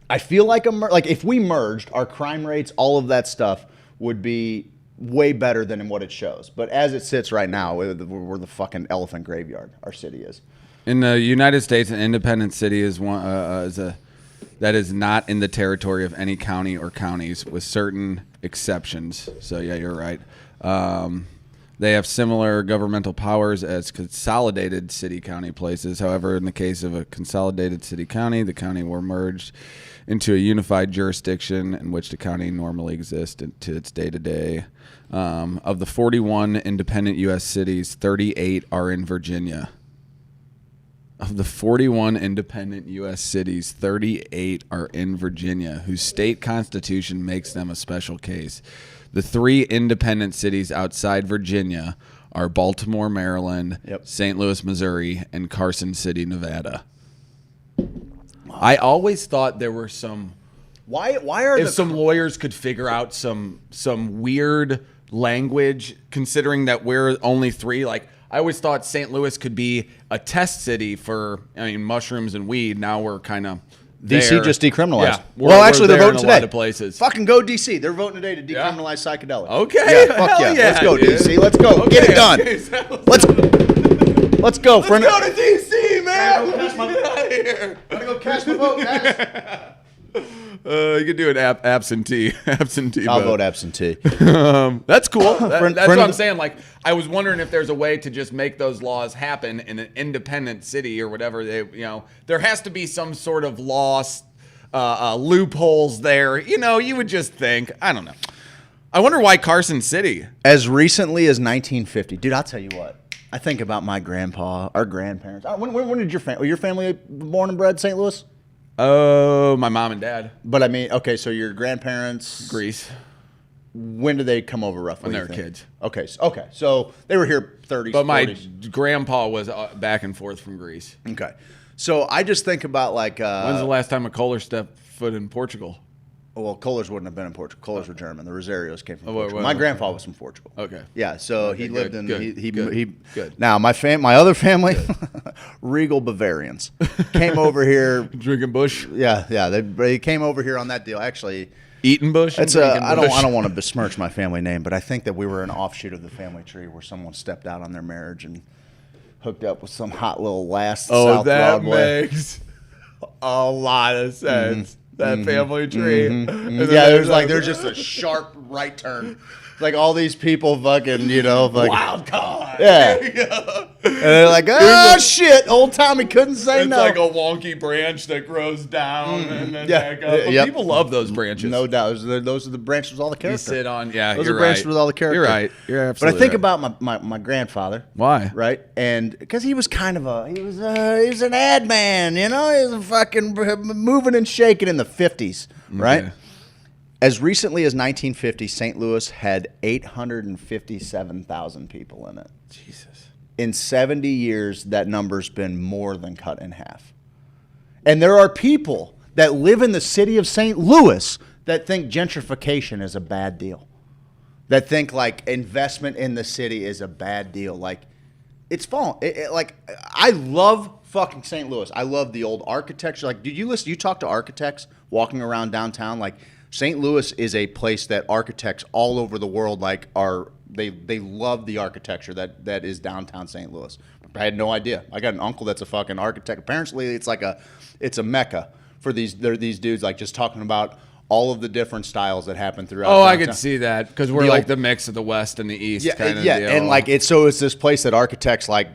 F: I feel like if we merged, our crime rates, all of that stuff would be way better than in what it shows. But as it sits right now, we're the fucking elephant graveyard. Our city is.
D: In the United States, an independent city is one that is not in the territory of any county or counties, with certain exceptions. So yeah, you're right. They have similar governmental powers as consolidated city-county places. However, in the case of a consolidated city-county, the county were merged into a unified jurisdiction in which the county normally exists to its day-to-day. Of the 41 independent U.S. cities, 38 are in Virginia. Of the 41 independent U.S. cities, 38 are in Virginia, whose state constitution makes them a special case. The 3 independent cities outside Virginia are Baltimore, Maryland, St. Louis, Missouri, and Carson City, Nevada. I always thought there were some...
F: Why are
D: some lawyers could figure out some weird language, considering that we're only 3, like... I always thought St. Louis could be a test city for, mushrooms and weed. Now we're kind of there.
F: DC just decriminalized.
D: Yeah,
F: well, actually, they're voting
D: in
F: today.
D: A lot of places.
F: Fucking go DC. They're voting today to decriminalize psychedelics.
D: Okay.
F: Yeah, fuck
D: Hell
F: yeah. Let's go,
D: dude.
F: DC. Let's go.
D: Okay,
F: Get it done.
D: Okay,
F: Let's go, friend.
D: Let's go to DC, man.
G: Get out of here. I'm gonna go cast my vote, guys.
D: You could do an absentee
F: I'll vote absentee.
D: That's cool. That's what I'm
F: the-
D: saying. Like, I was wondering if there's a way to just make those laws happen in an independent city or whatever. There has to be some sort of loopholes there. You would just think. I don't know. I wonder why Carson City.
F: As recently as 1950, dude. I'll tell you what. I think about my grandpa, our grandparents. When did your family born and bred St. Louis?
D: Oh, my mom and dad.
F: But I mean, okay, so your grandparents,
D: Greece.
F: When did they come over roughly?
D: When they were kids.
F: Okay, so they were here 30s,
D: But my
F: 40s.
D: grandpa was back and forth from Greece.
F: Okay, so I just think about like
D: when's the last time a Kohler stepped foot in Portugal?
F: Well, Kohlers wouldn't have been in Portugal. Kohlers were German. The Rosarios came from Portugal.
D: wait,
F: my grandfather was from Portugal.
D: Okay.
F: Yeah, so
D: Okay,
F: he lived in.
D: Good.
F: Now my other family, Regal Bavarians, came over here
D: drinking Bush.
F: Yeah. They came over here on that deal. Actually,
D: eating Bush.
F: I don't want to besmirch my family name, but I think that we were an offshoot of the family tree where someone stepped out on their marriage and hooked up with some hot little lass. South
D: that
F: Broadway.
D: makes a lot of sense. That family tree.
F: Yeah, there's just a sharp right turn. Like all these people fucking,
D: wild card.
F: Yeah. And they're like, oh shit, old Tommy couldn't say
D: It's
F: no.
D: like a wonky branch that grows down and then back up. But
F: Yep.
D: people love those branches.
F: No doubt. Those are the branches with all the character.
D: You sit on, yeah,
F: Those
D: you're
F: are branches
D: right.
F: with all the character.
D: You're right. You're
F: But
D: absolutely
F: I think
D: right.
F: about my grandfather.
D: Why?
F: Right? And because he was kind of he was an ad man, he was a fucking moving and shaking in the 50s, right?
D: Okay.
F: As recently as 1950, St. Louis had 857,000 people in it.
D: Jesus.
F: In 70 years, that number's been more than cut in half. And there are people that live in the city of St. Louis that think gentrification is a bad deal. That think like investment in the city is a bad deal. Like it's fallen. I love fucking St. Louis. I love the old architecture. Like, did you listen? You talk to architects walking around downtown. Like St. Louis is a place that architects all over the world they love the architecture that is downtown St. Louis. I had no idea. I got an uncle that's a fucking architect. Apparently, it's a mecca for these dudes like just talking about all of the different styles that happen throughout.
D: Oh,
F: downtown.
D: I could see that because we're like the mix of the West and the East kind of deal.
F: And like it's this place that architects like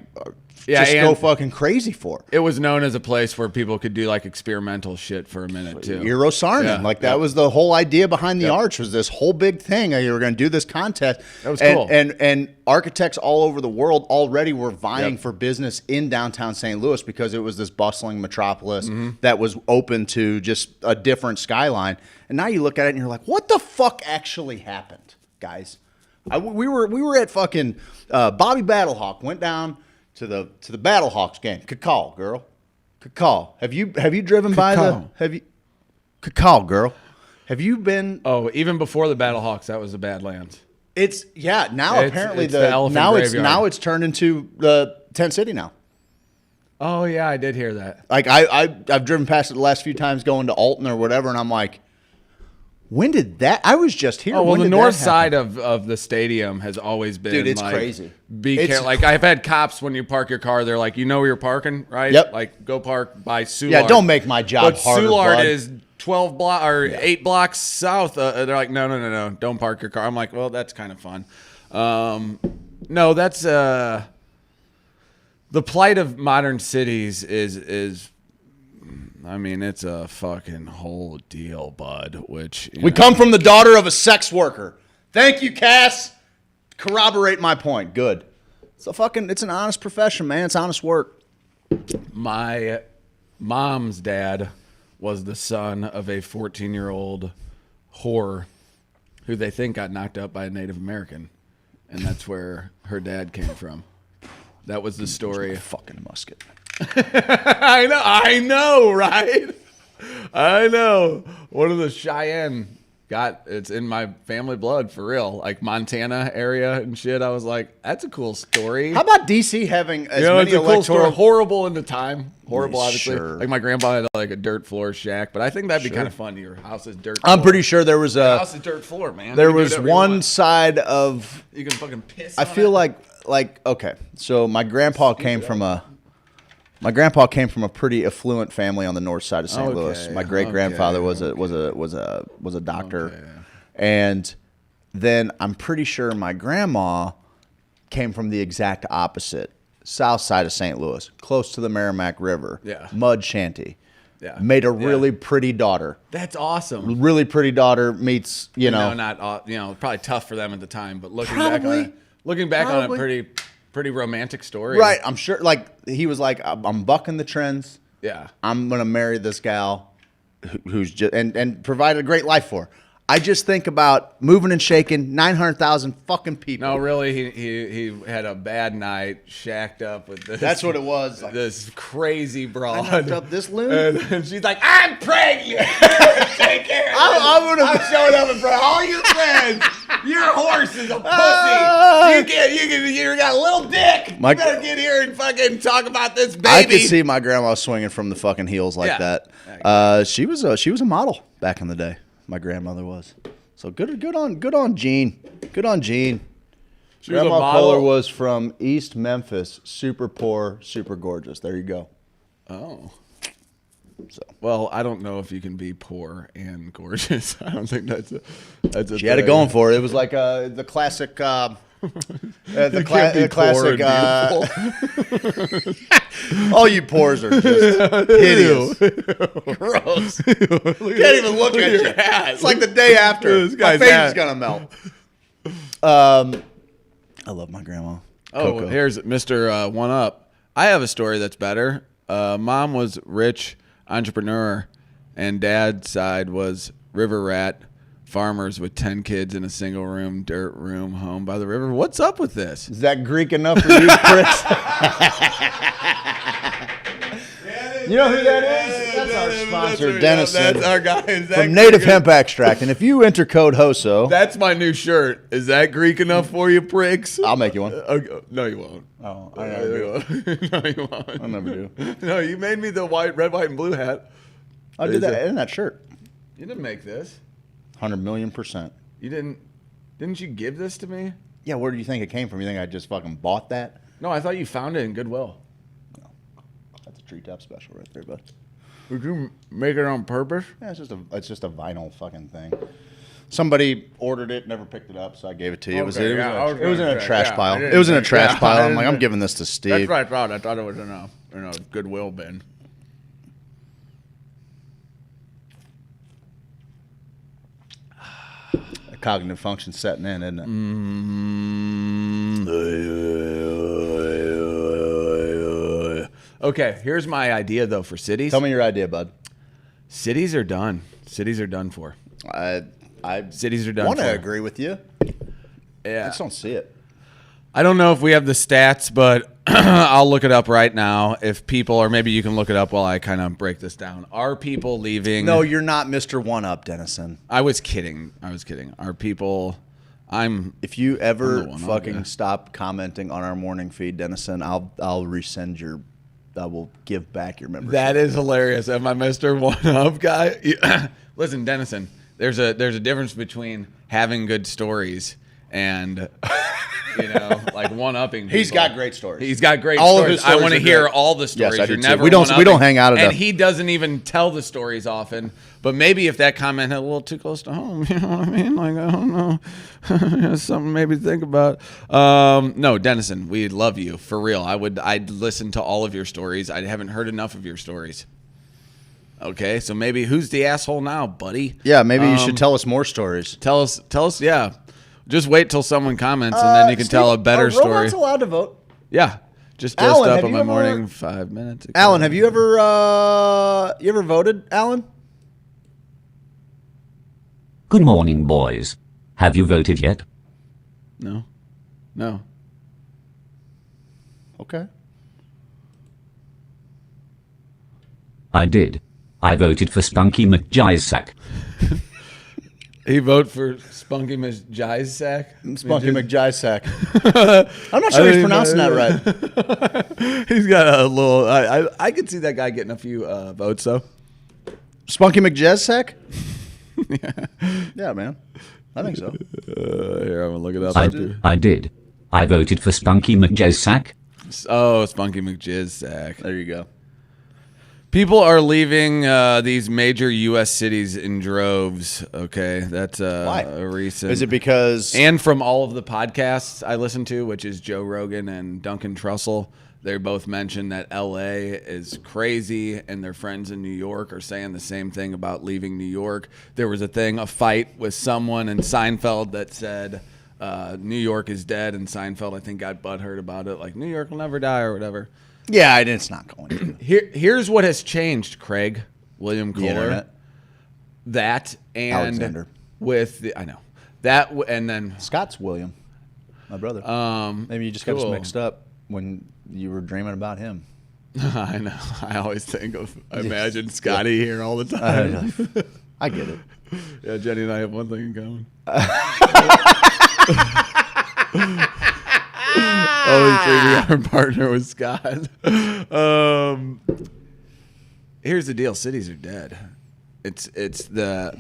D: Yeah,
F: just go
D: and
F: fucking crazy for.
D: It was known as a place where people could do like experimental shit for a minute too.
F: Eero Saarinen, like that was the whole idea behind the arch, was this whole big thing. You were going to do this contest.
D: That was cool.
F: And architects all over the world already were vying for business in downtown St. Louis because it was this bustling metropolis that was open to just a different skyline. And now you look at it and you're like, what the fuck actually happened, guys? We were at fucking Bobby Battlehawk went down to the Battlehawks game. Cacao, girl. Cacao. Have you driven by Cacao, girl? Have you been?
D: Oh, even before the Battlehawks, that was the Badlands.
F: It's now apparently
D: it's the elephant graveyard.
F: now it's turned into the tent city now.
D: Oh yeah, I did hear that.
F: Like I've driven past it the last few times going to Alton or whatever, and I'm like, when did that? I was just here.
D: Oh well,
F: when
D: the
F: did
D: north
F: that
D: side
F: happen?
D: of the stadium has always been.
F: Dude, it's
D: like,
F: crazy.
D: Like I've had cops when you park your car, they're like, you know where you're parking, right?
F: Yep.
D: Like go park by Soulard.
F: Yeah, don't make my job harder.
D: But Soulard
F: bud.
D: is 12 block or 8 blocks south. They're like, no, don't park your car. I'm like, well, that's kind of fun. No, that's the plight of modern cities is. I mean, it's a fucking whole deal, bud. Which
F: we come from the daughter of a sex worker. Thank you, Cass. Corroborate my point. Good. It's an honest profession, man. It's honest work.
D: My mom's dad was the son of a 14-year-old whore who they think got knocked up by a Native American, and that's where her dad came from. That was the story.
F: Fucking musket.
D: I know, right? I know. One of the Cheyenne it's in my family blood for real. Like Montana area and shit. I was like, that's a cool story.
F: How about DC having as many
D: it's a cool story.
F: electoral?
D: Horrible in the time. Horrible, obviously.
F: Sure.
D: Like my grandpa had like a dirt floor shack, but I think that'd be kind of fun. Your house is dirt.
F: I'm
D: floor.
F: pretty sure there was
D: Your house is dirt floor, man.
F: There
D: You can do
F: was
D: whatever you
F: one
D: want.
F: side of.
D: You can fucking piss.
F: I
D: on
F: feel
D: it.
F: like okay. So my grandpa came from a pretty affluent family on the north side of St. Louis. My great grandfather was a doctor, and then I'm pretty sure my grandma came from the exact opposite, south side of St. Louis, close to the Merrimack River.
D: Yeah.
F: Mud shanty.
D: Yeah.
F: Made a really pretty daughter.
D: That's awesome.
F: Really pretty daughter meets
D: probably tough for them at the time, but looking back on it, pretty romantic story.
F: Right. I'm sure. Like he was like, I'm bucking the trends.
D: Yeah.
F: I'm gonna marry this gal, who's just and provide a great life for her. I just think about moving and shaking 900,000 fucking people.
D: No, really, he had a bad night, shacked up with this.
F: That's what it was.
D: This crazy broad.
F: I knocked up this loon.
D: And she's like, I'm pregnant. Take care of I'm showing up in front of all your friends. Your horse is a pussy. You got a little dick. You better get here and fucking talk about this baby.
F: I could see my grandma swinging from the fucking heels like that. She was a model back in the day. My grandmother was. So good on Jean. Good on Jean.
D: She was a
F: Grandma
D: model?
F: Kohler was from East Memphis. Super poor, super gorgeous. There you go.
D: Oh. Well, I don't know if you can be poor and gorgeous. I don't think that's a
F: She had it going for her. It was like the classic. The classic. All you pores are just hideous. Gross. Can't even look at you. It's like the day after. My face is gonna melt. I love my grandma.
D: Oh, here's Mr. One Up. I have a story that's better. Mom was rich entrepreneur, and dad's side was river rat. Farmers with 10 kids in a single room, dirt room, home by the river. What's up with this?
F: Is that Greek enough for you, Chris? You know who that is? That's our sponsor, Dennison.
D: That's our guy.
F: From Native Hemp Extract. And if you enter code HOSO.
D: That's my new shirt. Is that Greek enough for you, pricks?
F: I'll make you one.
D: No, you won't.
F: Oh, I never do.
D: No, you won't.
F: I never do.
D: No, you made me the red, white, and blue hat.
F: I did that in that shirt.
D: You didn't make this.
F: 100,000,000%.
D: You didn't you give this to me?
F: Yeah, where do you think it came from? You think I just fucking bought that?
D: No, I thought you found it in Goodwill.
F: No. That's a treetop special right there, bud.
D: Did you make it on purpose?
F: Yeah, it's just a vinyl fucking thing. Somebody ordered it, never picked it up, so I gave it to you. It was
D: Okay,
F: in
D: I was
F: it was in
D: gonna
F: a
D: say,
F: trash
D: yeah, I
F: pile.
D: didn't
F: It was in a
D: think-
F: trash
D: yeah,
F: pile.
D: I
F: I'm like,
D: didn't-
F: I'm giving this to Steve.
D: That's what I thought. I thought it was in a Goodwill bin.
F: Cognitive function setting in, isn't it?
D: Okay, here's my idea though for cities.
F: Tell me your idea, bud.
D: Cities are done. Cities are done for. Cities are done.
F: Want to
D: for.
F: agree with you?
D: Yeah.
F: I just don't see it.
D: I don't know if we have the stats, but I'll look it up right now. If people, or maybe you can look it up while I kind of break this down. Are people leaving?
F: No, you're not Mr. One Up, Dennison.
D: I was kidding. Are people?
F: If you ever
D: I'm the one
F: fucking
D: up, yeah.
F: stop commenting on our morning feed, Dennison, I'll resend your. I will give back your membership.
D: That is hilarious. Am I Mr. One Up guy? Listen, Dennison. There's a difference between having good stories and like one-upping people.
F: He's got great stories.
D: He's got great
F: All of
D: stories.
F: his stories
D: I want to
F: are
D: hear
F: great.
D: all the stories.
F: Yes, I do
D: You're
F: too.
D: never
F: We don't
D: one-upping.
F: hang out at
D: and
F: the-
D: he doesn't even tell the stories often. But maybe if that comment had a little too close to home, you know what I mean? Like, I don't know. Something maybe to think about. No, Dennison, we love you. For real. I'd listen to all of your stories. I haven't heard enough of your stories. Okay, so maybe who's the asshole now, buddy?
F: Yeah, maybe you should tell us more stories.
D: Tell us, yeah. Just wait till someone comments, and then you can tell a better story.
F: Robot's allowed to vote.
D: Yeah, just
F: Alan,
D: up
F: have
D: on
F: you
D: my
F: ever-
D: morning 5 minutes ago.
F: Alan, have you ever voted, Alan?
O: Good morning, boys. Have you voted yet?
D: No.
F: Okay.
O: I did. I voted for Spunky McJisack.
D: He vote for Spunky McJisack?
F: Spunky McJisack. I'm not sure he's pronouncing that
D: right. He's got a little. I could see that guy getting a few votes though.
F: Spunky McJisack? Yeah, man. I think so.
D: Here, I'm gonna look it up.
O: I did. I voted for Spunky McJisack.
D: Oh, Spunky McJisack.
F: There you go.
D: People are leaving these major U.S. cities in droves. Okay, that's a recent.
F: Is it because?
D: And from all of the podcasts I listen to, which is Joe Rogan and Duncan Trussell, they both mentioned that L.A. is crazy, and their friends in New York are saying the same thing about leaving New York. There was a fight with someone in Seinfeld that said New York is dead, and Seinfeld, I think, got butthurt about it, like New York will never die or whatever.
F: Yeah, it's not going to.
D: Here's what has changed, Craig, William Kohler.
F: internet.
D: That and
F: Alexander.
D: I know that and then
F: Scott's William, my brother. Maybe you just got us mixed up when you were dreaming about him.
D: I know. I always I imagine Scotty here all the time.
F: I get it.
D: Yeah, Jenny and I have one thing in common. Always treating our partner with Scott. Here's the deal: cities are dead. It's the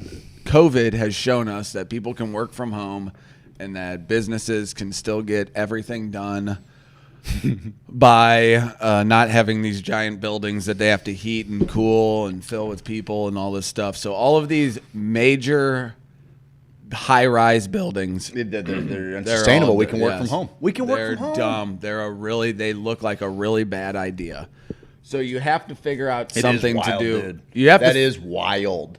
D: COVID has shown us that people can work from home, and that businesses can still get everything done by not having these giant buildings that they have to heat and cool and fill with people and all this stuff. So all of these major high-rise buildings,
F: they're unsustainable. We can work from home. We can work from home.
D: They're dumb. They look like a really bad idea. So you have to figure out something to do.
F: Dude.
D: That
F: is wild.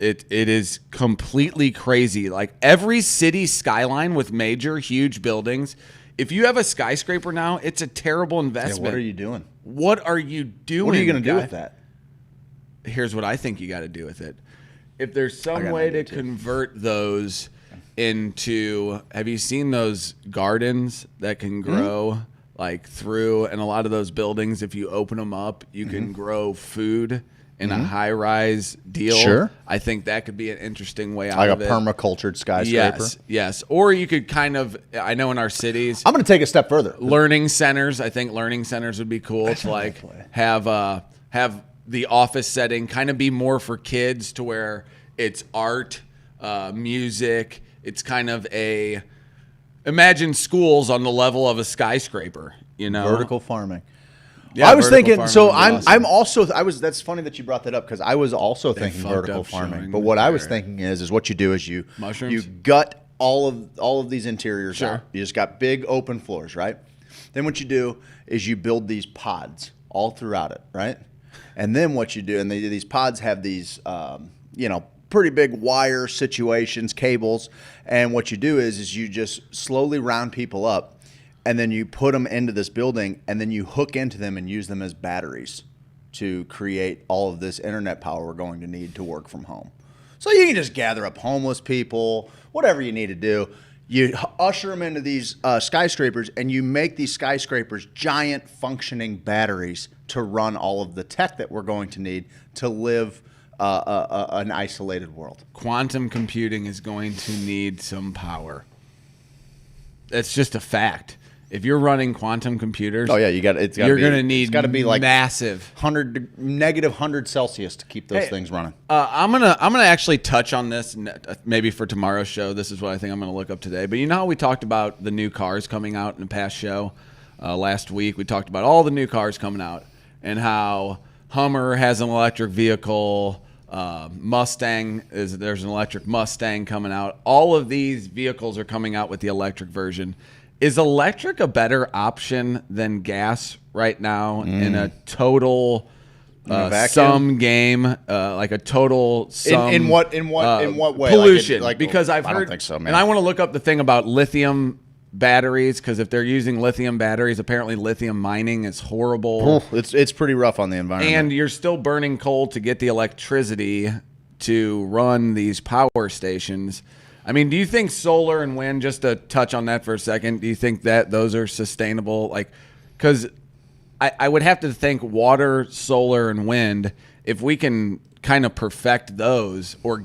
D: It is completely crazy. Like every city skyline with major, huge buildings. If you have a skyscraper now, it's a terrible investment.
F: Yeah, what are you doing?
D: What are you doing?
F: What are you going to do with that?
D: Here's what I think you got to do with it. If there's some way to convert those into, have you seen those gardens that can grow like through, and a lot of those buildings, if you open them up, you can grow food in a high-rise deal.
F: Sure.
D: I think that could be an interesting way out
F: like
D: of
F: a
D: it.
F: permacultured skyscraper.
D: Yes. Or you could kind of, I know in our cities,
F: I'm going to take a step further.
D: Learning centers. I think learning centers would be cool to like have the office setting kind of be more for kids, to where it's art, music. It's kind of imagine schools on the level of a skyscraper, you know?
F: Vertical farming.
D: Yeah,
F: I was
D: vertical
F: thinking. So
D: farming would be
F: I'm
D: awesome.
F: also. I was. That's funny that you brought that up because I was also thinking
D: fucked
F: vertical
D: up
F: farming.
D: showing
F: But what I was
D: there.
F: thinking is what you do is you
D: Mushrooms?
F: you gut all of these interiors
D: Sure.
F: out. You just got big open floors, right? Then what you do is you build these pods all throughout it, right? And then what you do, and these pods have these, pretty big wire situations, cables. And what you do is you just slowly round people up, and then you put them into this building, and then you hook into them and use them as batteries to create all of this internet power we're going to need to work from home. So you can just gather up homeless people, whatever you need to do. You usher them into these skyscrapers, and you make these skyscrapers giant functioning batteries to run all of the tech that we're going to need to live an isolated world.
D: Quantum computing is going to need some power. It's just a fact. If you're running quantum computers,
F: you're
D: going to need
F: it's got to be like
D: massive
F: negative 100 Celsius to keep those things running.
D: I'm gonna actually touch on this maybe for tomorrow's show. This is what I think I'm gonna look up today. But you know how we talked about the new cars coming out in the past show last week? We talked about all the new cars coming out and how Hummer has an electric vehicle. There's an electric Mustang coming out. All of these vehicles are coming out with the electric version. Is electric a better option than gas right now in a total sum game, like a total sum?
F: In what way?
D: Pollution.
F: Like
D: because I've heard,
F: I don't think so, man.
D: and I want to look up the thing about lithium batteries because if they're using lithium batteries, apparently lithium mining is horrible.
F: It's pretty rough on the environment.
D: And you're still burning coal to get the electricity to run these power stations. I mean, do you think solar and wind, just to touch on that for a second, do you think that those are sustainable? Like, because I would have to think water, solar, and wind, if we can kind of perfect those or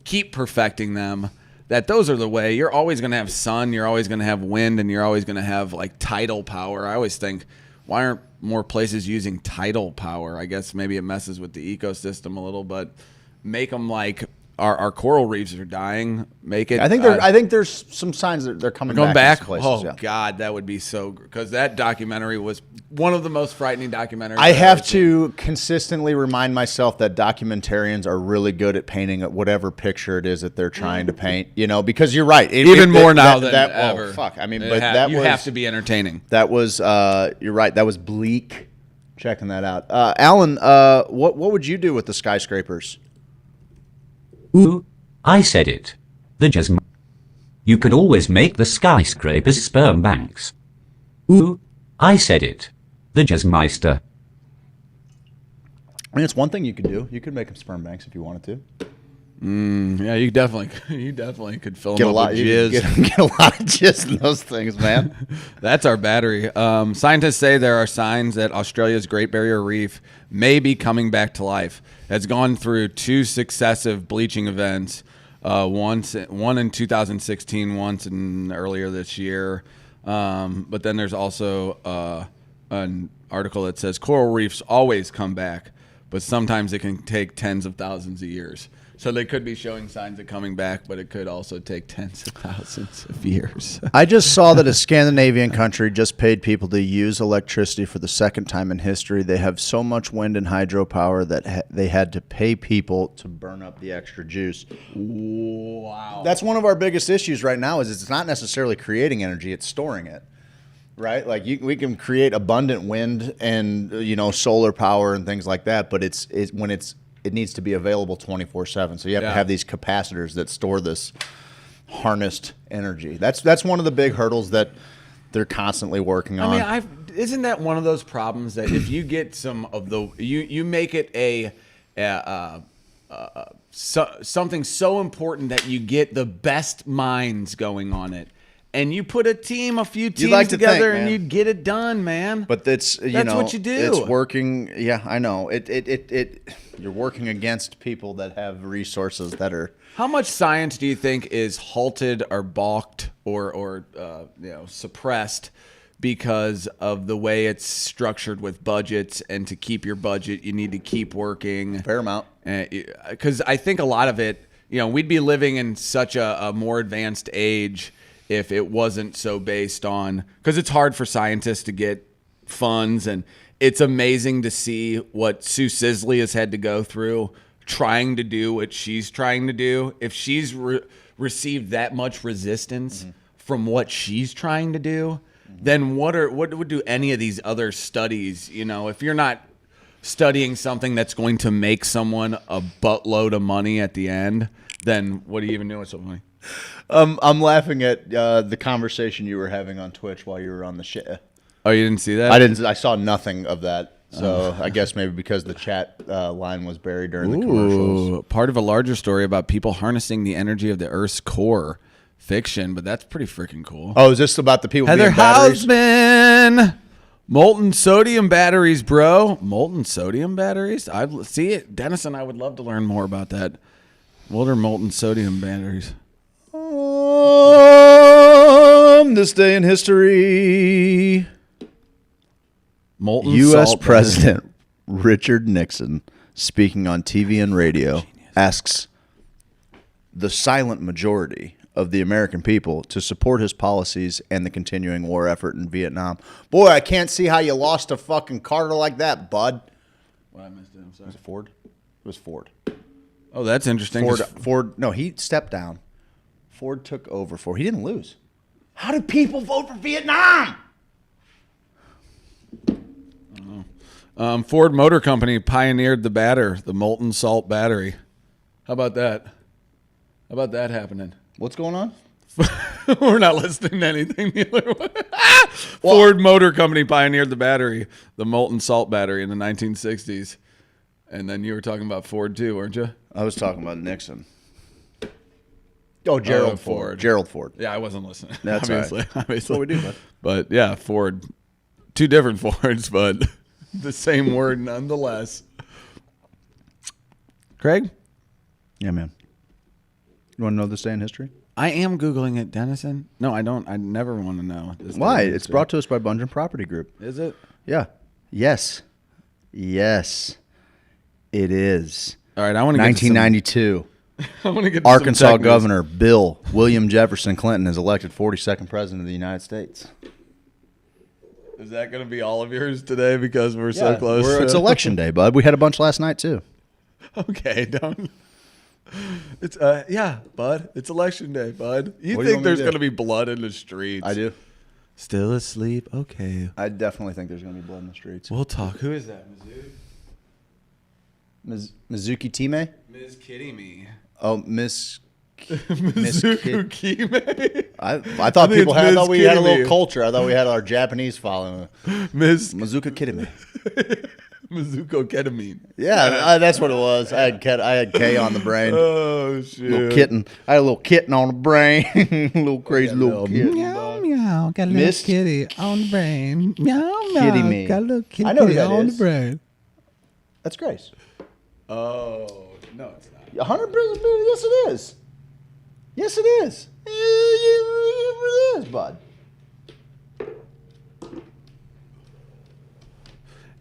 D: keep perfecting them, that those are the way. You're always going to have sun, you're always going to have wind, and you're always going to have like tidal power. I always think, why aren't more places using tidal power? I guess maybe it messes with the ecosystem a little, but make them like our coral reefs are dying. Make it.
F: I think there's some signs that they're coming back. In places,
D: oh God, that would be so. Because that documentary was one of the most frightening documentaries.
F: I have to consistently remind myself that documentarians are really good at painting whatever picture it is that they're trying to paint. Because you're right.
D: Even more now than ever.
F: Oh, fuck. I mean,
D: you have to be entertaining.
F: That was. You're right. That was bleak. Checking that out. Alan, what would you do with the skyscrapers?
O: Ooh, I said it. You could always make the skyscrapers sperm banks. Ooh, I said it. The Jazzmeister.
F: I mean, it's one thing you could do. You could make them sperm banks if you wanted to.
D: Yeah, you definitely could fill them up with jizz.
F: Get a lot of jizz in those things, man.
D: That's our battery. Scientists say there are signs that Australia's Great Barrier Reef may be coming back to life. It's gone through 2 successive bleaching events, one in 2016, once earlier this year. But then there's also an article that says coral reefs always come back, but sometimes it can take tens of thousands of years. So they could be showing signs of coming back, but it could also take tens of thousands of years.
F: I just saw that a Scandinavian country just paid people to use electricity for the second time in history. They have so much wind and hydropower that they had to pay people to burn up the extra juice.
D: Wow.
F: That's one of our biggest issues right now is it's not necessarily creating energy, it's storing it. Right? Like we can create abundant wind and solar power and things like that, but it needs to be available 24/7. So you have to have these capacitors that store this harnessed energy. That's one of the big hurdles that they're constantly working on.
D: I mean, isn't that one of those problems that if you get some of you make it something so important that you get the best minds going on it. And you put a few teams together, and you'd get it done, man.
F: But that's
D: what you do.
F: It's working. Yeah, I know. You're working against people that have resources that are.
D: How much science do you think is halted or balked or suppressed because of the way it's structured with budgets? And to keep your budget, you need to keep working.
F: Fair amount.
D: Because I think a lot of it, we'd be living in such a more advanced age if it wasn't so based on, because it's hard for scientists to get funds, and it's amazing to see what Sue Sisley has had to go through trying to do what she's trying to do. If she's received that much resistance from what she's trying to do, then what would do any of these other studies? You know, if you're not studying something that's going to make someone a buttload of money at the end, then what are you even doing so funny?
F: I'm laughing at the conversation you were having on Twitch while you were on the shit.
D: Oh, you didn't see that?
F: I didn't. I saw nothing of that. So I guess maybe because the chat line was buried during the commercials.
D: Part of a larger story about people harnessing the energy of the Earth's core. Fiction, but that's pretty freaking cool.
F: Oh, is this about the people
D: Heather
F: being batteries?
D: Hausman! Molten sodium batteries, bro. Molten sodium batteries? I'd see it. Dennis and I would love to learn more about that. What are molten sodium batteries?
F: This day in history.
D: Molten
F: U.S.
D: salt
F: President Richard Nixon, speaking on TV and radio, asks the silent majority of the American people to support his policies and the continuing war effort in Vietnam. Boy, I can't see how you lost to fucking Carter like that, bud.
D: What I missed it, I'm sorry.
F: Was it Ford? It was Ford.
D: Oh, that's interesting.
F: Ford. No, he stepped down. Ford took over. Ford. He didn't lose. How did people vote for Vietnam?
D: Ford Motor Company pioneered the molten salt battery. How about that? How about that happening?
F: What's going on?
D: We're not listening to anything. Ford Motor Company pioneered the molten salt battery in the 1960s. And then you were talking about Ford too, weren't you?
F: I was talking about Nixon. Oh, Gerald Ford. Gerald Ford.
D: Yeah, I wasn't listening.
F: That's
D: obviously.
F: right.
D: Obviously.
F: That's what we do, bud.
D: But yeah, Ford. Two different Fords, but the same word nonetheless. Craig?
F: Yeah, man. You want to know this day in history?
D: I am Googling it, Dennison. No, I don't. I never want to know.
F: Why? It's brought to us by Bungeon Property Group.
D: Is it?
F: Yeah. Yes. Yes. It is.
D: All right, I want to
F: 1992.
D: I want to get
F: Arkansas Governor Bill William Jefferson Clinton is elected 42nd President of the United States.
D: Is that going to be all of yours today because we're so close?
F: It's election day, bud. We had a bunch last night, too.
D: Okay, don't. It's yeah, bud. It's election day, bud. You
F: What do you
D: think
F: want me
D: there's
F: to do?
D: going to be blood in the streets?
F: I do.
D: Still asleep? Okay.
F: I definitely think there's going to be blood in the streets.
D: We'll talk. Who is that, Mizzou?
F: Mizuki Time?
D: Ms. Kitty Me.
F: Oh, Miss
D: Mizuku Kime.
F: I thought people had. I thought we had a little culture. I thought we had our Japanese following.
D: Miss
F: Mizuka Kitime.
D: Mizuko ketamine.
F: Yeah, that's what it was. I had K on the brain.
D: Oh shit!
F: Little kitten. I had a little kitten on the brain. Little crazy little kitten.
P: Meow, meow. Got a
F: Miss
P: little kitty on the brain. Meow, meow.
F: Kitty me.
P: Got a little kitty,
F: I know who
P: kitty
F: that
P: on
F: is.
P: the brain.
F: That's Grace.
D: Oh no, it's not.
F: 100%. Yes, it is. Yes, it is. It is, bud.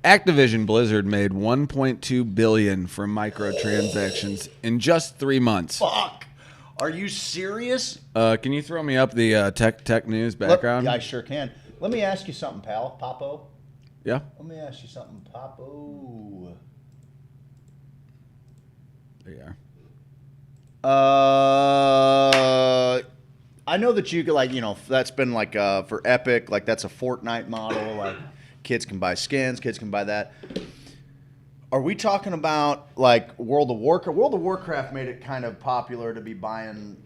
D: Activision Blizzard made $1.2 billion from microtransactions in just 3 months.
F: Fuck. Are you serious?
D: Can you throw me up the tech news background?
F: Yeah, I sure can. Let me ask you something, pal. Papo.
D: Yeah.
F: Let me ask you something, Papo.
D: There you are.
F: I know that you could, like, that's been like for Epic, like that's a Fortnite model. Like kids can buy skins, kids can buy that. Are we talking about like World of Warcraft? World of Warcraft made it kind of popular to be buying,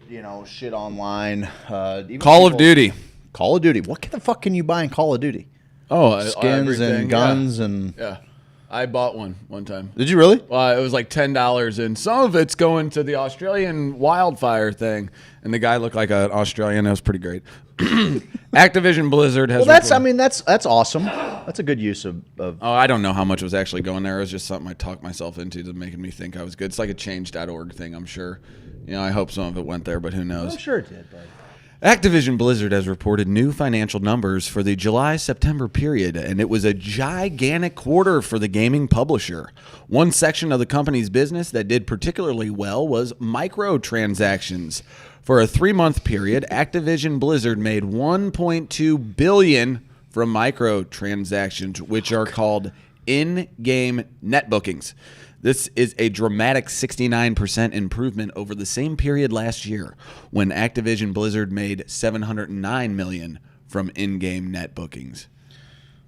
F: shit online.
D: Call of Duty.
F: Call of Duty. What the fuck can you buy in Call of Duty?
D: Oh,
F: skins
D: everything,
F: and guns
D: yeah.
F: and
D: yeah. I bought one time.
F: Did you really?
D: Well, it was like $10, and some of it's going to the Australian wildfire thing. And the guy looked like an Australian. That was pretty great. Activision Blizzard has.
F: Well, that's awesome. That's a good use of.
D: Oh, I don't know how much was actually going there. It was just something I talked myself into to making me think I was good. It's like a change.org thing, I'm sure. I hope some of it went there, but who knows?
F: I'm sure it did, buddy.
D: Activision Blizzard has reported new financial numbers for the July-September period, and it was a gigantic quarter for the gaming publisher. One section of the company's business that did particularly well was microtransactions. For a 3-month period, Activision Blizzard made $1.2 billion from microtransactions, which are called in-game net bookings. This is a dramatic 69% improvement over the same period last year, when Activision Blizzard made $709 million from in-game net bookings.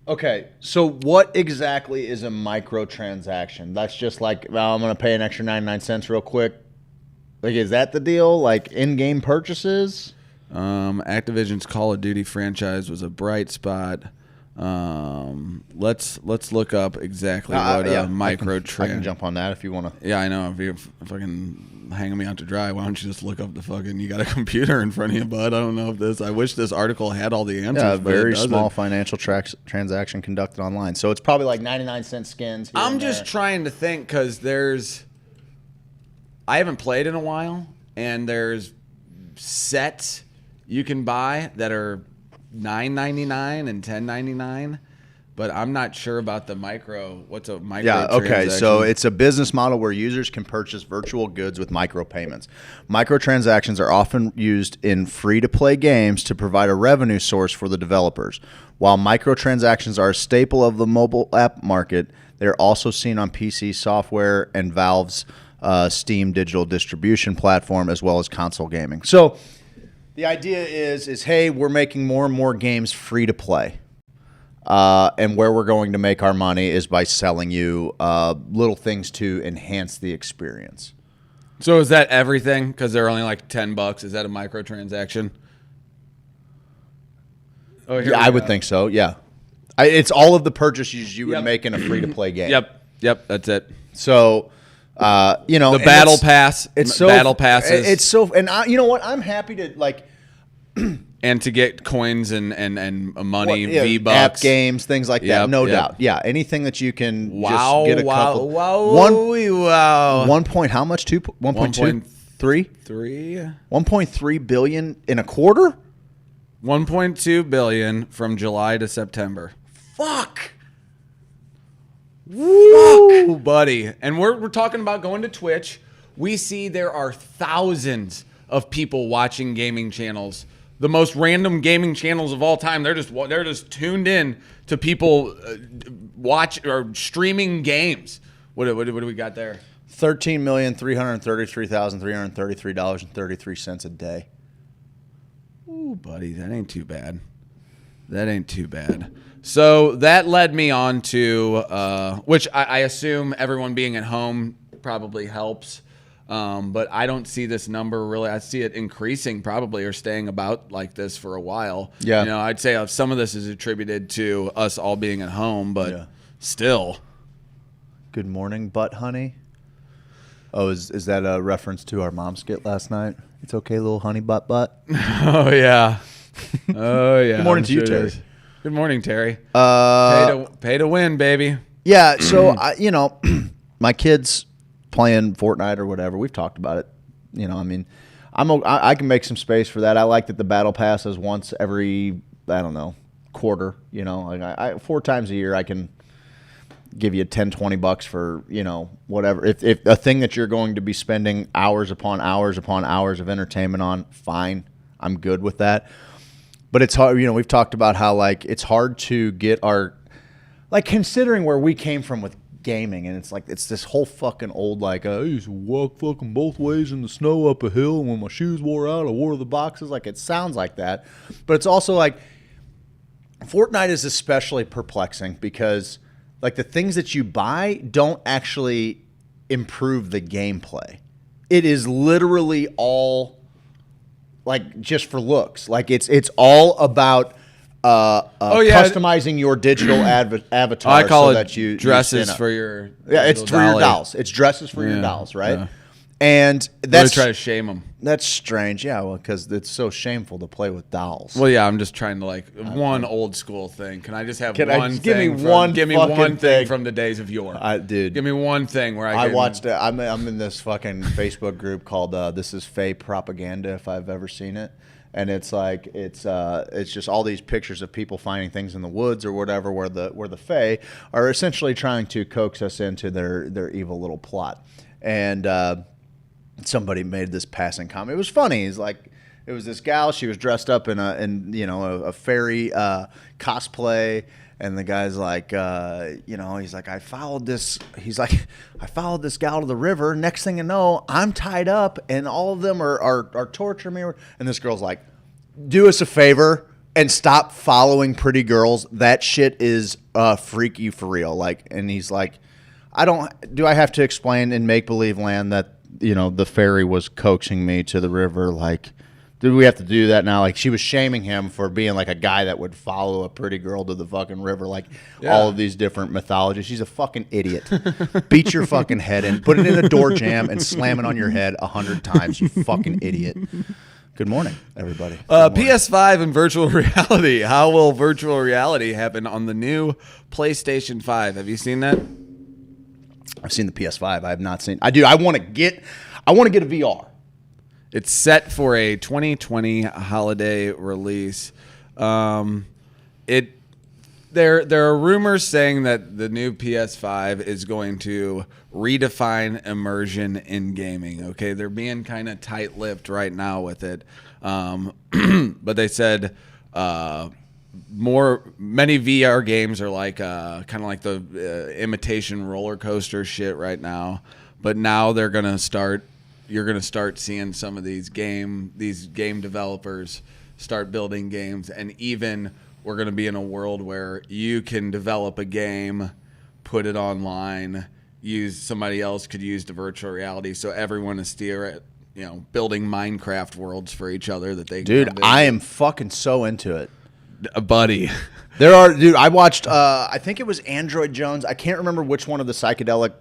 F: Okay, so what exactly is a microtransaction? That's just like, well, I'm going to pay an extra 99 cents real quick. Like, is that the deal? Like in-game purchases?
D: Activision's Call of Duty franchise was a bright spot. Let's look up exactly what a microtransaction.
F: I can jump on that if you want to.
D: Yeah, I know. If you're fucking hanging me out to dry, why don't you just look up the fucking? You got a computer in front of you, bud. I don't know if this. I wish this article had all the answers.
F: Yeah,
D: but it
F: very
D: doesn't.
F: small financial transaction conducted online. So it's probably like 99-cent skins. Here
D: I'm just trying to think because I haven't played in a while, and there's sets you can buy that are $9.99 and $10.99, but I'm not sure about the micro. What's a micro?
F: Yeah, okay. So it's a business model where users can purchase virtual goods with micropayments. Microtransactions are often used in free-to-play games to provide a revenue source for the developers. While microtransactions are a staple of the mobile app market, they're also seen on PC software and Valve's Steam digital distribution platform, as well as console gaming. So the idea is hey, we're making more and more games free to play. And where we're going to make our money is by selling you little things to enhance the experience.
D: So is that everything? Because they're only like $10. Is that a microtransaction? Oh,
F: yeah, I would think so. Yeah, it's all of the purchases you would make in a free-to-play game.
D: Yep, that's it.
F: So, the
D: battle pass.
F: It's so
D: battle passes.
F: It's so, and you know what? I'm happy to like.
D: And to get coins and money, V-Bucks.
F: App games, things like that, no doubt. Yeah, anything that you can just get a couple.
D: Wow.
F: 1 point, how much? 1.2? 3? 1.3 billion in a quarter?
D: 1.2 billion from July to September.
F: Fuck.
D: Woo, buddy. And we're talking about going to Twitch. We see there are thousands of people watching gaming channels. The most random gaming channels of all time. They're just tuned in to people watch or streaming games. What do we got there?
F: $13,333,333.33 a day.
D: Ooh, buddy, that ain't too bad. So that led me on to which I assume everyone being at home probably helps. But I don't see this number really. I see it increasing probably or staying about like this for a while.
F: Yeah.
D: I'd say some of this is attributed to us all being at home, but still.
F: Good morning, butt honey. Oh, is that a reference to our mom skit last night? It's okay, little honey butt.
D: Oh, yeah.
F: Good morning to you, Terry.
D: Good morning, Terry. Pay to win, baby.
F: Yeah, so, my kids playing Fortnite or whatever. We've talked about it. I can make some space for that. I like that the battle pass is once every, quarter. 4 times a year I can give you $10-$20 for, whatever. If a thing that you're going to be spending hours upon hours of entertainment on, fine. I'm good with that. But it's hard, we've talked about how it's hard to get our, considering where we came from with gaming, and it's this whole fucking old I used to walk fucking both ways in the snow up a hill, and when my shoes wore out I wore the boxes. It sounds like that, but it's also Fortnite is especially perplexing because the things that you buy don't actually improve the gameplay. It is literally all just for looks. It's all about customizing your digital avatar.
D: I call
F: so
D: it
F: that you
D: dresses for your
F: it's for your dolls. It's dresses for your dolls, right?
D: Yeah.
F: And
D: that's try to shame them.
F: That's strange, yeah. Well, because it's so shameful to play with dolls.
D: Well, yeah, I'm just trying to one old school thing. Can I just have one thing?
F: Give me one
D: thing from the days of yore,
F: dude.
D: Give me one thing where
F: I watched it. I'm in this fucking Facebook group called "This Is Fae Propaganda," if I've ever seen it. And it's it's just all these pictures of people finding things in the woods or whatever, where the Fae are essentially trying to coax us into their evil little plot. And somebody made this passing comment. It was funny. It It was this gal. She was dressed up in a fairy cosplay. And the guy's like, he's like, I followed this. He's like, I followed this gal to the river. Next thing you know, I'm tied up, and all of them are torturing me. And this girl's like, do us a favor and stop following pretty girls. That shit is freaky for real. Like, and he's like, do I have to explain in make believe land that the fairy was coaxing me to the river? Like, do we have to do that now? Like, she was shaming him for being like a guy that would follow a pretty girl to the fucking river. Like, all of these different mythologies. She's a fucking idiot. Beat your fucking head in. Put it in a door jam and slam it on your head 100 times, you fucking idiot. Good morning, everybody.
D: PS5 and virtual reality. How will virtual reality happen on the new PlayStation 5? Have you seen that?
F: I've seen the PS5. I have not seen. I want to get a VR.
D: It's set for a 2020 holiday release. There are rumors saying that the new PS5 is going to redefine immersion in gaming. Okay, they're being kind of tight-lipped right now with it, but they said many VR games are like kind of like the imitation roller coaster shit right now. But now they're gonna start. You're going to start seeing some of these game developers start building games, and even we're going to be in a world where you can develop a game, put it online, somebody else could use the virtual reality, so everyone is still building Minecraft worlds for each other that they.
F: Dude, I am fucking so into it,
D: buddy.
F: I watched. I think it was Android Jones. I can't remember which one of the psychedelic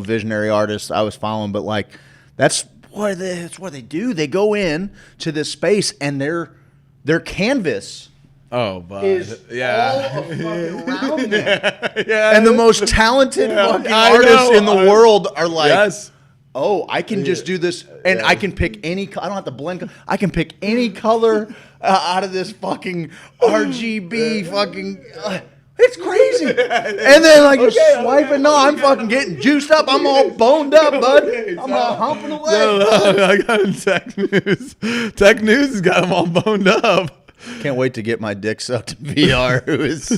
F: visionary artists I was following, but like that's what they do. They go in to this space, and their canvas is all of fucking around them. And the most talented fucking artists in the world are like, I can just do this, and I can pick any. I don't have to blend. I can pick any color out of this fucking RGB fucking. It's crazy. And then like you're swiping. No, I'm fucking getting juiced up. I'm all boned up, bud. I'm humping away.
D: No, I got tech news. Tech news has got them all boned up.
F: Can't wait to get my dick sucked in VR. Who is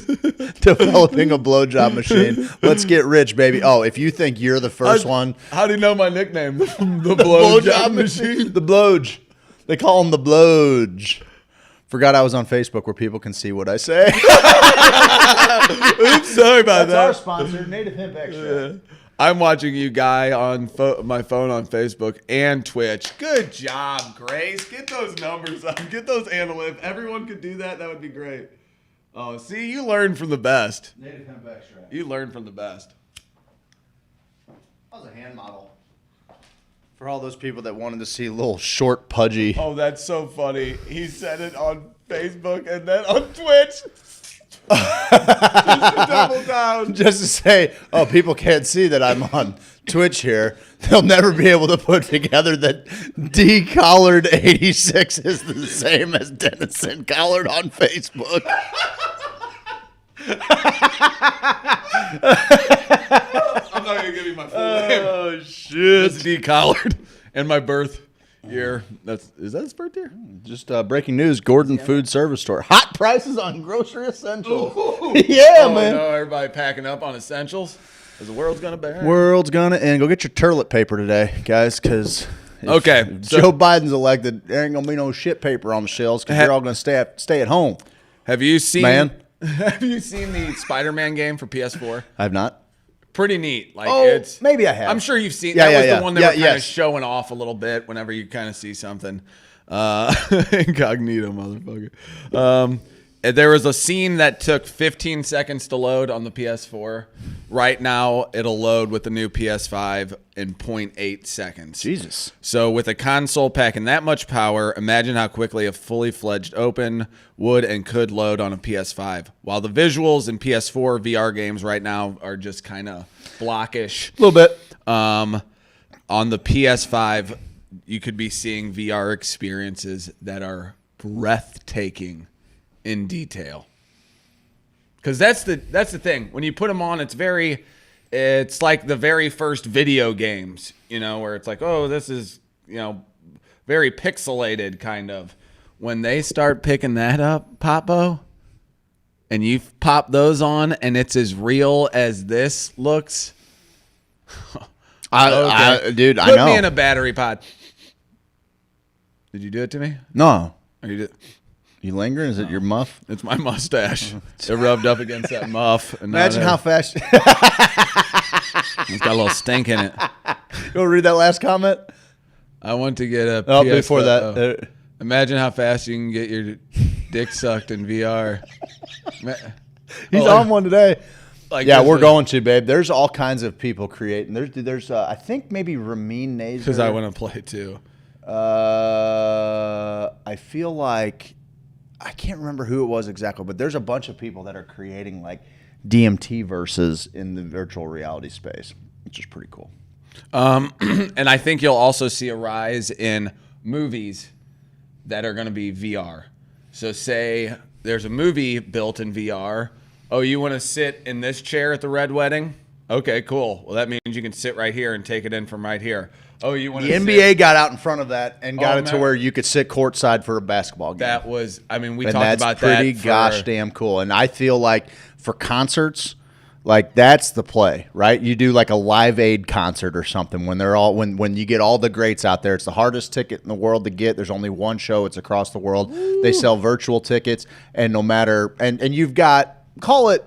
F: developing a blowjob machine? Let's get rich, baby. Oh, if you think you're the first one,
D: how do you know my nickname? The blowjob machine.
F: The blowj. They call him the blowj. Forgot I was on Facebook where people can see what I say.
D: Oops, sorry about that.
F: That's our sponsor, Native Hemp Extra.
D: Yeah. I'm watching you guy on my phone on Facebook and Twitch. Good job, Grace. Get those numbers up. Get those analytics. If everyone could do that, that would be great. Oh, see, you learn from the best.
F: Native Hemp Extra.
D: You learn from the best.
F: I was a hand model. For all those people that wanted to see little short, pudgy.
D: Oh, that's so funny. He said it on Facebook and then on Twitch. Just to double down.
F: Just to say, people can't see that I'm on Twitch here. They'll never be able to put together that D-Collared 86 is the same as Dennison Collard on Facebook.
D: I'm not gonna give you my full name.
F: Oh shit!
D: It's D-Collared and my birth year. Is that his birth year?
F: Just breaking news: Gordon Food Service Store hot prices on grocery essentials. Man.
D: No, everybody packing up on essentials. Because the world's gonna burn.
F: World's gonna end. Go get your toilet paper today, guys. Because if Joe Biden's elected, there ain't gonna be no shit paper on the shelves because you're all gonna stay at home.
D: Have you seen?
F: Man.
D: Have you seen the Spider-Man game for PS4?
F: I have not.
D: Pretty neat. Like
F: maybe I have.
D: I'm sure you've seen. That was the one that were kind of showing off a little bit whenever you kind of see something. Incognito, motherfucker. There was a scene that took 15 seconds to load on the PS4. Right now, it'll load with the new PS5 in 0.8 seconds.
F: Jesus.
D: So with a console packing that much power, imagine how quickly a fully fledged open would and could load on a PS5. While the visuals in PS4 VR games right now are just kind of blockish.
F: A little bit.
D: On the PS5, you could be seeing VR experiences that are breathtaking in detail. Because that's the thing. When you put them on, it's like the very first video games, where it's like, oh, this is, very pixelated kind of. when they start picking that up, Popo, and you pop those on, and it's as real as this looks.
F: Dude, I
D: Put
F: know.
D: me in a battery pod. Did you do it to me?
F: No.
D: Or you did?
F: You lingering? Is it your muff?
D: It's my mustache. It rubbed up against that muff. And
F: Imagine how fast.
D: It's got a little stink in it.
F: Go read that last comment.
D: I want to get a.
F: Oh,
D: PS5.
F: before that.
D: Imagine how fast you can get your dick sucked in VR.
F: He's on one today.
D: Like
F: yeah, we're going to, babe. There's all kinds of people creating. There's I think maybe Ramin Nazer.
D: Because I want to play too.
F: I feel like I can't remember who it was exactly, but there's a bunch of people that are creating like DMT verses in the virtual reality space, which is pretty cool.
D: And I think you'll also see a rise in movies that are going to be VR. So say there's a movie built in VR. Oh, you want to sit in this chair at the Red Wedding? Okay, cool. Well, that means you can sit right here and take it in from right here. Oh, you want
F: the
D: to
F: NBA got out in front of that and got it to where you could sit courtside for a basketball game.
D: That was, I mean, we
F: and
D: talked
F: that's
D: about
F: pretty
D: that.
F: Gosh damn cool. And I feel like for concerts, like that's the play, right? You do like a Live Aid concert or something when they're all when you get all the greats out there. It's the hardest ticket in the world to get. There's only one show. It's across the world. Ooh. They sell virtual tickets, and no matter and you've got, call it,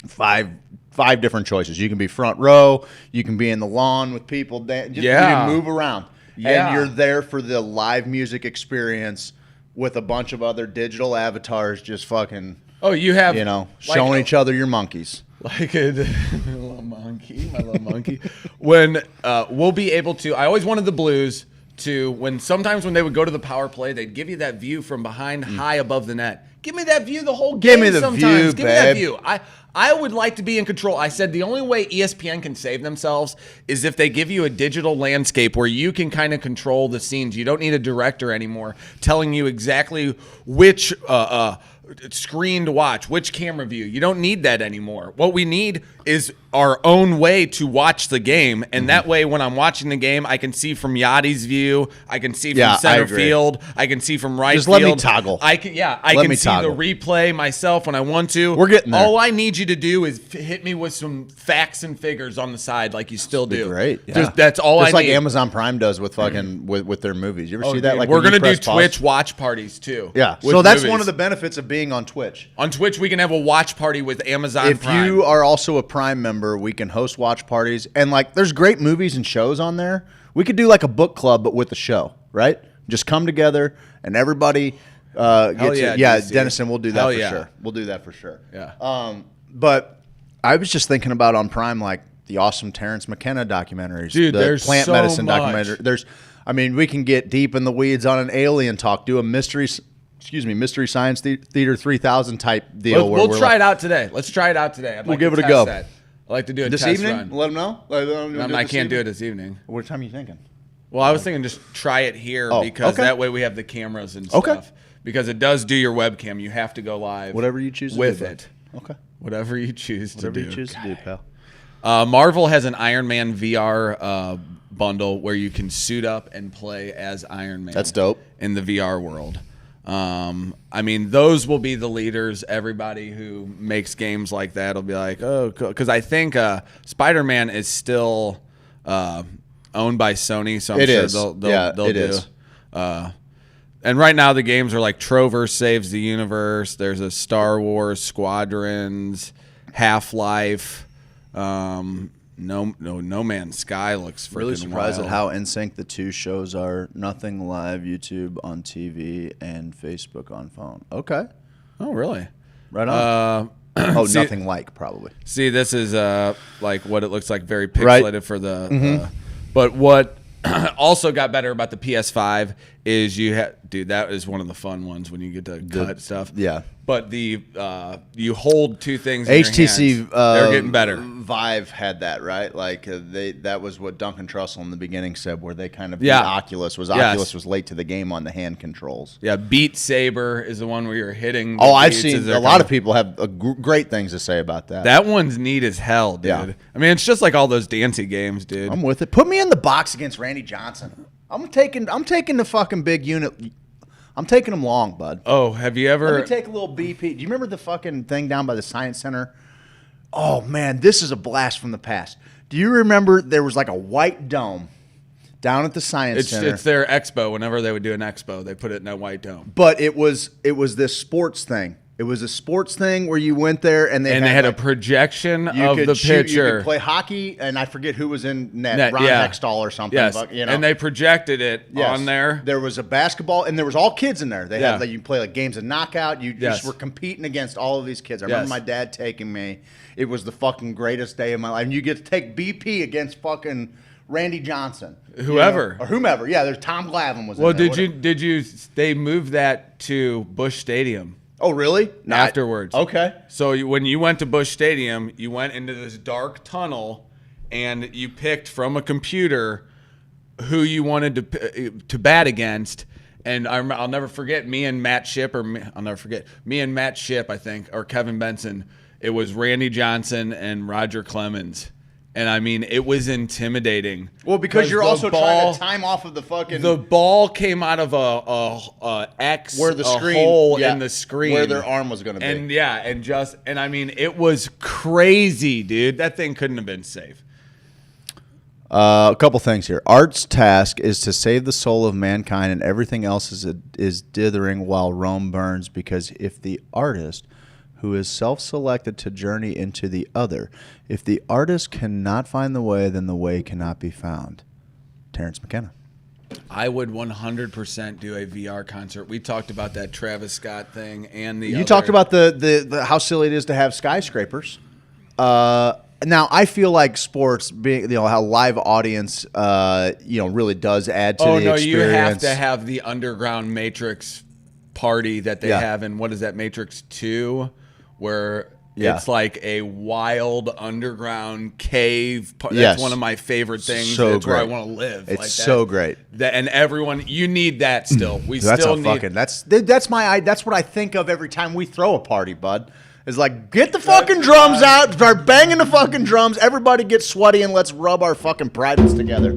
F: five different choices. You can be front row. You can be in the lawn with people. You can move around. Yeah. And you're there for the live music experience with a bunch of other digital avatars just fucking,
D: you have,
F: showing each other your monkeys.
D: Like a little monkey, my little monkey. When we'll be able to, I always wanted the Blues to, sometimes when they would go to the power play, they'd give you that view from behind high above the net. Give me that view the whole game.
F: Give me the
D: sometimes.
F: view,
D: Give
F: babe.
D: me that view. I would like to be in control. I said the only way ESPN can save themselves is if they give you a digital landscape where you can kind of control the scenes. You don't need a director anymore telling you exactly which screen to watch, which camera view. You don't need that anymore. What we need is our own way to watch the game, and that way when I'm watching the game, I can see from Yachty's view, I can see from center field, I can see from right
F: Just
D: field.
F: let me toggle.
D: I can see the replay myself when I want to.
F: We're getting there.
D: All I need you to do is hit me with some facts and figures on the side like you still do.
F: Great. Yeah.
D: That's all I need.
F: Just like Amazon Prime does with fucking with their movies. You ever see that?
D: Dude,
F: Like
D: we're
F: going to
D: do Twitch watch parties too.
F: Yeah. So that's one of the benefits of being on Twitch.
D: On Twitch, we can have a watch party with Amazon Prime.
F: If you are also a Prime member, we can host watch parties. And like there's great movies and shows on there. We could do like a book club but with the show, right? Just come together and everybody gets it. Yeah, Dennison, we'll do that for sure. We'll do that for sure.
D: Yeah.
F: But I was just thinking about on Prime like the awesome Terrence McKenna documentaries,
D: dude,
F: the
D: there's
F: plant
D: so
F: medicine
D: much.
F: documentary. We can get deep in the weeds on an alien talk, do a Mystery Science Theater 3000 type deal.
D: We'll try it out today. Let's try it out today.
F: We'll give it a go.
D: That. I'd like to do a
F: this
D: test
F: evening.
D: run.
F: Let them know.
D: I can't do it this evening.
F: What time are you thinking?
D: Well, I was thinking just try it here because that way we have the cameras and stuff.
F: Okay.
D: Because it does do your webcam. You have to go live.
F: Whatever you choose to
D: with
F: do,
D: it.
F: Okay.
D: Whatever you choose to do.
F: Whatever you choose to do, pal.
D: Marvel has an Iron Man VR bundle where you can suit up and play as Iron Man.
F: That's dope.
D: In the VR world. I mean, those will be the leaders. Everybody who makes games like that will be like, oh, cool. Because I think Spider-Man is still owned by Sony, so I'm sure they'll do.
F: Is.
D: And right now the games are like Trover Saves the Universe. There's a Star Wars Squadrons, Half-Life. No Man's Sky looks freaking
F: really surprised
D: wild.
F: at how in sync the two shows are. Nothing live, YouTube on TV, and Facebook on phone. Okay.
D: Oh, really?
F: Right on. Nothing like probably.
D: See, this is like what it looks like, very pixelated for the. But what also got better about the PS5 is dude, that is one of the fun ones when you get to cut stuff.
F: Yeah.
D: But the you hold two things in
F: HTC
D: your hands. They're getting better.
F: Vive had that, right? Like that was what Duncan Trussell in the beginning said, where they kind of beat Oculus was late to the game on the hand controls.
D: Yeah, Beat Saber is the one where you're hitting.
F: I've seen a lot of people have great things to say about that.
D: That one's neat as hell, dude.
F: Yeah.
D: I mean, it's just like all those dancing games, dude.
F: I'm with it. Put me in the box against Randy Johnson. I'm taking the fucking big unit. I'm taking them long, bud.
D: Oh, have you ever?
F: Let me take a little BP. Do you remember the fucking thing down by the Science Center? Oh, man, this is a blast from the past. Do you remember there was like a white dome down at the Science Center?
D: It's their expo. Whenever they would do an expo, they put it in that white dome.
F: But it was this sports thing. It was a sports thing where you went there and they had
D: a projection of the
F: pitcher.
D: pitcher.
F: You could play hockey, and I forget who was in net. Ron Hextall or something.
D: Yes,
F: but, you know.
D: and they projected it on there.
F: There was a basketball, and there was all kids in there. They had you play like games of knockout. You just were competing against all of these kids. I remember my dad taking me. It was the fucking greatest day of my life. And you get to take BP against fucking Randy Johnson,
D: whoever
F: or whomever. Yeah, there's Tom Glavine was.
D: Well,
F: in there.
D: did you? They moved that to Busch Stadium.
F: Oh, really?
D: Afterwards.
F: Okay.
D: So when you went to Busch Stadium, you went into this dark tunnel, and you picked from a computer who you wanted to bat against. And I'll never forget me and Matt Shipp, I think, or Kevin Benson. It was Randy Johnson and Roger Clemens. And I mean, it was intimidating.
F: Well, because you're also trying to time off of the fucking.
D: The ball came out of a X,
F: where the screen,
D: hole in the screen,
F: where their arm was going to be.
D: And I mean, it was crazy, dude. That thing couldn't have been safe.
F: A couple things here. Art's task is to save the soul of mankind, and everything else is dithering while Rome burns. Because if the artist, who is self-selected to journey into the other, if the artist cannot find the way, then the way cannot be found. Terrence McKenna.
D: I would 100% do a VR concert. We talked about that Travis Scott thing and the.
F: Talked about the how silly it is to have skyscrapers. Now I feel like sports being how live audience really does add to the experience.
D: You have to have the underground Matrix party that they have in what is that Matrix 2, where it's like a wild underground cave. That's one of my favorite things. That's where I want to live.
F: It's so great.
D: And everyone, you need that still. That's
F: what I think of every time we throw a party, bud. Is like, get the fucking drums out, start banging the fucking drums, everybody get sweaty, and let's rub our fucking privates together.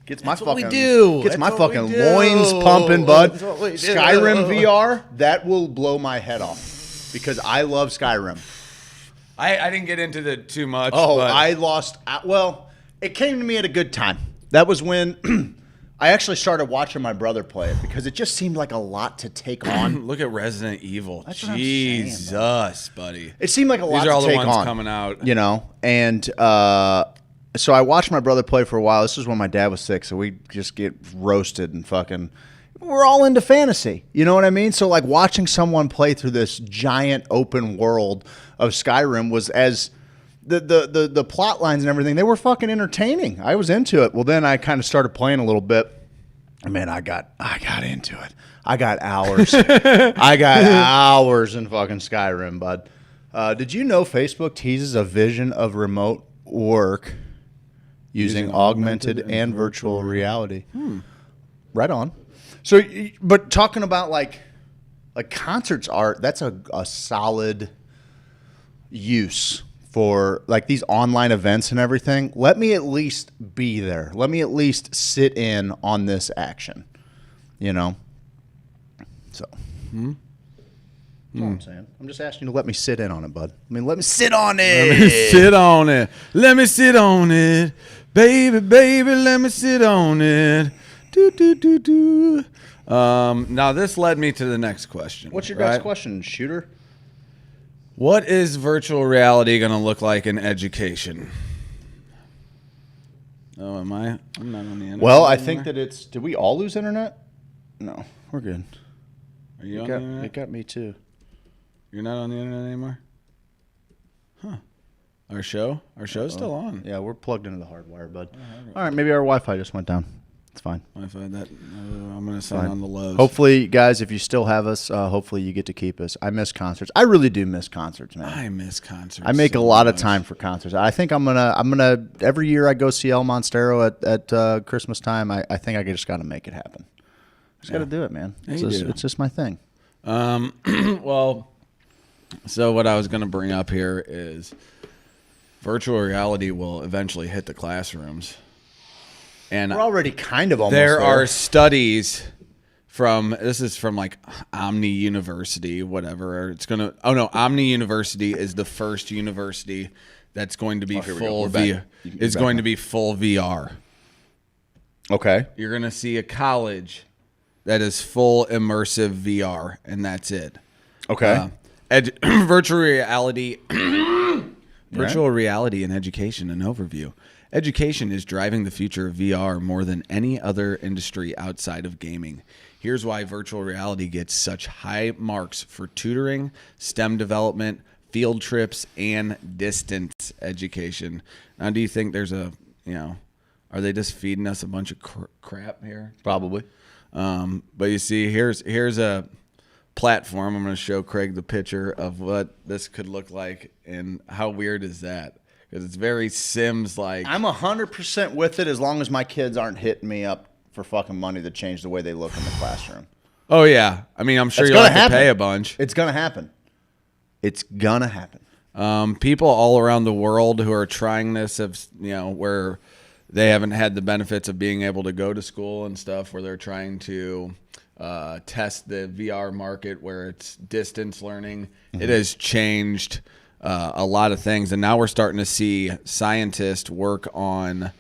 F: Gets my fucking loins pumping, bud. Skyrim VR, that will blow my head off because I love Skyrim.
D: I didn't get into it too much.
F: Oh, I lost. Well, it came to me at a good time. That was when I actually started watching my brother play it because it just seemed like a lot to take on.
D: Look at Resident Evil.
F: That's
D: Jesus, buddy.
F: It seemed like a lot to take on.
D: These are all the ones coming out.
F: And so I watched my brother play for a while. This was when my dad was sick, so we just get roasted and fucking. We're all into fantasy. You know what I mean? So like watching someone play through this giant open world of Skyrim was as the plot lines and everything, they were fucking entertaining. I was into it. Well, then I kind of started playing a little bit. Man, I got into it. I got hours. I got hours in fucking Skyrim, bud. Did you know Facebook teases a vision of remote work using augmented and virtual reality? Right on. So, but talking about like concerts art, that's a solid use for like these online events and everything. Let me at least be there. Let me at least sit in on this action, So, that's what I'm saying. I'm just asking you to let me sit in on it, bud. I mean, let me sit on it.
D: Let me sit on it. Let me sit on it. Baby, let me sit on it. Do. Now this led me to the next question.
F: What's your next question, shooter?
D: What is virtual reality going to look like in education? Oh, am I? I'm not on the internet.
F: Well, I think that it's. Did we all lose internet? No, we're good.
D: Are you on the internet?
F: It got me too.
D: You're not on the internet anymore? Huh. Our show's still on.
F: Yeah, we're plugged into the hardwire, bud. All right, maybe our Wi-Fi just went down. It's fine.
D: Wi-Fi, I'm going to sign on the lows.
F: Hopefully, guys, if you still have us, hopefully you get to keep us. I miss concerts. I really do miss concerts, man.
D: I miss concerts.
F: I make a lot of time for concerts. I think I'm gonna every year I go see El Monstero at Christmas time. I think I just got to make it happen. Just got to do it, man. It's just my thing.
D: Well, so what I was going to bring up here is virtual reality will eventually hit the classrooms. And
F: We're already kind of almost
D: there are studies this is from like Omni University, whatever. Omni University is the first university that's going to be full VR.
F: Okay.
D: You're going to see a college that is full immersive VR, and that's it.
F: Okay.
D: Virtual reality in education, an overview. Education is driving the future of VR more than any other industry outside of gaming. Here's why virtual reality gets such high marks for tutoring, STEM development, field trips, and distance education. Now, do you think there's are they just feeding us a bunch of crap here?
F: Probably.
D: But you see, here's a platform. I'm going to show Craig the picture of what this could look like, and how weird is that? Because it's very Sims-like.
F: I'm 100% with it as long as my kids aren't hitting me up for fucking money to change the way they look in the classroom.
D: Oh, yeah. I mean, I'm sure you'll have to pay a bunch.
F: It's going to happen. It's going to happen.
D: People all around the world who are trying this where they haven't had the benefits of being able to go to school and stuff, where they're trying to test the VR market where it's distance learning. Mm-hmm. It has changed a lot of things. And now we're starting to see scientists work on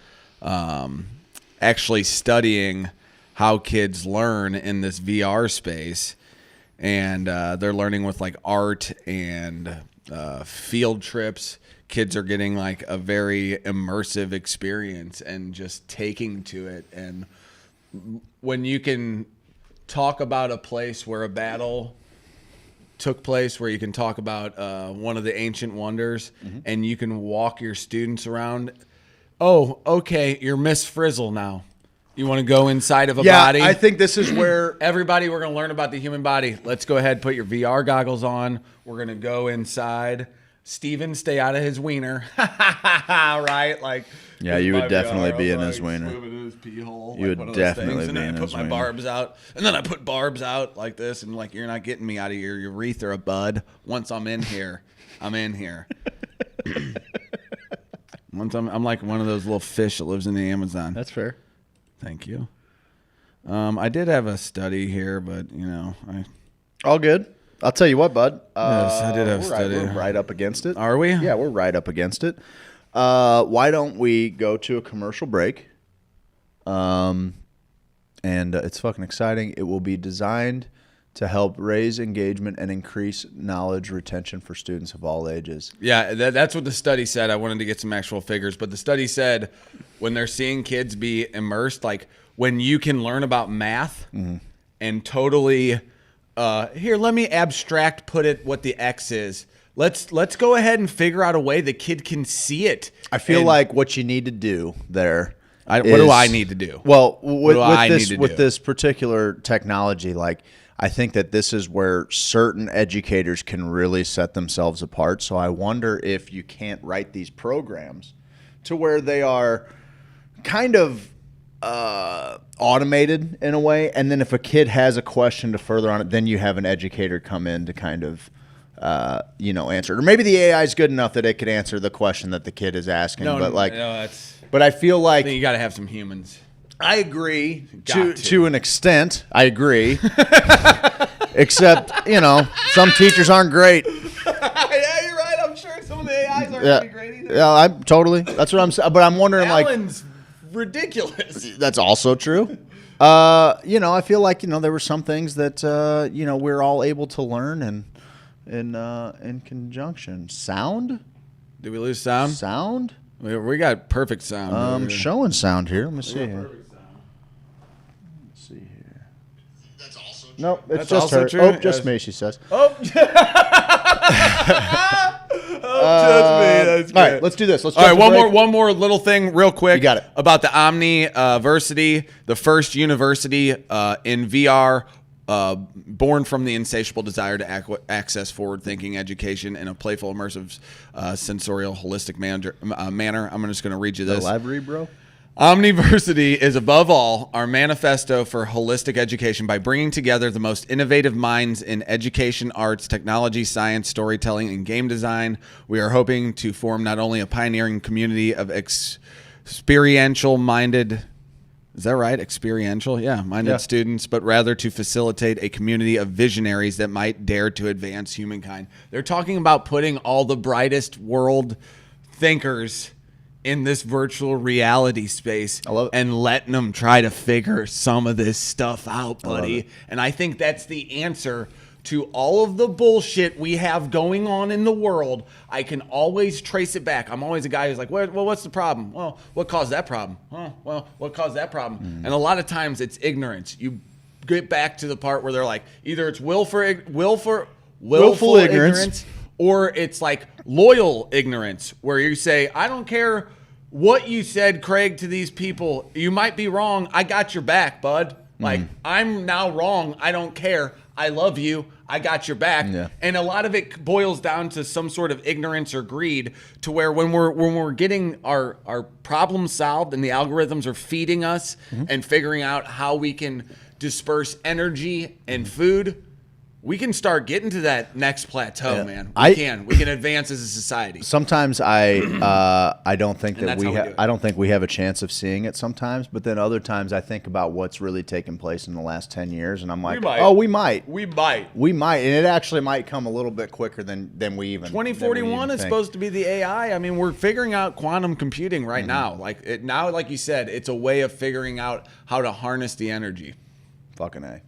D: actually studying how kids learn in this VR space. And they're learning with like art and field trips. Kids are getting like a very immersive experience and just taking to it. And when you can talk about a place where a battle took place, where you can talk about one of the ancient wonders, and you can walk your students around. Oh, okay, you're Miss Frizzle now. You want to go inside of a body?
F: I think this is where
D: everybody, we're going to learn about the human body. Let's go ahead, put your VR goggles on. We're going to go inside. Steven, stay out of his wiener. Right? Like,
F: yeah, you would definitely be in his wiener.
D: In his pee hole,
F: you would definitely be in his wiener.
D: And then I put my barbs out. And then I put barbs out like this. And like, you're not getting me out of your urethra, bud. Once I'm in here, I'm in here. Once I'm like one of those little fish that lives in the Amazon.
F: That's fair.
D: Thank you. I did have a study here, but
F: all good. I'll tell you what, bud.
D: Yes, I did have a study.
F: We're right up against it.
D: Are we?
F: Yeah, we're right up against it. Why don't we go to a commercial break? And it's fucking exciting. It will be designed to help raise engagement and increase knowledge retention for students of all ages.
D: Yeah, that's what the study said. I wanted to get some actual figures, but the study said when they're seeing kids be immersed, like when you can learn about math and totally, here, let me abstract put it what the X is. Let's go ahead and figure out a way the kid can see it.
F: I feel like what you need to do there.
D: What do I need to do?
F: Well, with this particular technology, like, I think that this is where certain educators can really set themselves apart. So I wonder if you can't write these programs to where they are kind of automated in a way. And then if a kid has a question to further on it, then you have an educator come in to kind of, answer it. Or maybe the AI is good enough that it could answer the question that the kid is asking. But I feel like
D: you got to have some humans.
F: I agree to an extent. I agree. Except, some teachers aren't great.
D: Yeah, you're right. I'm sure some of the AIs aren't going to be great either.
F: Yeah, I'm totally. That's what I'm saying. But I'm wondering,
D: Alan's ridiculous.
F: That's also true. I feel like, there were some things that, we're all able to learn in conjunction. Sound?
D: Did we lose sound?
F: Sound?
D: We got perfect sound.
F: Showing sound here. Let me see here. Nope, it's
D: That's
F: just
D: also
F: her.
D: true?
F: Oh, just me, she says.
D: Oh, just me. That's good.
F: All right, let's do this. Let's
D: all right, one more little thing real quick.
F: You got it.
D: About the Omniversity, the first university in VR, born from the insatiable desire to access forward-thinking education in a playful, immersive, sensorial, holistic manner. I'm just going to read you this.
F: The live read, bro?
D: Omniversity is above all our manifesto for holistic education. By bringing together the most innovative minds in education, arts, technology, science, storytelling, and game design, we are hoping to form not only a pioneering community of experiential-minded, is that right? Experiential? Yeah, minded students, but rather to facilitate a community of visionaries that might dare to advance humankind. They're talking about putting all the brightest world thinkers in this virtual reality space and letting them try to figure some of this stuff out, buddy. And I think that's the answer to all of the bullshit we have going on in the world. I can always trace it back. I'm always a guy who's like, well, what's the problem? Well, what caused that problem? Well, what caused that problem? And a lot of times it's ignorance. You get back to the part where they're like, either it's willful ignorance, or it's like loyal ignorance, where you say, I don't care what you said, Craig, to these people. You might be wrong. I got your back, bud. Like, I'm now wrong. I don't care. I love you. I got your back. Yeah. And a lot of it boils down to some sort of ignorance or greed, to where when we're getting our problems solved and the algorithms are feeding us and figuring out how we can disperse energy and food, we can start getting to that next plateau, man. We can advance as a society.
F: Sometimes I don't think that I don't think we have a chance of seeing it sometimes, but then other times I think about what's really taken place in the last 10 years, and I'm like, we might, and it actually might come a little bit quicker than we even.
D: 2041 is supposed to be the AI. I mean, we're figuring out quantum computing right now. Like you said, it's a way of figuring out how to harness the energy.
F: Fucking A.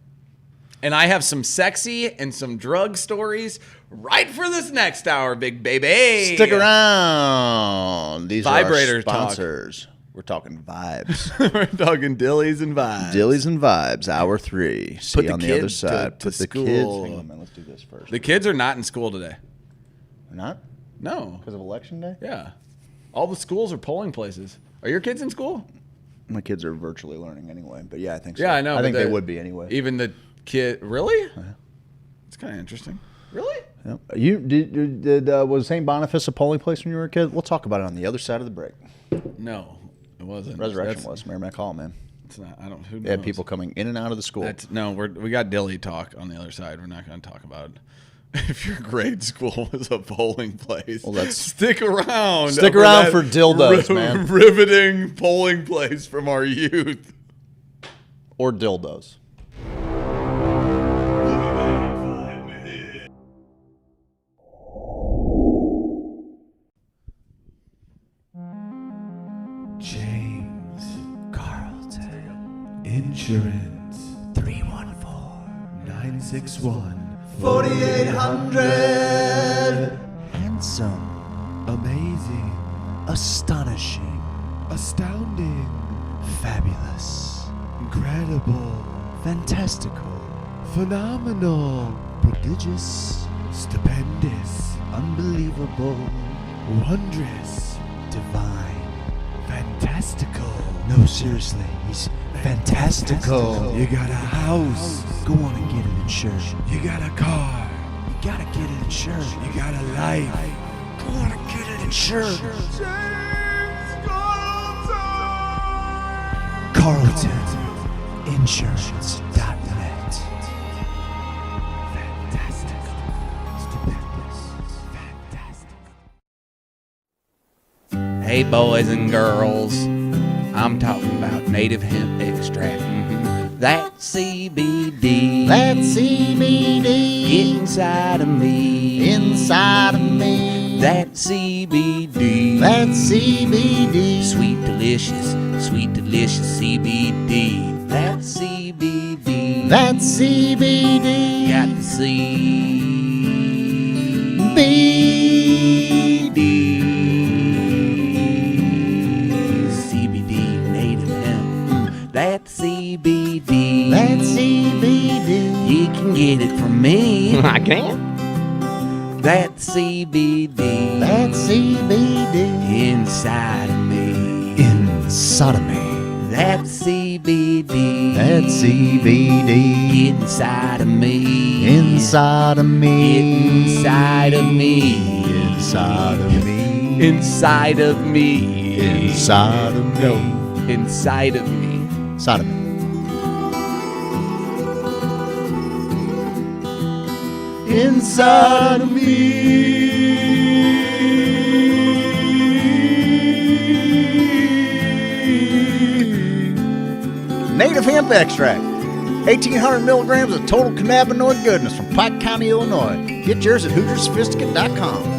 D: And I have some sexy and some drug stories right for this next hour, big baby.
F: Stick around. These
D: Vibrator
F: are our sponsors. We're talking vibes.
D: We're talking dillies and vibes.
F: Dillies and vibes, hour 3. See you on the other side.
D: Put the
F: kids. Hang on, man. Let's do this first.
D: The kids are not in school today.
F: They're not?
D: No.
F: Because of election day?
D: Yeah. All the schools are polling places. Are your kids in school?
F: My kids are virtually learning anyway, but yeah, I think so.
D: Yeah, I know.
F: I think they would be anyway.
D: Even the kid, really? It's kind of interesting. Really?
F: Yep. You did was St. Boniface a polling place when you were a kid? We'll talk about it on the other side of the break.
D: No, it wasn't.
F: Resurrection was Merrimack Hall, man.
D: It's not. I don't. Who knows?
F: They had people coming in and out of the school.
D: We got dilly talk on the other side. We're not going to talk about if your grade school was a polling place.
F: Well, let's
D: stick around.
F: Stick around for dildos, man.
D: Riveting polling place from our youth.
F: Or dildos.
E: James Carlton Insurance 314-961-4800.
J: Handsome,
E: Amazing,
J: astonishing,
E: astounding,
J: fabulous,
E: incredible,
J: fantastical,
E: phenomenal,
J: prodigious,
E: stupendous,
J: unbelievable,
E: wondrous,
J: divine,
E: fantastical.
J: No, seriously, he's fantastical.
E: You got a house.
J: Go on and get it insured.
E: You got a car.
J: You gotta get it insured.
E: You got a life.
J: Go on and get it insured. CarltonInsurance.net.
E: Fantastic. Stupendous. Fantastic.
D: Hey, boys and girls, I'm talking about native hemp extract. That CBD.
J: That CBD.
D: Get inside of me.
J: Inside of me.
D: That CBD.
J: That CBD.
D: Sweet delicious CBD. That CBD.
J: That CBD.
D: Got the CBD. CBD native hemp. That CBD.
J: That CBD.
D: You can get it from me.
J: I can.
D: That CBD.
J: That CBD.
D: Inside of me.
J: Inside of me.
D: That CBD.
J: That CBD.
D: Inside of me.
J: Inside of me.
D: Inside of me.
J: Inside of me.
D: Inside of me.
J: Inside of me.
L: inside of me.
F: Sodomy. Inside of me. Native hemp extract. 1,800 milligrams of total cannabinoid goodness from Pike County, Illinois. Get yours at HoosierSophisticate.com.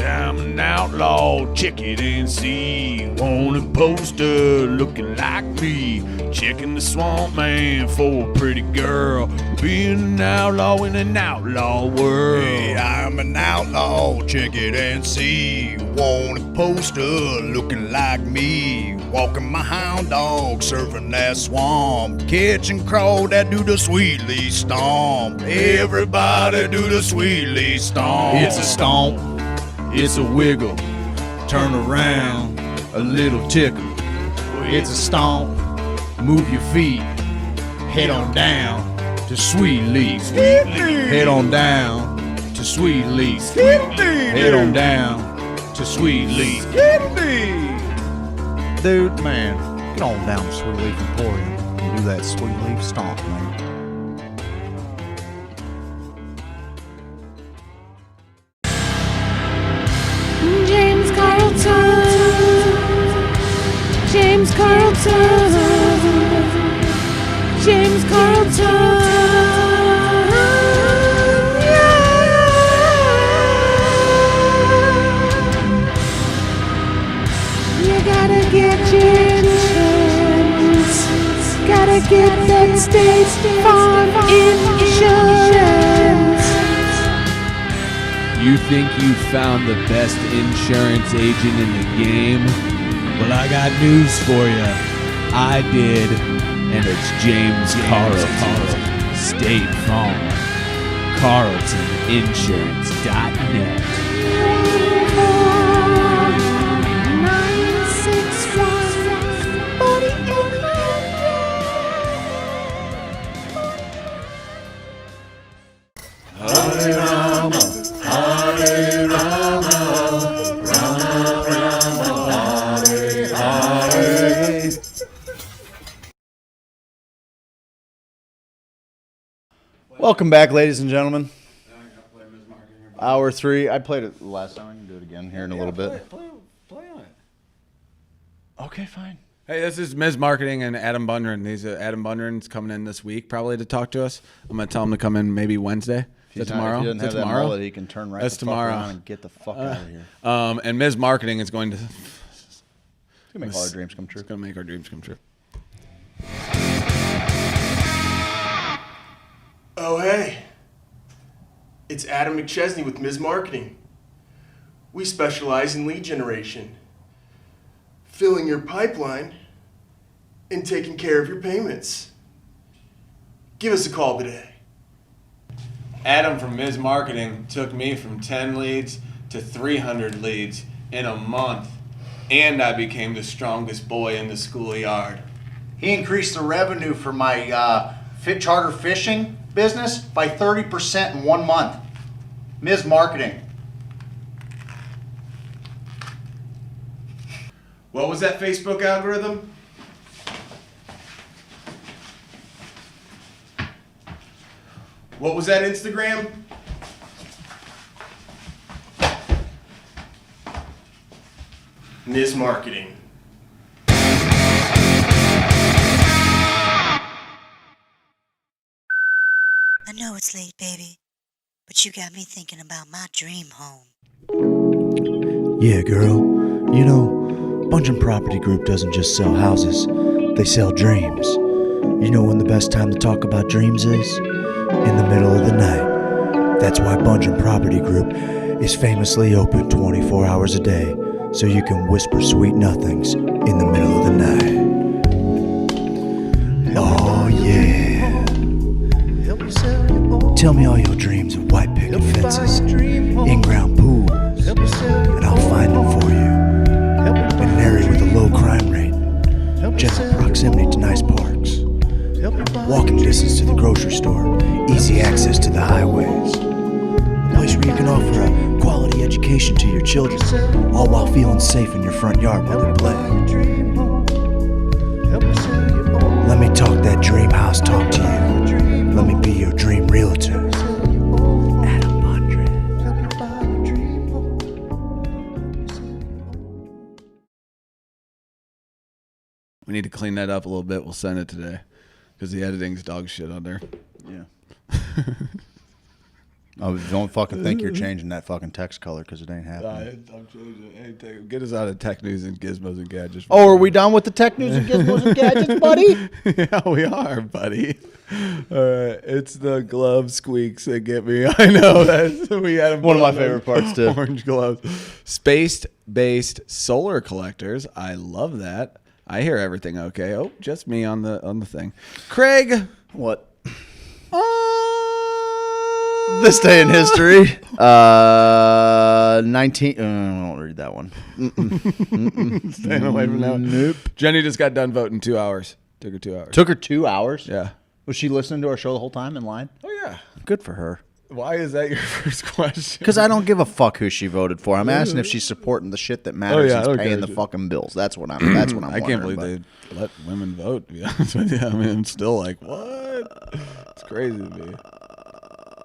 E: I'm an outlaw, check it and see. Want a poster looking like me. Checking the swamp man for a pretty girl. Being an outlaw in an outlaw world. Hey, I'm an outlaw, check it and see. Want a poster looking like me. Walking my hound dog, surfing that swamp. Catching crow that do the sweetly stomp. Everybody do the sweetly stomp. It's a stomp. It's a wiggle, turn around, a little tickle. It's a stomp, move your feet, head on down to Sweet Leaf. Head on down to Sweet Leaf. Head on down to Sweet Leaf.
F: Dude, man, get on down to Sweet Leaf Emporium and do that Sweet Leaf stomp, man.
Q: James Carlton. James Carlton. James Carlton. You gotta get your insurance. Gotta get that State Farm insurance.
L: You think you found the best insurance agent in the game? Well, I got news for you. I did, and it's James Carlton. State Farm. CarltonInsurance.net.
Q: 961-4800. Hare Rama, Hare Rama, Rama Rama, Hare Hare.
F: Welcome back, ladies and gentlemen. Hour 3. I played it last time. I can do it again here in a little bit.
D: Play on it.
F: Okay, fine.
D: Hey, this is Ms. Marketing and Adam Bundren. Adam Bundren's coming in this week probably to talk to us. I'm going to tell him to come in maybe Wednesday. Is that tomorrow?
F: If he doesn't have that
D: tomorrow?
F: mullet, he can turn right
D: That's
F: the
D: tomorrow.
F: fuck around and get the fuck out of here.
D: And Ms. Marketing is going to...
F: It's going to make all our dreams come true.
D: It's going to make our dreams come true.
M: Oh, hey. It's Adam McChesney with Ms. Marketing. We specialize in lead generation, filling your pipeline, and taking care of your payments. Give us a call today.
D: Adam from Ms. Marketing took me from 10 leads to 300 leads in a month, and I became the strongest boy in the schoolyard.
G: He increased the revenue for my charter fishing business by 30% in 1 month. Ms. Marketing.
D: What was that Facebook algorithm? What was that Instagram?
M: Ms. Marketing.
N: I know it's late, baby, but you got me thinking about my dream home.
F: Yeah, girl. You know, Bungeon Property Group doesn't just sell houses. They sell dreams. You know when the best time to talk about dreams is? In the middle of the night. That's why Bungeon Property Group is famously open 24 hours a day, so you can whisper sweet nothings in the middle of the night. Oh, yeah. Tell me all your dreams of white picket fences, in-ground pools, I'll find them for you. In an area with a low crime rate, general proximity proximity to nice parks, walking distance to the grocery store, easy access to the highways. A place where you can offer a quality education to your children, all while feeling safe in your front yard while they play. Let me talk that dream house talk to you. Let me be your dream realtor.
D: We need to clean that up a little bit. We'll send it today because the editing's dog shit on there.
F: Yeah. Oh, don't fucking think you're changing that fucking text color because it ain't happening.
D: I'm changing it. Hey, get us out of tech news and gizmos and gadgets.
F: Oh, are we done with the tech news and gizmos and gadgets, buddy?
D: Yeah, we are, buddy. It's the glove squeaks that get me. I know that's we had
F: one of my favorite parts too.
D: Orange gloves, space-based solar collectors. I love that. I hear everything okay. Oh, just me on the thing. Craig,
F: what? This day in history, 19. I won't read that one.
D: Staying away from that one.
F: Nope.
D: Jenny just got done voting 2 hours. Took her 2 hours.
F: Took her 2 hours?
D: Yeah.
F: Was she listening to our show the whole time in line?
D: Oh, yeah.
F: Good for her.
D: Why is that your first question?
F: Because I don't give a fuck who she voted for. I'm asking if she's supporting the shit that matters and paying the fucking bills. That's what I'm. That's what I'm.
D: I can't believe they let women vote. To be honest with you, I mean, I'm still like, what? It's crazy to me.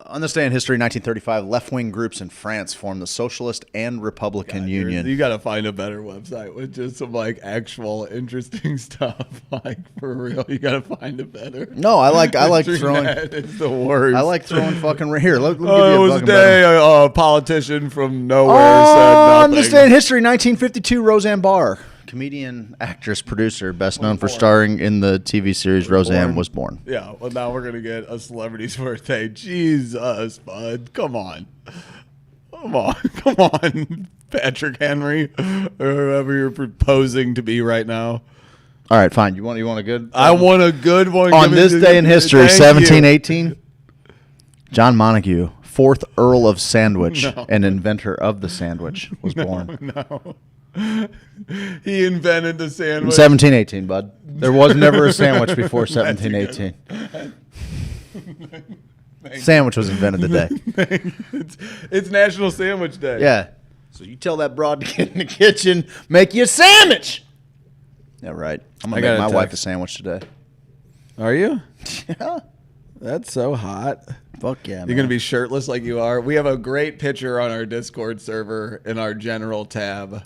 F: On this day in history, 1935, left-wing groups in France formed the Socialist and Republican Union.
D: You got to find a better website with just some like actual interesting stuff. Like for real, you got to find a better.
F: No, I like throwing.
D: It's the worst.
F: I like throwing fucking here. Let me give
D: it
F: you
D: was a day a politician from nowhere said
F: on
D: nothing.
F: this day in history, 1952, Roseanne Barr, comedian, actress, producer, best known for starring in the TV series Roseanne, was born.
D: Yeah, well, now we're gonna get a celebrity's birthday. Jesus, bud, come on, Patrick Henry, or whoever you're proposing to be right now.
F: All right, fine. You want a good?
D: I want a good one.
F: On this day in history, 1718, John Montague, 4th Earl of Sandwich and inventor of the sandwich, was born.
D: No. He invented the sandwich.
F: 1718, bud. There was never a sandwich before 1718. Sandwich was invented today.
D: It's National Sandwich Day.
F: Yeah. So you tell that broad to get in the kitchen, make you a sandwich. Yeah, right. I'm going to make my wife a sandwich today.
D: Are you?
F: Yeah.
D: That's so hot.
F: Fuck yeah, man.
D: You're going to be shirtless like you are. We have a great picture on our Discord server in our general tab.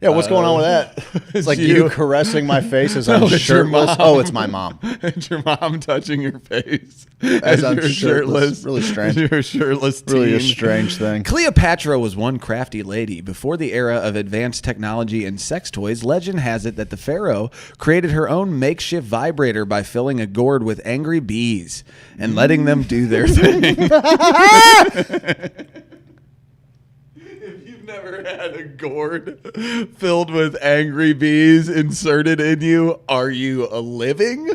F: Yeah, what's going on with that? It's like you caressing my face as I'm shirtless. Oh, it's my mom.
D: It's your mom touching your face
F: as I'm shirtless. Really strange.
D: You're shirtless teen.
F: Really a strange thing.
D: Cleopatra was one crafty lady. Before the era of advanced technology and sex toys, legend has it that the pharaoh created her own makeshift vibrator by filling a gourd with angry bees and letting them do their thing. Never had a gourd filled with angry bees inserted in you. Are you a living?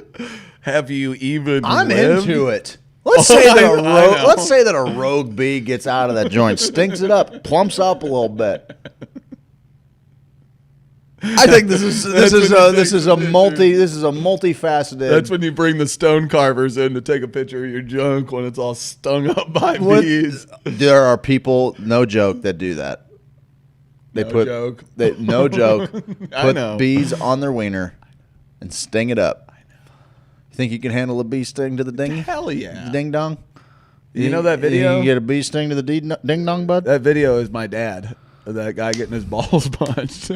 D: Have you even
F: I'm
D: lived?
F: Into it. Let's say that a rogue bee gets out of that joint, stinks it up, plumps up a little bit. I think this is a multifaceted.
D: That's when you bring the stone carvers in to take a picture of your junk when it's all stung up by bees.
F: There are people, no joke, that do that.
D: No joke.
F: Put bees on their wiener and sting it up. I know. You think you can handle a bee sting to the ding?
D: Hell yeah.
F: Ding dong.
D: You know that video?
F: You get a bee sting to the ding dong, bud?
D: That video is my dad. That guy getting his balls punched.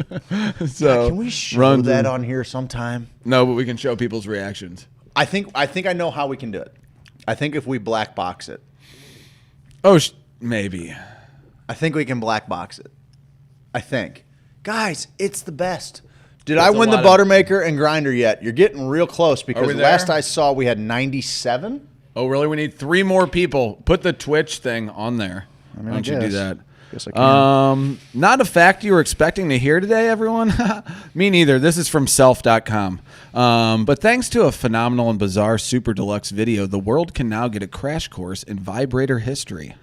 D: So
F: can we show that on here sometime?
D: No, but we can show people's reactions.
F: I think I know how we can do it. I think if we black box it.
D: Oh, maybe.
F: I think we can black box it. I think. Guys, it's the best. Did I win the Buttermaker and Grinder yet? You're getting real close because last I saw we had 97.
D: Oh, really? We need 3 more people. Put the Twitch thing on there. Why don't you do that?
F: Guess I can.
D: Not a fact you were expecting to hear today, everyone. Me neither. This is from self.com. But thanks to a phenomenal and bizarre super deluxe video, the world can now get a crash course in vibrator history.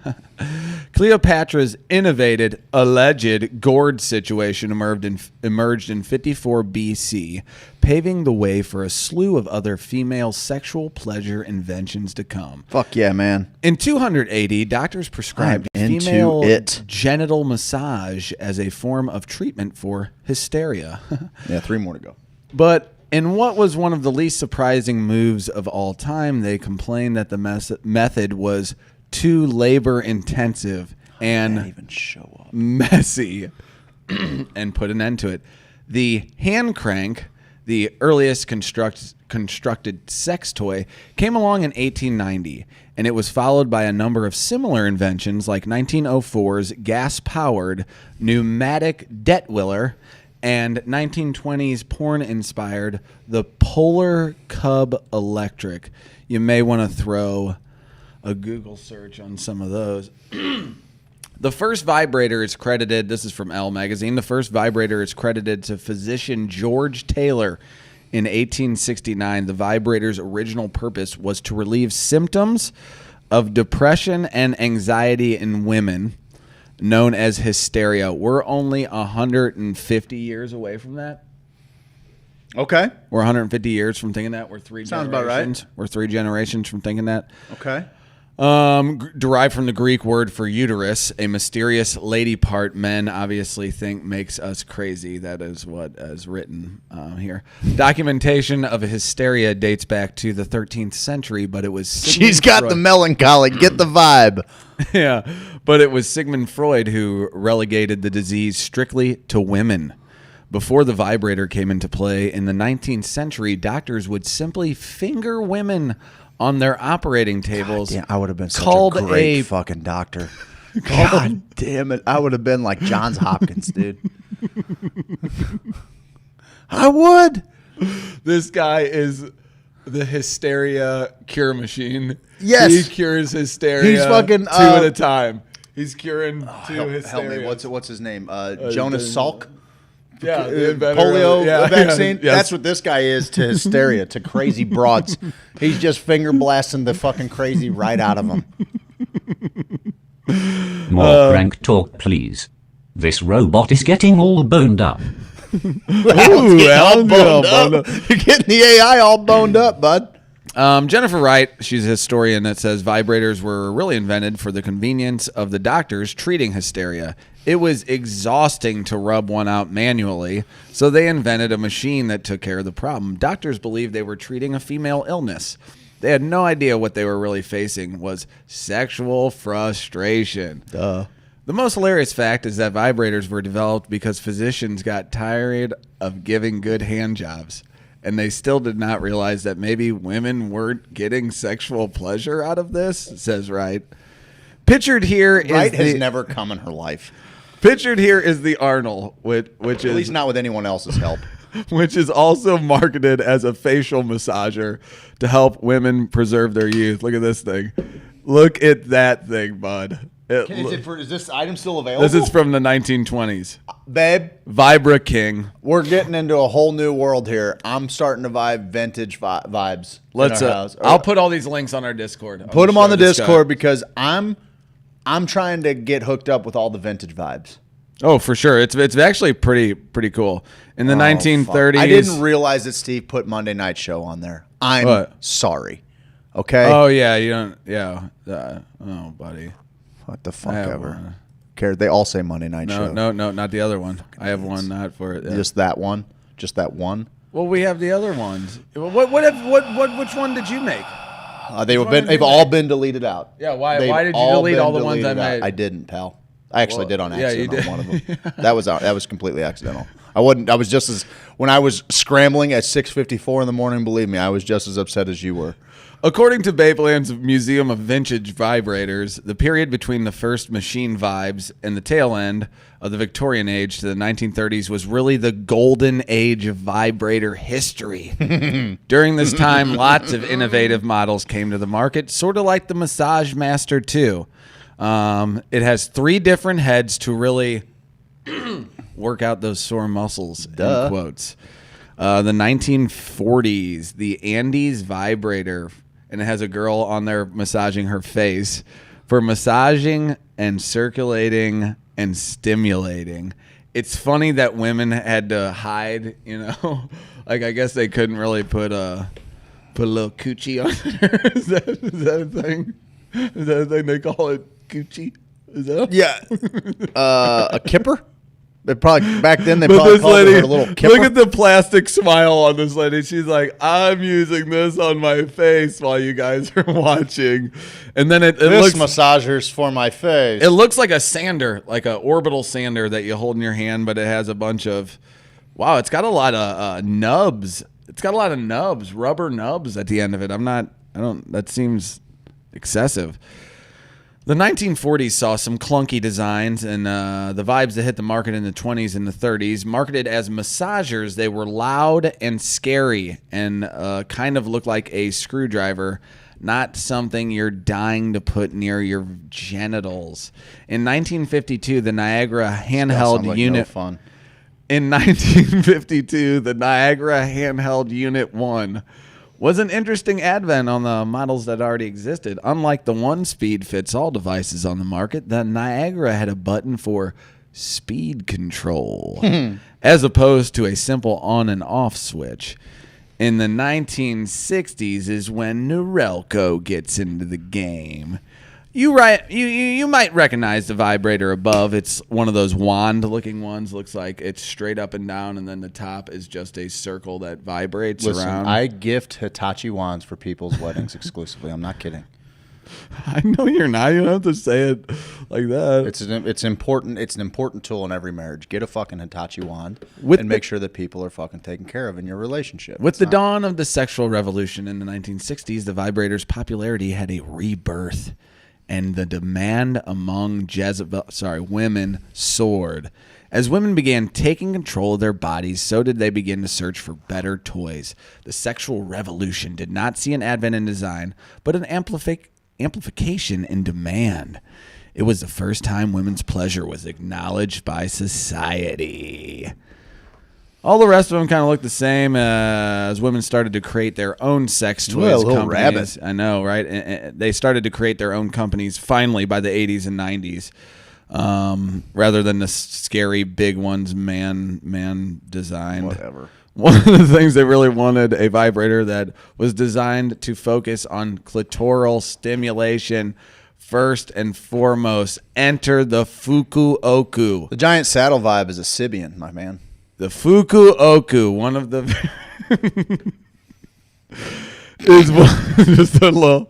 D: Cleopatra's alleged gourd situation emerged in 54 BC.
F: paving the way for a slew of other female sexual pleasure inventions to come.
R: Fuck yeah, man.
F: In 200 AD, doctors prescribed female genital massage as a form of treatment for hysteria.
R: Yeah, 3 more to go.
F: But in what was one of the least surprising moves of all time, they complained that the method was too labor-intensive and messy and put an end to it. The hand crank, the earliest constructed sex toy, came along in 1890, and it was followed by a number of similar inventions like 1904's gas-powered pneumatic debt-willer and 1920s porn-inspired the Polar Cub Electric. You may want to throw a Google search on some of those. The first vibrator is credited, this is from Elle magazine, the first vibrator is credited to physician George Taylor in 1869. The vibrator's original purpose was to relieve symptoms of depression and anxiety in women, known as hysteria. We're only 150 years away from that.
R: Okay.
F: We're 150 years from thinking that. We're 3
R: Sounds
F: generations.
R: about right.
F: We're 3 generations from thinking that.
R: Okay.
F: Derived from the Greek word for uterus, a mysterious lady part men obviously think makes us crazy. That is what is written here. Documentation of hysteria dates back to the 13th century, but it was
R: She's got the melancholy. Get the vibe.
F: Yeah, but it was Sigmund Freud who relegated the disease strictly to women. Before the vibrator came into play in the 19th century, doctors would simply finger women on their operating tables.
R: God damn, I would have been such a great fucking doctor. God damn it. I would have been like Johns Hopkins, dude. I would.
D: This guy is the hysteria cure machine.
R: Yes.
D: He cures hysteria.
R: He's fucking
D: 2 at a time. He's curing 2 hysteria.
R: Help me. What's his name? Jonas Salk?
D: Yeah, the inventor
R: polio vaccine.
D: Yes.
R: That's what this guy is to hysteria, to crazy broads. He's just finger blasting the fucking crazy right out of them.
O: More crank talk, please. This robot is getting all boned up.
R: All boned up. You're getting the AI all boned up, bud.
F: Jennifer Wright, she's a historian that says vibrators were really invented for the convenience of the doctors treating hysteria. It was exhausting to rub one out manually, so they invented a machine that took care of the problem. Doctors believed they were treating a female illness. They had no idea what they were really facing was sexual frustration.
R: Duh.
F: The most hilarious fact is that vibrators were developed because physicians got tired of giving good hand jobs. And they still did not realize that maybe women weren't getting sexual pleasure out of this, says Wright. Pictured here is
R: Wright has never come in her life.
F: Pictured here is the Arnold, which
R: At
F: is
R: least not with anyone else's help.
F: which is also marketed as a facial massager to help women preserve their youth. Look at this thing. Look at that thing, bud.
R: Is this item still available?
F: This is from the 1920s.
R: Babe,
F: Vibra King.
R: we're getting into a whole new world here. I'm starting to vibe vintage vibes.
F: Let's.
R: in our house.
F: I'll put all these links on our Discord.
R: Put them on the Discord because I'm trying to get hooked up with all the vintage vibes.
F: Oh, for sure. It's actually pretty cool. In the 1930s,
R: fuck. I didn't realize that Steve put Monday Night Show on there. I'm sorry. Okay.
F: Oh yeah, you don't. Yeah. Oh, buddy.
R: What the fuck ever. Care? They all say Monday Night Show.
F: No, not the other one. I have one not for it. Yeah.
R: Just that one. Just that one.
F: Well, we have the other ones. Which one did you make?
R: They've all been deleted out.
F: Yeah. Why did you delete all the ones I made?
R: I didn't, pal. I actually did on accident
F: you did.
R: on one of them. That was completely accidental. I was just as when I was scrambling at 6:54 in the morning. Believe me, I was just as upset as you were.
F: According to Babeland's Museum of Vintage Vibrators, the period between the first machine vibes and the tail end of the Victorian age to the 1930s was really the golden age of vibrator history. During this time, lots of innovative models came to the market, sort of like the Massage Master 2. It has 3 different heads to really work out those sore muscles,
R: Duh.
F: in quotes. The 1940s, the Andes vibrator, and it has a girl on there massaging her face for massaging and circulating and stimulating.
D: it's funny that women had to hide, you know, like I guess they couldn't really put a little coochie on there. Is that a thing? Is that a thing they call it, coochie? Is that?
R: Yeah, a kipper. They probably back then they
D: But
R: probably
D: this
R: called
D: lady,
R: it a little kipper.
D: look at the plastic smile on this lady. She's like, I'm using this on my face while you guys are watching. And then it
R: this
D: looks
R: massagers for my face.
D: It looks like a sander, like an orbital sander that you hold in your hand, but it has a bunch of, wow, it's got a lot of nubs. It's got a lot of nubs, rubber nubs at the end of it. That seems excessive. The 1940s saw some clunky designs, and the vibes that hit the market in the 20s and the 30s. Marketed as massagers, they were loud and scary and kind of looked like a screwdriver, not something you're dying to put near your genitals. In 1952, the Niagara handheld unit.
R: No fun.
D: In 1952, the Niagara handheld Unit 1 was an interesting advent on the models that already existed. Unlike the one-speed-fits-all devices on the market, the Niagara had a button for speed control, as opposed to a simple on and off switch. In the 1960s is when Norelco gets into the game. You might recognize the vibrator above. It's one of those wand-looking ones. Looks like it's straight up and down, and then the top is just a circle that vibrates around.
R: I gift Hitachi wands for people's weddings exclusively. I'm not kidding.
D: I know you're not. You don't have to say it like that.
R: It's important. It's an important tool in every marriage. Get a fucking Hitachi wand and make sure that people are fucking taken care of in your relationship.
D: With the dawn of the sexual revolution in the 1960s, the vibrator's popularity had a rebirth, and the demand among women soared. As women began taking control of their bodies, so did they begin to search for better toys. The sexual revolution did not see an advent in design, but an amplification in demand. It was the first time women's pleasure was acknowledged by society. All the rest of them kind of look the same as women started to create their own sex toys companies.
R: Rabbit.
D: I know, right? And they started to create their own companies finally by the 80s and 90s, rather than the scary big ones man designed.
R: Whatever.
D: One of the things they really wanted, a vibrator that was designed to focus on clitoral stimulation. First and foremost, enter the Fuku-Oku.
R: The giant saddle vibe is a Sibian, my man.
D: The Fuku-Oku, one of the is just a little.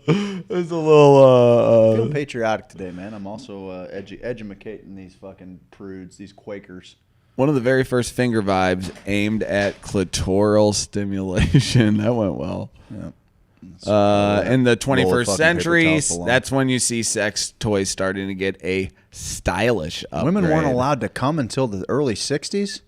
R: I feel patriotic today, man. I'm also educating these fucking prudes, these Quakers.
D: One of the very first finger vibes aimed at clitoral stimulation. That went well.
R: Yeah.
D: In the 21st century, that's when you see sex toys starting to get a stylish upgrade.
R: Women weren't allowed to come until the early 60s?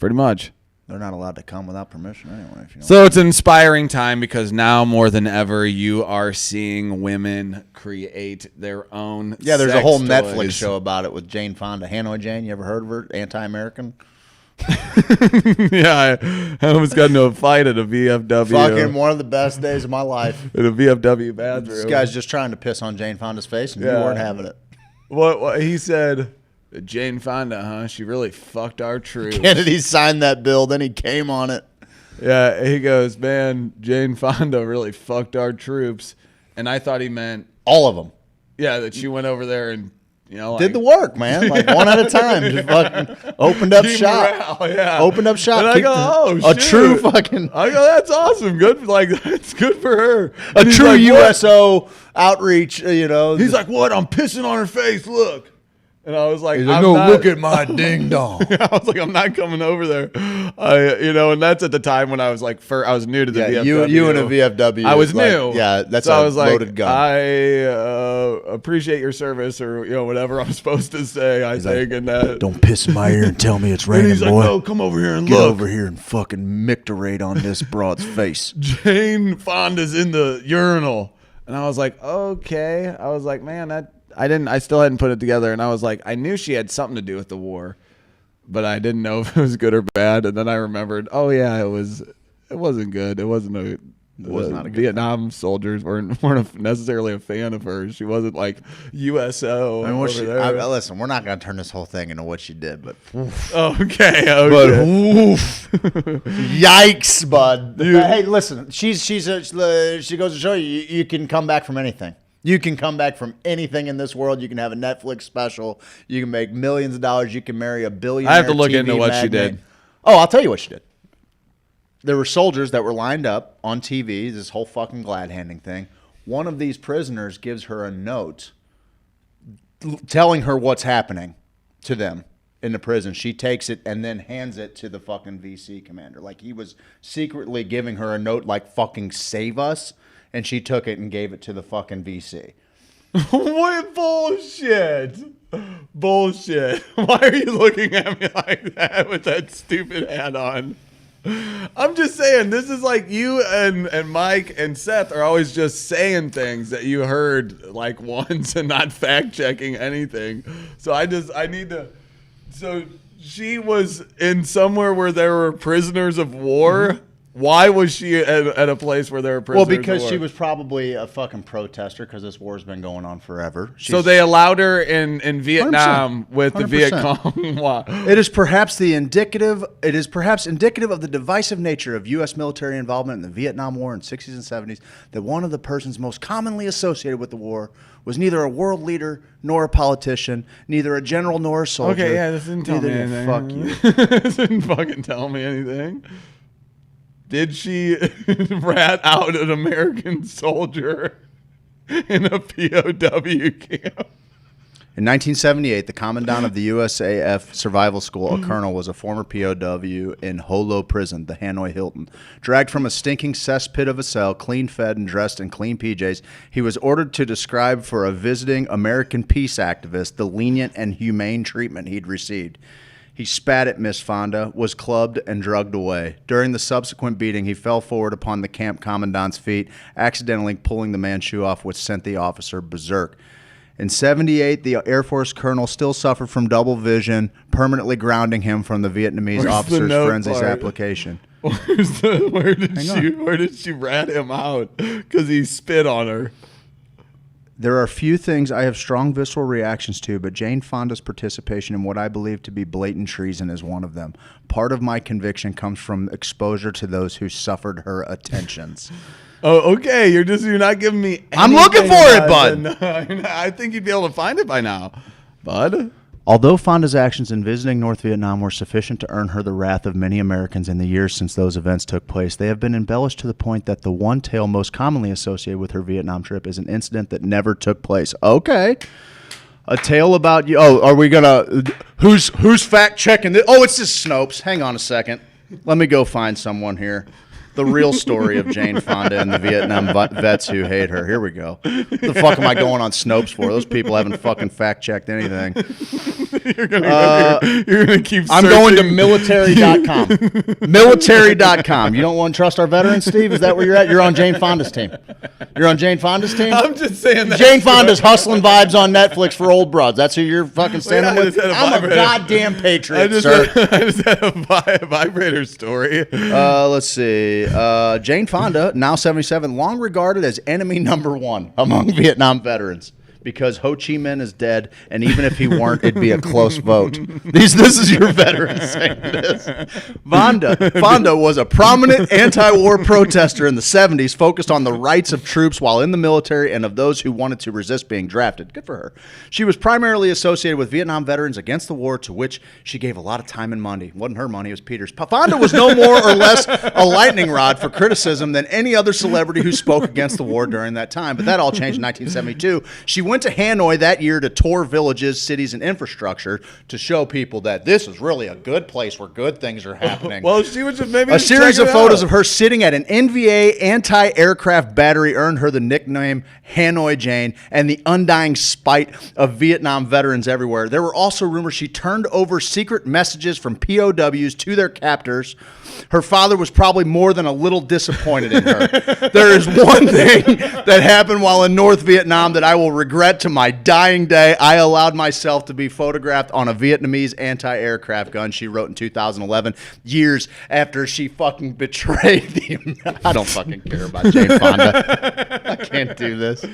D: Pretty much.
R: They're not allowed to come without permission anyway.
D: So it's an inspiring time because now more than ever you are seeing women create their own
R: Yeah, there's
D: sex
R: a whole
D: toys.
R: Netflix show about it with Jane Fonda. Hanoi Jane, you ever heard of her? Anti-American?
D: Yeah, I almost got into a fight at a VFW.
R: Fucking one of the best days of my life.
D: At a VFW bathroom.
R: This guy's just trying to piss on Jane Fonda's face, and you weren't having it.
D: What he said, Jane Fonda, huh? She really fucked our troops.
R: Kennedy signed that bill, then he came on it.
D: Yeah, he goes, man, Jane Fonda really fucked our troops. And I thought he meant...
R: all of them.
D: Yeah, that she went over there and, you know,
R: did the work, man. Like one at a time. Just fucking opened up shop.
D: Morale, yeah.
R: Opened up shop.
D: And I go, oh,
R: a
D: shit.
R: true fucking...
D: I go, that's awesome. Good, like, that's good for her.
R: A
D: And he's
R: true
D: like,
R: USO outreach, you know.
D: He's like, what? I'm pissing on her face. Look. And I was like,
R: He's like, no, look at my ding dong.
D: I was like, I'm not coming over there. And that's at the time when I was like, I was new to the VFW.
R: You and a VFW.
D: I was
R: like,
D: new.
R: Yeah, that's
D: so
R: a
D: I was like,
R: loaded gun.
D: I appreciate your service, or whatever I'm supposed to say. I think, and that.
R: Don't piss in my ear and tell me it's
D: And
R: raining,
D: he's like,
R: boy.
D: no, come over here and
R: Get
D: look.
R: over here and fucking micturate on this broad's face.
D: Jane Fonda's in the urinal, and I was like, okay. I was like, man, I still hadn't put it together, and I was like, I knew she had something to do with the war, but I didn't know if it was good or bad. And then I remembered, oh yeah, it wasn't good. It wasn't
R: Was not a good
D: Vietnam soldiers weren't necessarily a fan of her. She wasn't like USO over there.
R: Listen, we're not going to turn this whole thing into what she did, but
D: okay.
R: But oof. Yikes, bud. Hey, listen, she goes to show you can come back from anything. You can come back from anything in this world. You can have a Netflix special. You can make millions of dollars. You can marry a billionaire.
D: I have to look
R: TV
D: into what she
R: magnate.
D: did.
R: Oh, I'll tell you what she did. There were soldiers that were lined up on TV, this whole fucking glad-handing thing. One of these prisoners gives her a note telling her what's happening to them in the prison. She takes it and then hands it to the fucking VC commander. Like he was secretly giving her a note like fucking save us, and she took it and gave it to the fucking VC.
D: What bullshit. Bullshit. Why are you looking at me like that with that stupid hat on? I'm just saying, this is like you and Mike and Seth are always just saying things that you heard like once and not fact checking anything. So I need to. So she was in somewhere where there were prisoners of war. Mm-hmm. Why was she at a place where there were prisoners of war?
R: Well, because she was probably a fucking protester because this war's been going on forever.
D: So they allowed her in Vietnam 100%. With the Viet
R: 100%.
D: Cong. Wow.
R: It is perhaps indicative of the divisive nature of U.S. military involvement in the Vietnam War in the 60s and 70s that one of the persons most commonly associated with the war was neither a world leader nor a politician, neither a general nor a soldier.
D: Okay, yeah, this didn't tell me anything.
R: Fuck you.
D: This didn't fucking tell me anything. Did she rat out an American soldier in a POW camp?
R: In 1978, the commandant of the USAF Survival School, a colonel, was a former POW in Ho Lo Prison, the Hanoi Hilton. Dragged from a stinking cesspit of a cell, clean fed and dressed in clean PJs, he was ordered to describe for a visiting American peace activist the lenient and humane treatment he'd received. He spat at Miss Fonda, was clubbed, and drugged away. During the subsequent beating, he fell forward upon the camp commandant's feet, accidentally pulling the man's shoe off, which sent the officer berserk. In 78, the Air Force colonel still suffered from double vision, permanently grounding him from the Vietnamese officer's forensics application.
D: Where did she rat him out? Because he spit on her.
R: There are few things I have strong visceral reactions to, but Jane Fonda's participation in what I believe to be blatant treason is one of them. Part of my conviction comes from exposure to those who suffered her attentions.
D: Oh, okay. You're not giving me anything.
R: I'm looking for it, bud.
D: I think you'd be able to find it by now, bud.
R: Although Fonda's actions in visiting North Vietnam were sufficient to earn her the wrath of many Americans in the years since those events took place, they have been embellished to the point that the one tale most commonly associated with her Vietnam trip is an incident that never took place. Okay. A tale about you. Oh, are we gonna? Who's fact checking this? Oh, it's just Snopes. Hang on a second. Let me go find someone here. The real story of Jane Fonda and the Vietnam vets who hate her. Here we go. What the fuck am I going on Snopes for? Those people haven't fucking fact-checked anything.
D: You're gonna keep
R: I'm going to military.com. Military.com. You don't want to trust our veterans, Steve? Is that where you're at? You're on Jane Fonda's team. You're on Jane Fonda's team?
D: I'm just saying that.
R: Jane Fonda's hustling vibes on Netflix for old broads. That's who you're fucking standing with? I'm a goddamn patriot, sir.
D: I just had a vibrator story.
R: Let's see. Jane Fonda, now 77, long regarded as enemy number one among Vietnam veterans because Ho Chi Minh is dead, and even if he weren't, it'd be a close vote. This is your veteran saying this. Fonda was a prominent anti-war protester in the 70s, focused on the rights of troops while in the military and of those who wanted to resist being drafted. Good for her. She was primarily associated with Vietnam veterans against the war, to which she gave a lot of time and money. It wasn't her money, it was Peter's. Fonda was no more or less a lightning rod for criticism than any other celebrity who spoke against the war during that time. But that all changed in 1972. She went to Hanoi that year to tour villages, cities, and infrastructure to show people that this is really a good place where good things are happening.
D: Well, she was just maybe
R: a series of photos of her sitting at an NVA anti-aircraft battery earned her the nickname Hanoi Jane and the undying spite of Vietnam veterans everywhere. There were also rumors she turned over secret messages from POWs to their captors. Her father was probably more than a little disappointed in her. There is one thing that happened while in North Vietnam that I will regret regret to my dying day, I allowed myself to be photographed on a Vietnamese anti-aircraft gun, she wrote in 2011, years after she fucking betrayed the... I don't fucking care about Jane Fonda. I can't do this.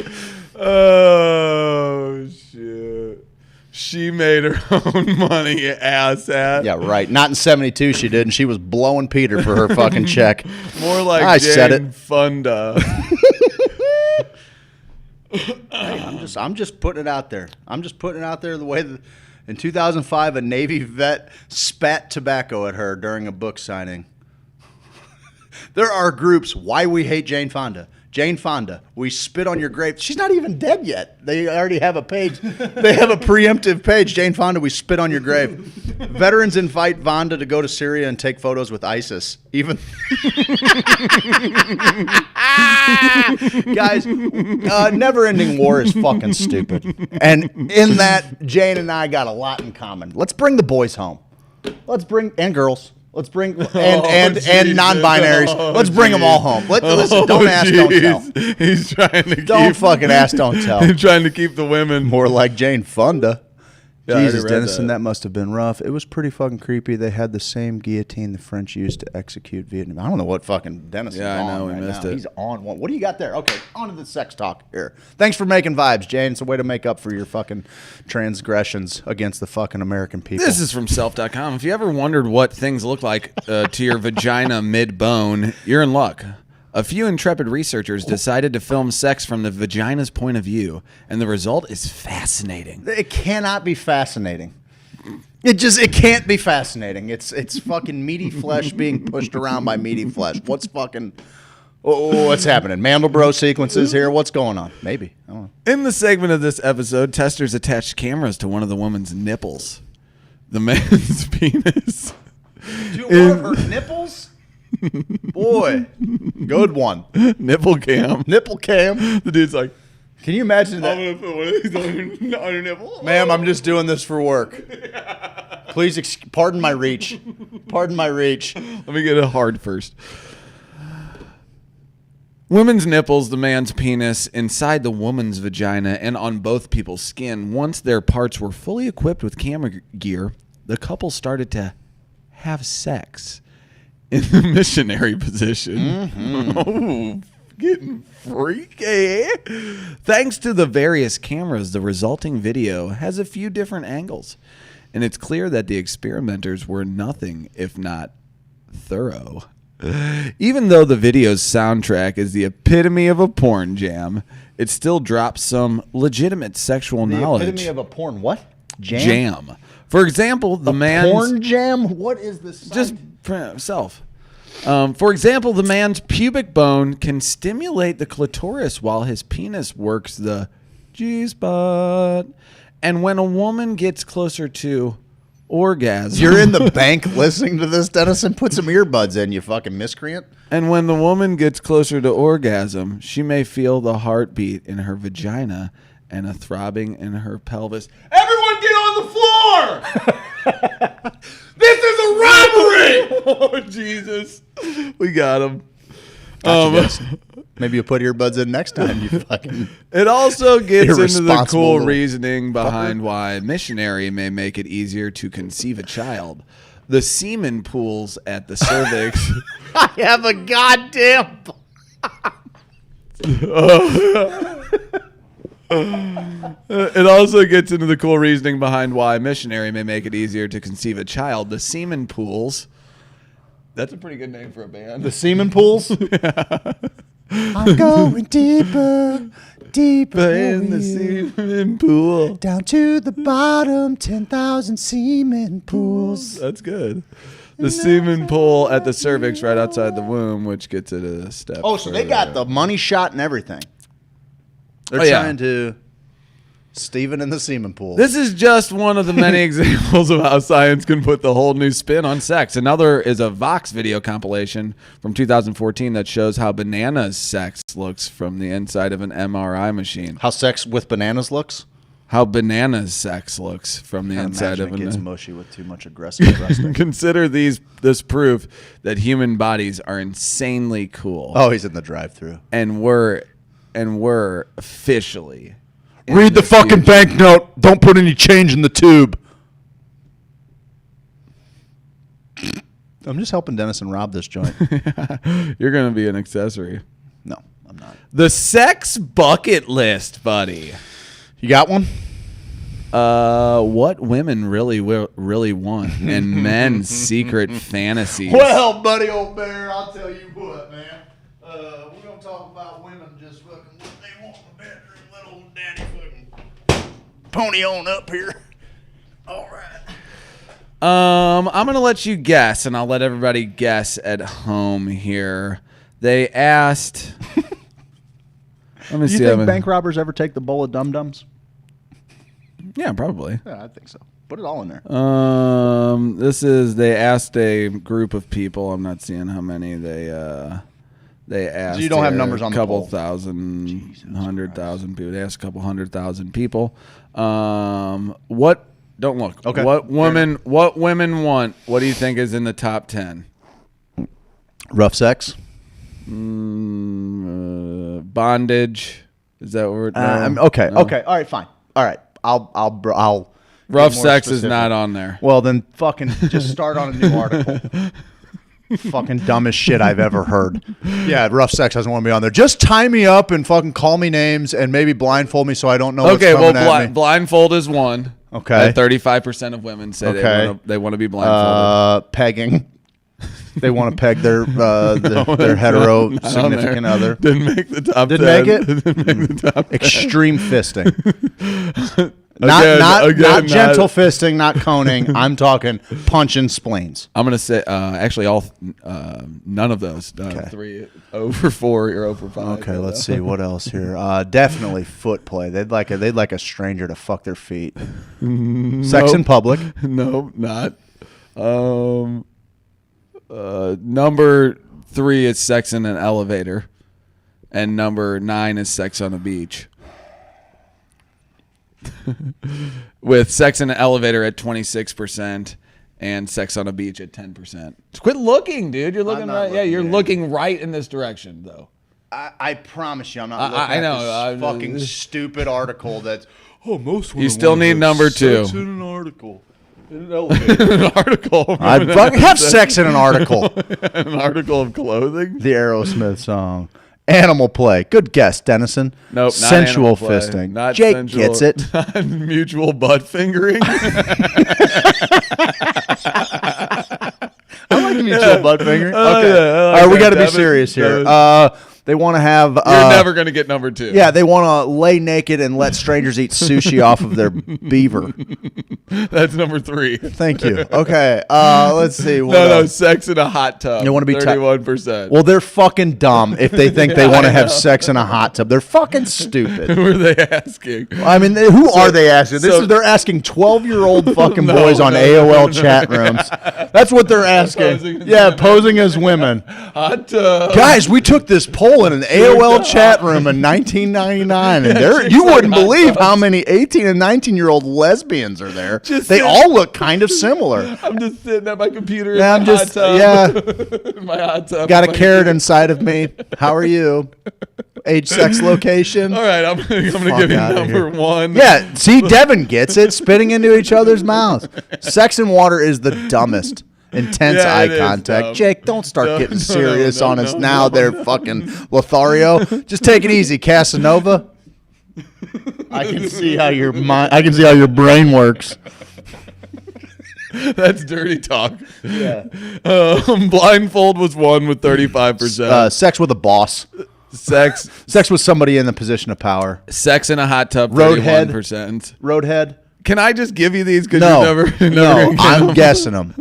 D: Oh, shit. She made her own money, asshat.
R: Yeah, right. Not in 72 she did, and she was blowing Peter for her fucking check.
D: More like
R: I
D: Jane
R: said it.
D: Fonda.
R: Hey, I'm just putting it out there. I'm just putting it out there the way that in 2005 a Navy vet spat tobacco at her during a book signing. There are groups, Why We Hate Jane Fonda. Jane Fonda, we spit on your grave. She's not even dead yet. They already have a page. They have a preemptive page. Jane Fonda, we spit on your grave. Veterans invite Fonda to go to Syria and take photos with ISIS. Even guys, never-ending war is fucking stupid. And in that, Jane and I got a lot in common. Let's bring the boys home. And girls. Let's bring and non-binaries. Let's bring them all home. Listen, don't ask, don't tell.
D: He's trying to
R: don't fucking ask, don't tell.
D: He's trying to keep the women
R: more like Jane Fonda.
D: Yeah,
R: Jesus, Dennison, that must have been rough. It was pretty fucking creepy. They had the same guillotine the French used to execute Vietnam. I don't know what fucking Dennison's on.
D: Yeah, I know, we missed it.
R: He's on one. What do you got there? Okay, on to the sex talk here. Thanks for making vibes, Jane. It's a way to make up for your fucking transgressions against the fucking American people.
D: This is from self.com. If you ever wondered what things look like to your vagina mid-bone, you're in luck. A few intrepid researchers decided to film sex from the vagina's point of view, and the result is fascinating.
R: It cannot be fascinating. It can't be fascinating. It's fucking meaty flesh being pushed around by meaty flesh. What's fucking... what's happening? Mandelbrot sequences here? What's going on? Maybe. I don't know.
D: In the segment of this episode, testers attached cameras to one of the woman's nipples. The man's penis.
R: To one of her nipples? Boy, good one.
D: Nipple cam.
R: Nipple cam.
D: The dude's like,
R: can you imagine that?
D: I'm going to put one of these on your nipple.
R: Ma'am, I'm just doing this for work. Please, pardon my reach. Pardon my reach.
D: Let me get it hard first. Women's nipples, the man's penis, inside the woman's vagina, and on both people's skin. Once their parts were fully equipped with camera gear, the couple started to have sex in the missionary position.
R: Mm-hmm.
D: Oh, getting freaky. Thanks to the various cameras, the resulting video has a few different angles, and it's clear that the experimenters were nothing if not thorough. Even though the video's soundtrack is the epitome of a porn jam, it still drops some legitimate sexual knowledge.
R: The epitome of a porn what?
D: Jam. For example, the man's...
R: porn jam? What is this?
D: Just self. For example, the man's pubic bone can stimulate the clitoris while his penis works the G-spot. And when a woman gets closer to orgasm...
R: You're in the bank listening to this, Dennison? Put some earbuds in, you fucking miscreant.
D: And when the woman gets closer to orgasm, she may feel the heartbeat in her vagina and a throbbing in her pelvis.
Q: Everyone get on the floor! This is a robbery!
D: Oh, Jesus. We got him.
R: Maybe you'll put earbuds in next time, you fucking...
D: It also gets into the
R: irresponsible
D: cool
R: little
D: reasoning behind why missionary may make it easier to conceive a child. The semen pools at the cervix...
R: I have a goddamn...
D: It also gets into the cool reasoning behind why missionary may make it easier to conceive a child. The semen pools. That's a pretty good name for a band.
R: The semen pools? I'm going deeper, deeper
D: in the semen pool.
R: Down to the bottom, 10,000 semen pools.
D: That's good. The semen pool at the cervix right outside the womb, which gets it a step
R: Oh, so they got the money shot and everything. They're
D: Oh, yeah.
R: trying to Stephen in the semen pool.
D: This is just one of the many examples of how science can put the whole new spin on sex. Another is a Vox video compilation from 2014 that shows how bananas sex looks from the inside of an MRI machine.
R: How sex with bananas looks?
D: How bananas sex looks from the inside of
R: it gets
D: an...
R: mushy with too much aggressive thrusting.
D: Consider this proof that human bodies are insanely cool.
R: Oh, he's in the drive-thru.
D: And we're officially
R: Read the fucking banknote. Don't put any change in the tube. I'm just helping Dennison rob this joint.
D: You're going to be an accessory.
R: No, I'm not.
D: The sex bucket list, buddy.
R: You got one?
D: What women really want and men's secret fantasies.
G: Well, buddy old bear, I'll tell you what, man. We're going to talk about women just fucking what they want in the bedroom. Let old daddy fucking pony on up here. All right.
D: I'm going to let you guess, and I'll let everybody guess at home here. They asked... Let me
R: Do you
D: see.
R: think bank robbers ever take the bowl of dum-dums?
D: Yeah, probably.
R: Yeah, I think so. Put it all in there.
D: They asked a group of people. I'm not seeing how many they asked.
R: So you don't have numbers on the
D: couple
R: poll.
D: thousand,
R: Jesus
D: 100,000 people. They asked a couple 100,000 people. What? Don't look.
R: Okay.
D: What women want? What do you think is in the top 10?
R: Rough sex.
D: Bondage. Is that what we're
R: okay.
D: No.
R: Okay. All right. Fine. All right. I'll.
D: Rough
R: be more
D: sex is
R: specific.
D: not on there.
R: Well, then fucking just start on a new article. Fucking dumbest shit I've ever heard. Yeah, rough sex doesn't want to be on there. Just tie me up and fucking call me names and maybe blindfold me so I don't know what's coming at me.
D: Blindfold is one.
R: Okay.
D: 35% of women say they want to be blindfolded.
R: Pegging. They want to peg their hetero significant other.
D: Didn't make the top 10.
R: Didn't make it?
D: Didn't make the top 10.
R: Extreme fisting. Not gentle fisting, not coning. I'm talking punching spleens.
D: I'm going to say, actually, none of those. 3 over 4 or over 5.
R: Okay, let's see what else here. Definitely foot play. They'd like a stranger to fuck their feet. Sex in public.
D: No, not. Number 3 is sex in an elevator, and number 9 is sex on a beach. With sex in an elevator at 26% and sex on a beach at 10%. Quit looking, dude. You're looking right. Yeah, you're looking right in this direction, though.
R: I promise you, I'm not looking at this fucking stupid article that's. Oh, most women.
D: You still need number 2.
R: Sex in an article. In an elevator.
D: An article.
R: I'd fucking have sex in an article.
D: An article of clothing.
R: The Aerosmith song. Animal play. Good guess, Dennison.
D: Nope, not
R: sensual
D: animal play.
R: fisting.
D: Not
R: Jake
D: sensual.
R: gets it.
D: Not mutual butt fingering.
R: I like mutual butt fingering.
D: Oh,
R: Okay.
D: yeah, I like
R: All right, we
D: that.
R: got to be
D: Devin-
R: serious here.
D: Devin.
R: They want to have.
D: You're never going to get number 2.
R: Yeah, they want to lay naked and let strangers eat sushi off of their beaver.
D: That's number 3.
R: Thank you. Okay, let's see. What
D: No,
R: else?
D: sex in a hot tub.
R: They want to be
D: 31%.
R: Well, they're fucking dumb if they think they want to have sex in a hot tub. They're fucking stupid.
D: Who are they asking?
R: I mean, who are they asking? They're asking 12-year-old fucking boys on AOL chat rooms. That's what they're asking. Posing as women.
D: Hot tub.
R: Guys, we took this poll in an AOL chat room in 1999, and you wouldn't believe how many 18 and 19-year-old lesbians are there. They all look kind of similar.
D: I'm just sitting at my computer.
R: Yeah,
D: in
R: I'm
D: my
R: just
D: hot tub. My hot tub.
R: Got a carrot inside of me. How are you? Age, sex, location.
D: All right, I'm gonna give you number 1.
R: Yeah, see, Devin gets it. Spitting into each other's mouths. Sex in water is the dumbest. Intense eye contact. Jake, don't start getting serious on us now. They're fucking Lothario. Just take it easy, Casanova. I can see how your mind. I can see how your brain works.
D: That's dirty talk.
R: Yeah.
D: Blindfold was 1 with 35%.
R: Sex with a boss. Sex with somebody in the position of power.
D: Sex in a hot tub.
R: Roadhead.
D: 31%.
R: Roadhead.
D: Can I just give you these because
R: No,
D: you're never
R: I'm guessing them.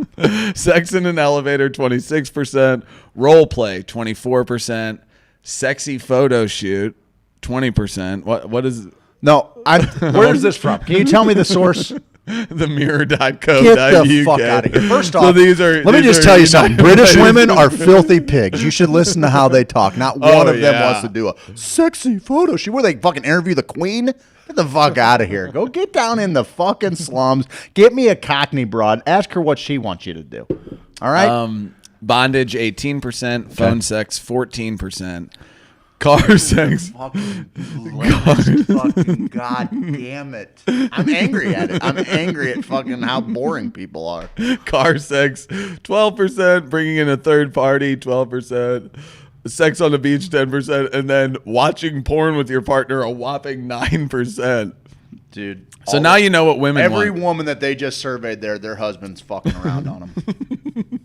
D: Sex in an elevator, 26%. Role play, 24%. Sexy photo shoot, 20%. What is?
R: No, where is this from? Can you tell me the source?
D: Themirror.co.uk.
R: Get the fuck out of here. First off,
D: so
R: let me just tell you something. British women are filthy pigs. You should listen to how they talk. Not one of them wants to do a sexy photo shoot. Where they fucking interview the queen? Get the fuck out of here. Go get down in the fucking slums. Get me a Cockney broad. Ask her what she wants you to do. All right?
D: Bondage, 18%. Phone sex, 14%. Car sex.
R: Fucking god damn it. I'm angry at it. I'm angry at fucking how boring people are.
D: Car sex, 12%. Bringing in a third party, 12%. Sex on the beach, 10%. And then watching porn with your partner, a whopping 9%.
R: Dude.
D: So now you know what women want.
R: Every woman that they just surveyed there, their husband's fucking around on them.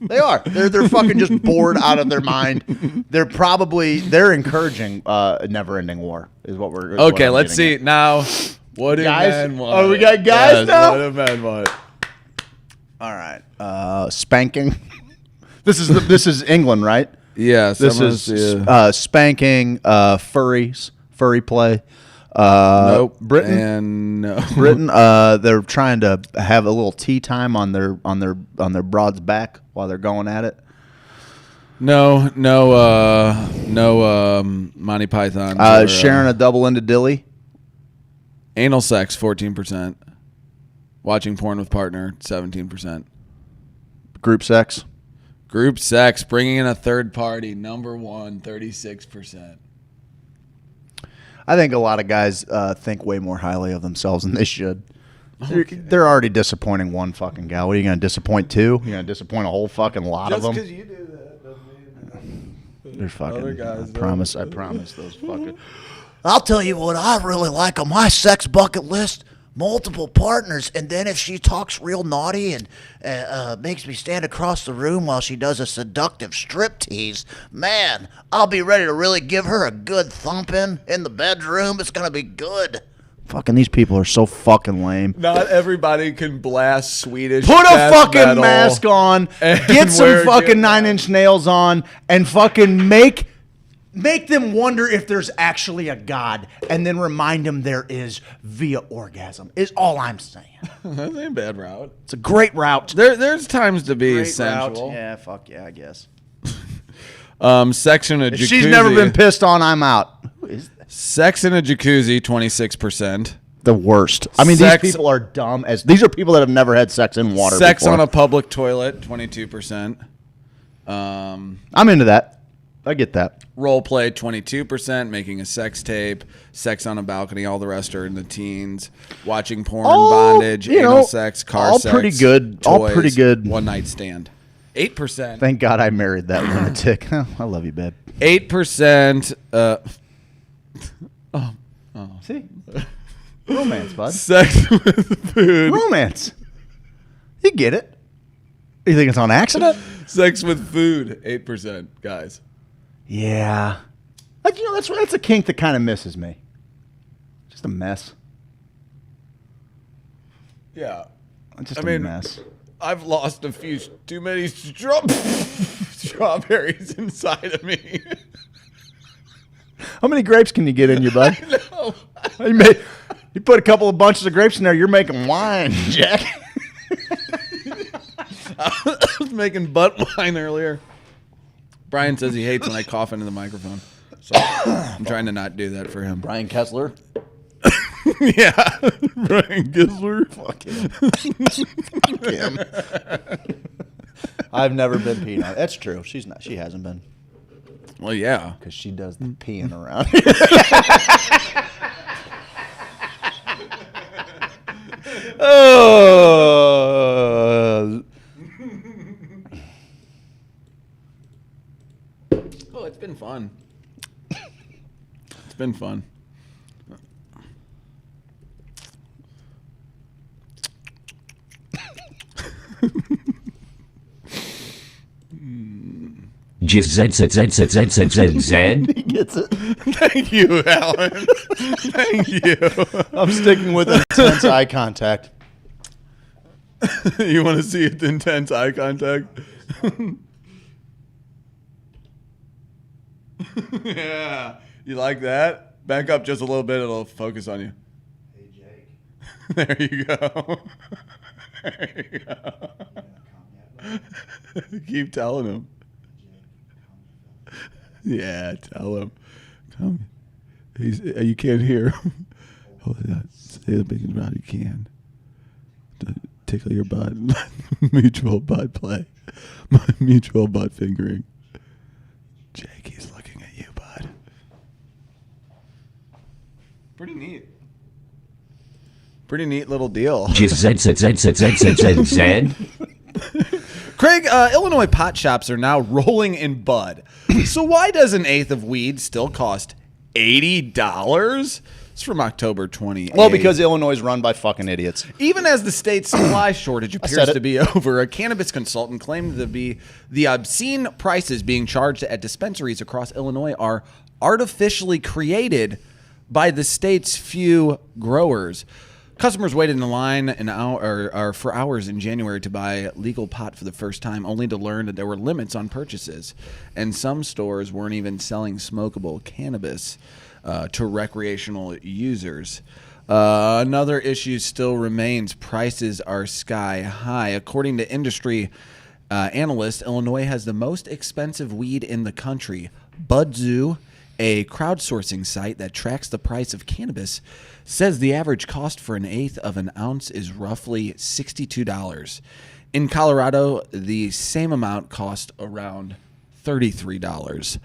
R: They are. They're fucking just bored out of their mind. They're encouraging a never-ending war is what we're.
D: Okay, let's see now. What do men want?
R: Oh, we got guys now.
D: What do men want?
R: All right. Spanking. This is England, right?
D: Yes.
R: This is spanking. Furry play.
D: Nope.
R: Britain.
D: And no.
R: Britain. They're trying to have a little tea time on their broad's back while they're going at it.
D: No. Monty Python.
R: Sharing a double-ended dilly.
D: Anal sex, 14%. Watching porn with partner, 17%.
R: Group sex.
D: Group sex, bringing in a third party, number one, 36%.
R: I think a lot of guys think way more highly of themselves than they should. Okay. They're already disappointing one fucking guy. What are you going to disappoint two? You're going to disappoint a whole fucking lot of them?
D: Just because you do that doesn't mean
R: they're fucking.
D: Other guys
R: I promise those fucking.
E: I'll tell you what I really like on my sex bucket list. Multiple partners, and then if she talks real naughty and makes me stand across the room while she does a seductive striptease, man, I'll be ready to really give her a good thumping in the bedroom. It's gonna be good.
R: Fucking these people are so fucking lame.
D: Not everybody can blast Swedish.
R: Put a
D: death
R: fucking
D: metal
R: mask on,
D: and
R: get some
D: wear
R: fucking
D: gym
R: 9-inch nails on, and fucking make them wonder if there's actually a God, and then remind them there is via orgasm, is all I'm saying.
D: That ain't a bad route.
R: It's a great route.
D: There's times to be
R: Great
D: sensual.
R: route. Yeah, fuck yeah, I guess.
D: Sex in a
R: If
D: jacuzzi.
R: she's never been pissed on, I'm out. Who is that?
D: Sex in a jacuzzi, 26%.
R: The worst. I mean, these people are dumb as. These are people that have never had sex in water
D: Sex
R: before.
D: on a public toilet, 22%.
R: I'm into that. I get that.
D: Role play, 22%. Making a sex tape. Sex on a balcony. All the rest are in the teens. Watching porn, bondage, anal sex, car
R: all
D: sex.
R: pretty good.
D: Toys,
R: All pretty good.
D: One night stand. 8%.
R: Thank God I married that lunatic. I love you, babe.
D: 8%.
R: See? Romance, bud.
D: Sex with food.
R: Romance. You get it. You think it's on accident?
D: Sex with food, 8%, guys.
R: Yeah. Like, that's a kink that kind of misses me. Just a mess.
D: Yeah.
R: Just a mess.
D: I've lost a few too many strawberries inside of me.
R: How many grapes can you get in you, bud?
D: I know.
R: You put a couple of bunches of grapes in there, you're making wine, Jack.
D: I was making butt wine earlier. Brian says he hates when I cough into the microphone. So I'm trying to not do that for him.
R: Brian Kessler?
D: Yeah. Brian Kessler.
R: Fuck him. I've never been peeing on. That's true. She's not. She hasn't been.
D: Well, yeah.
R: Because she does the peeing around.
D: Oh, it's been fun. It's been fun.
O: Just Z.
R: He gets it.
D: Thank you, Alan. Thank you.
R: I'm sticking with intense eye contact.
D: You want to see intense eye contact? Yeah. You like that? Back up just a little bit. It'll focus on you.
R: Hey, Jake.
D: There you go. There you go. Keep telling him. Yeah, tell him. Come. You can't hear him. Hold it out. Say the big and loud you can. Tickle your butt. Mutual butt play. Mutual butt fingering. Jake, he's looking at you, bud. Pretty neat. Pretty neat little deal. Craig, Illinois pot shops are now rolling in bud. So why does an eighth of weed still cost $80? It's from October 28th.
R: Well, because Illinois is run by fucking idiots.
D: Even as the state's supply shortage appears to be over, a cannabis consultant claimed to be the obscene prices being charged at dispensaries across Illinois are artificially created by the state's few growers. Customers waited in the line for hours in January to buy legal pot for the first time, only to learn that there were limits on purchases. And some stores weren't even selling smokable cannabis to recreational users. Another issue still remains. Prices are sky high. According to industry analysts, Illinois has the most expensive weed in the country. Budzoo, a crowdsourcing site that tracks the price of cannabis, says the average cost for an eighth of an ounce is roughly $62. In Colorado, the same amount cost around $33.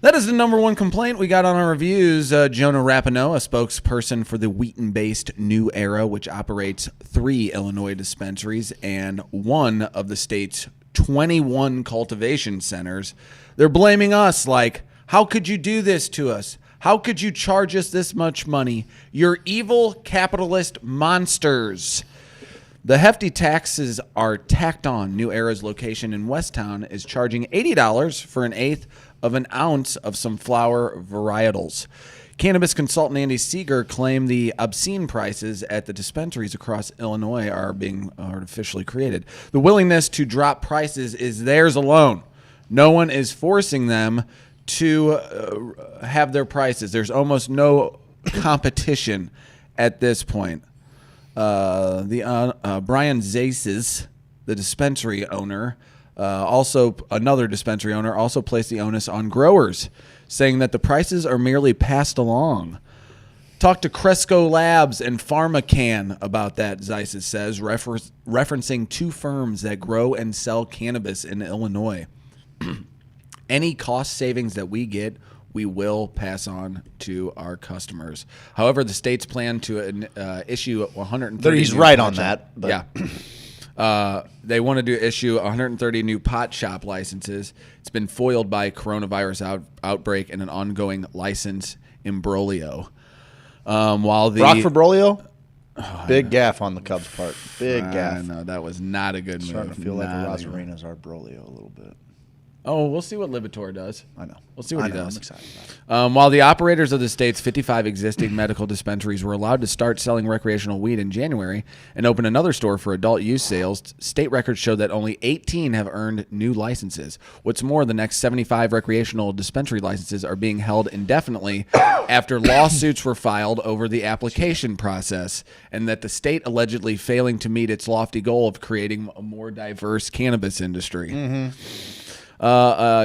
D: That is the number one complaint we got on our reviews. Jonah Rapinoe, a spokesperson for the Wheaton-based New Era, which operates 3 Illinois dispensaries and one of the state's 21 cultivation centers. They're blaming us like, how could you do this to us? How could you charge us this much money? You're evil capitalist monsters. The hefty taxes are tacked on. New Era's location in Westtown is charging $80 for an eighth of an ounce of some flower varietals. Cannabis consultant Andy Seeger claimed the obscene prices at the dispensaries across Illinois are being artificially created. The willingness to drop prices is theirs alone. No one is forcing them to have their prices. There's almost no competition at this point. Brian Zaces, the dispensary owner, another dispensary owner, also placed the onus on growers, saying that the prices are merely passed along. Talk to Cresco Labs and PharmaCann about that, Zaces says, referencing 2 firms that grow and sell cannabis in Illinois. Any cost savings that we get, we will pass on to our customers. However, the state's plan to issue 130.
R: He's right on that. But.
D: Yeah. They wanted to issue 130 new pot shop licenses. It's been foiled by coronavirus outbreak and an ongoing license imbroglio. While the
R: Rock for Brolio? Big gaff on the Cubs' part. Big gaff.
D: No, that was not a good move.
R: Starting to feel like the Rosarina's our Brolio a little bit.
D: Oh, we'll see what Libitor does.
R: I know.
D: We'll see what he does.
R: I'm excited about it.
D: While the operators of the state's 55 existing medical dispensaries were allowed to start selling recreational weed in January and open another store for adult use sales, state records show that only 18 have earned new licenses. What's more, the next 75 recreational dispensary licenses are being held indefinitely after lawsuits were filed over the application process, and that the state allegedly failing to meet its lofty goal of creating a more diverse cannabis industry.
R: Mm-hmm.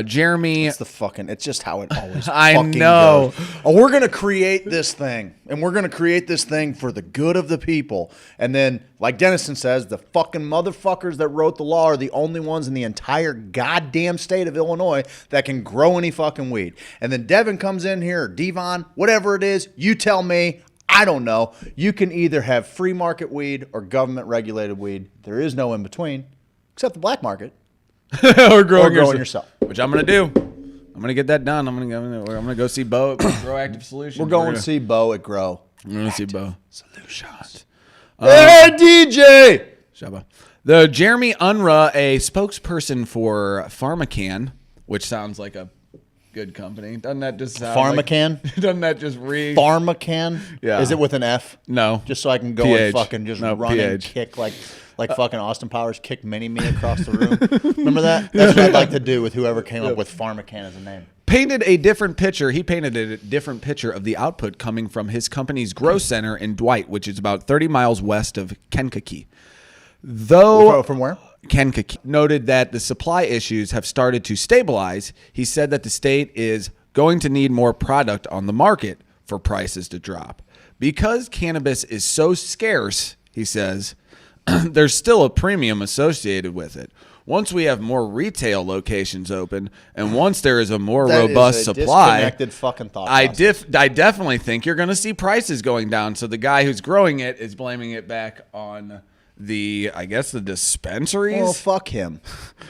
D: Jeremy,
R: it's just how it always
D: I
R: fucking
D: know.
R: goes. Oh, we're going to create this thing, and we're going to create this thing for the good of the people. And then, like Dennison says, the fucking motherfuckers that wrote the law are the only ones in the entire goddamn state of Illinois that can grow any fucking weed. And then Devin comes in here, or Devon, whatever it is, you tell me, I don't know. You can either have free market weed or government regulated weed. There is no in between, except the black market.
D: or growing
R: yourself.
D: Which I'm going to do. I'm going to get that done. I'm going to go see Bo at Grow Active Solutions.
R: We're going to see Bo at Grow.
D: I'm going to see Bo.
R: Solutions. Hey, DJ!
D: Shabba. The Jeremy Unruh, a spokesperson for PharmaCann, which sounds like a good company. Doesn't that just sound
R: PharmaCann?
D: Doesn't that just read?
R: PharmaCann?
D: Yeah.
R: Is it with an F?
D: No.
R: Just so I can go and fucking just run and kick like fucking Austin Powers kicked Mini-Me across the room. Remember that? That's what I'd like to do with whoever came up with PharmaCann as a name.
D: He painted a different picture of the output coming from his company's grow center in Dwight, which is about 30 miles west of Kankakee.
R: From where?
D: Kankakee. Noted that the supply issues have started to stabilize. He said that the state is going to need more product on the market for prices to drop. Because cannabis is so scarce, he says, there's still a premium associated with it. once we have more retail locations open, and once there is a more
R: That is
D: robust
R: a
D: supply,
R: disconnected fucking thought
D: I
R: process.
D: definitely think you're going to see prices going down. So the guy who's growing it is blaming it back on the dispensaries.
R: Well, fuck him.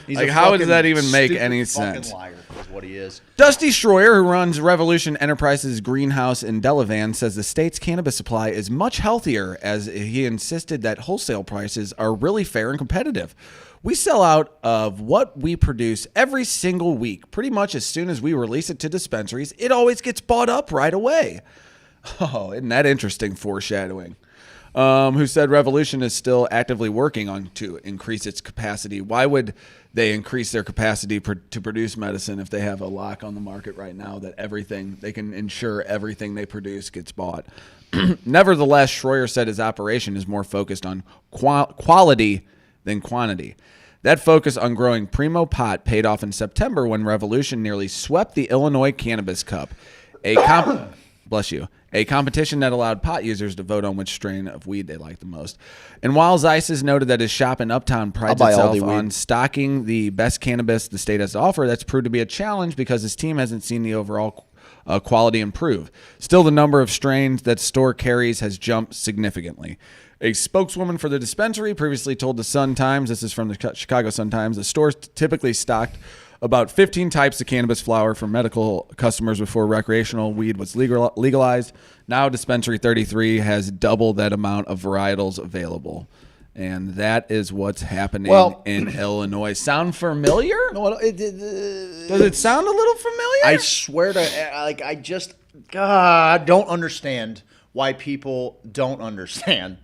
R: He's
D: Like,
R: a
D: how does
R: fucking
D: that even make
R: stupid
D: any
R: fucking
D: sense?
R: Liar is what he is.
D: Dusty Schroyer, who runs Revolution Enterprises greenhouse in Delavan, says the state's cannabis supply is much healthier, as he insisted that wholesale prices are really fair and competitive. We sell out of what we produce every single week. Pretty much as soon as we release it to dispensaries, it always gets bought up right away. Oh, isn't that interesting foreshadowing? Who said Revolution is still actively working on to increase its capacity. Why would they increase their capacity to produce medicine if they have a lock on the market right now that they can ensure everything they produce gets bought? Nevertheless, Schroyer said his operation is more focused on quality than quantity. That focus on growing primo pot paid off in September when Revolution nearly swept the Illinois Cannabis Cup, bless you, a competition that allowed pot users to vote on which strain of weed they liked the most. And while Zeiss has noted that his shop in Uptown prides itself on stocking the best cannabis the state has to offer, that's proved to be a challenge because his team hasn't seen the overall quality improve. Still, the number of strains that store carries has jumped significantly. A spokeswoman for the dispensary previously told the Sun-Times, this is from the Chicago Sun-Times, the store typically stocked about 15 types of cannabis flower for medical customers before recreational weed was legalized. Now Dispensary 33 has double that amount of varietals available. And that is what's happening in Illinois. Sound familiar?
R: Well,
D: Does it sound a little familiar?
R: I swear to, I just don't understand why people don't understand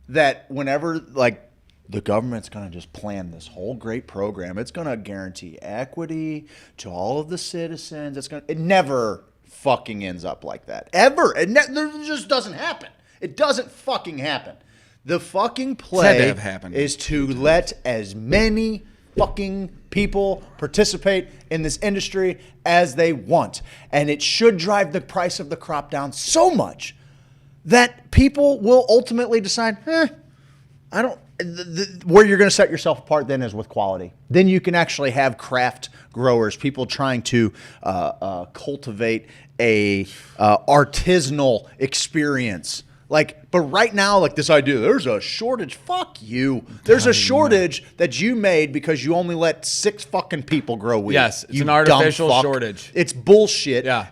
R: that whenever, the government's going to just plan this whole great program. It's going to guarantee equity to all of the citizens. It never fucking ends up like that. Ever. It just doesn't happen. It doesn't fucking happen. The fucking play is to let as many fucking people participate in this industry as they want. And it should drive the price of the crop down so much that people will ultimately decide, I don't. Where you're going to set yourself apart then is with quality. Then you can actually have craft growers, people trying to cultivate a artisanal experience. But right now, this idea, there's a shortage. Fuck you. There's a shortage that you made because you only let 6 fucking people grow weed.
D: Yes, it's an artificial shortage.
R: It's bullshit.
D: Yeah.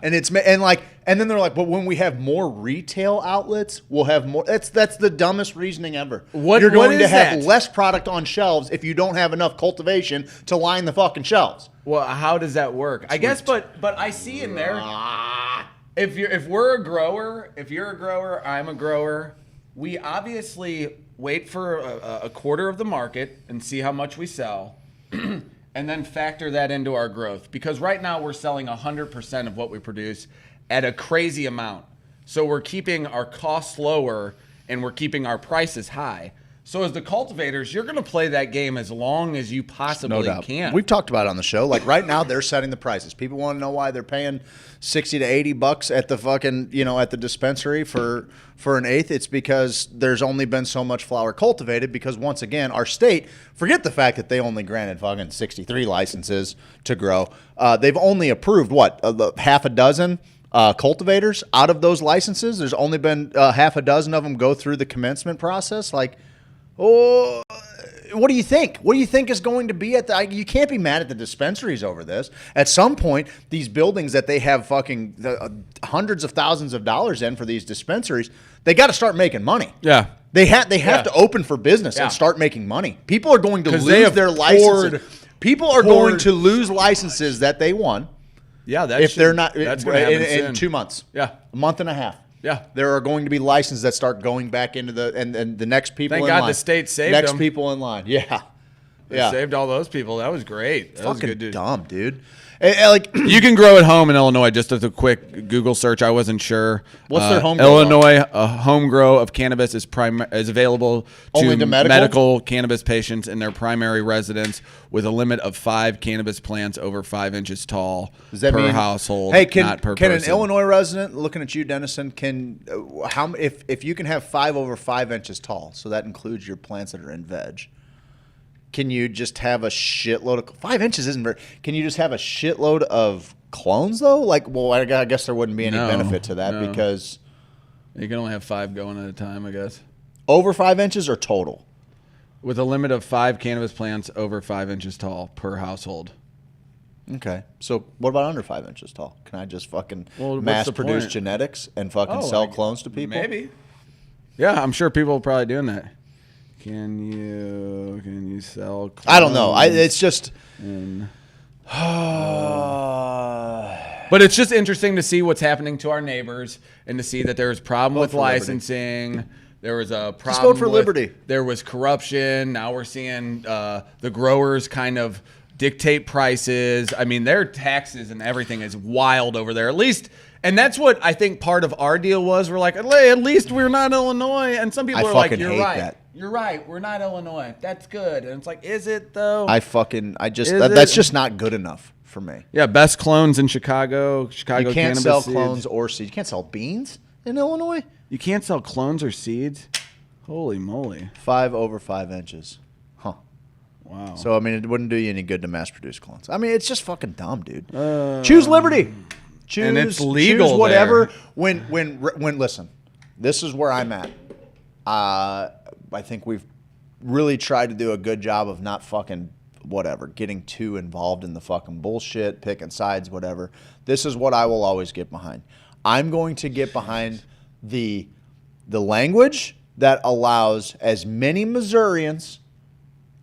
R: And then they're like, but when we have more retail outlets, we'll have more. That's the dumbest reasoning ever. You're going to have less product on shelves if you don't have enough cultivation to line the fucking shelves.
D: Well, how does that work? I guess, but I see in there. If you're a grower, I'm a grower. We obviously wait for a quarter of the market and see how much we sell, and then factor that into our growth. Because right now we're selling 100% of what we produce at a crazy amount. So we're keeping our costs lower and we're keeping our prices high. So as the cultivators, you're going to play that game as long as you possibly can.
R: We've talked about it on the show. Right now, they're setting the prices. People want to know why they're paying $60 to $80 at the fucking, at the dispensary for an eighth. It's because there's only been so much flower cultivated. Because once again, our state, forget the fact that they only granted fucking 63 licenses to grow. They've only approved half a dozen cultivators out of those licenses. There's only been half a dozen of them go through the commencement process. Oh, what do you think? What do you think is going to be you can't be mad at the dispensaries over this. At some point, these buildings that they have fucking hundreds of thousands of dollars in for these dispensaries, they got to start making money.
D: Yeah.
R: They have to open for business and start making money. People are going to lose their licenses. People are going to lose licenses that they won.
D: Yeah,
R: that's going to happen in 2 months.
D: Yeah.
R: A month and a half.
D: Yeah,
R: there are going to be licenses that start going back into and the next people.
D: Thank
R: in
D: God
R: line.
D: the state saved
R: next
D: them.
R: People in line. Yeah,
D: they saved all those people. That was great. That was
R: fucking
D: good, dude.
R: Dumb, dude.
D: You can grow at home in Illinois. Just as a quick Google search, I wasn't sure.
R: What's their home grow?
D: Illinois, a home grow of cannabis is available to medical cannabis patients in their primary residence with a limit of 5 cannabis plants over 5 inches tall per household.
R: Hey,
D: not per
R: can
D: person.
R: an Illinois resident, looking at you, Dennison, if you can have 5 over 5 inches tall, so that includes your plants that are in veg. can you just have a shitload of 5 inches? Isn't very. Can you just have a shitload of clones though? Like, well, I guess there wouldn't be any benefit to that because
D: you can only have 5 going at a time, I guess.
R: Over 5 inches or total?
D: With a limit of 5 cannabis plants over 5 inches tall per household.
R: Okay. So what about under 5 inches tall? Can I just fucking
D: what's
R: mass
D: the
R: produce
D: point?
R: genetics and fucking sell clones to people?
D: Maybe. Yeah, I'm sure people are probably doing that. Can you sell clones?
R: I don't know. It's just
D: but it's just interesting to see what's happening to our neighbors and to see that there's a problem with licensing. There was a problem.
R: Just vote for liberty.
D: There was corruption. Now we're seeing the growers kind of dictate prices. I mean, their taxes and everything is wild over there. At least, and that's what I think part of our deal was. We're like, hey, at least we're not Illinois. And some people are like, you're right.
R: That.
D: You're right. We're not Illinois. That's good. And it's like, is it though?
R: That's just not good enough for me.
D: Yeah, best clones in Chicago.
R: You can't
D: cannabis
R: sell
D: seeds.
R: clones or seeds. You can't sell beans in Illinois.
D: You can't sell clones or seeds? Holy moly.
R: 5 over 5 inches. Huh.
D: Wow.
R: So, I mean, it wouldn't do you any good to mass produce clones. I mean, it's just fucking dumb, dude. Choose liberty. Choose,
D: and it's legal
R: choose whatever.
D: there.
R: When listen, this is where I'm at. I think we've really tried to do a good job of not fucking getting too involved in the fucking bullshit, picking sides, whatever. This is what I will always get behind. I'm going to get behind the language that allows as many Missourians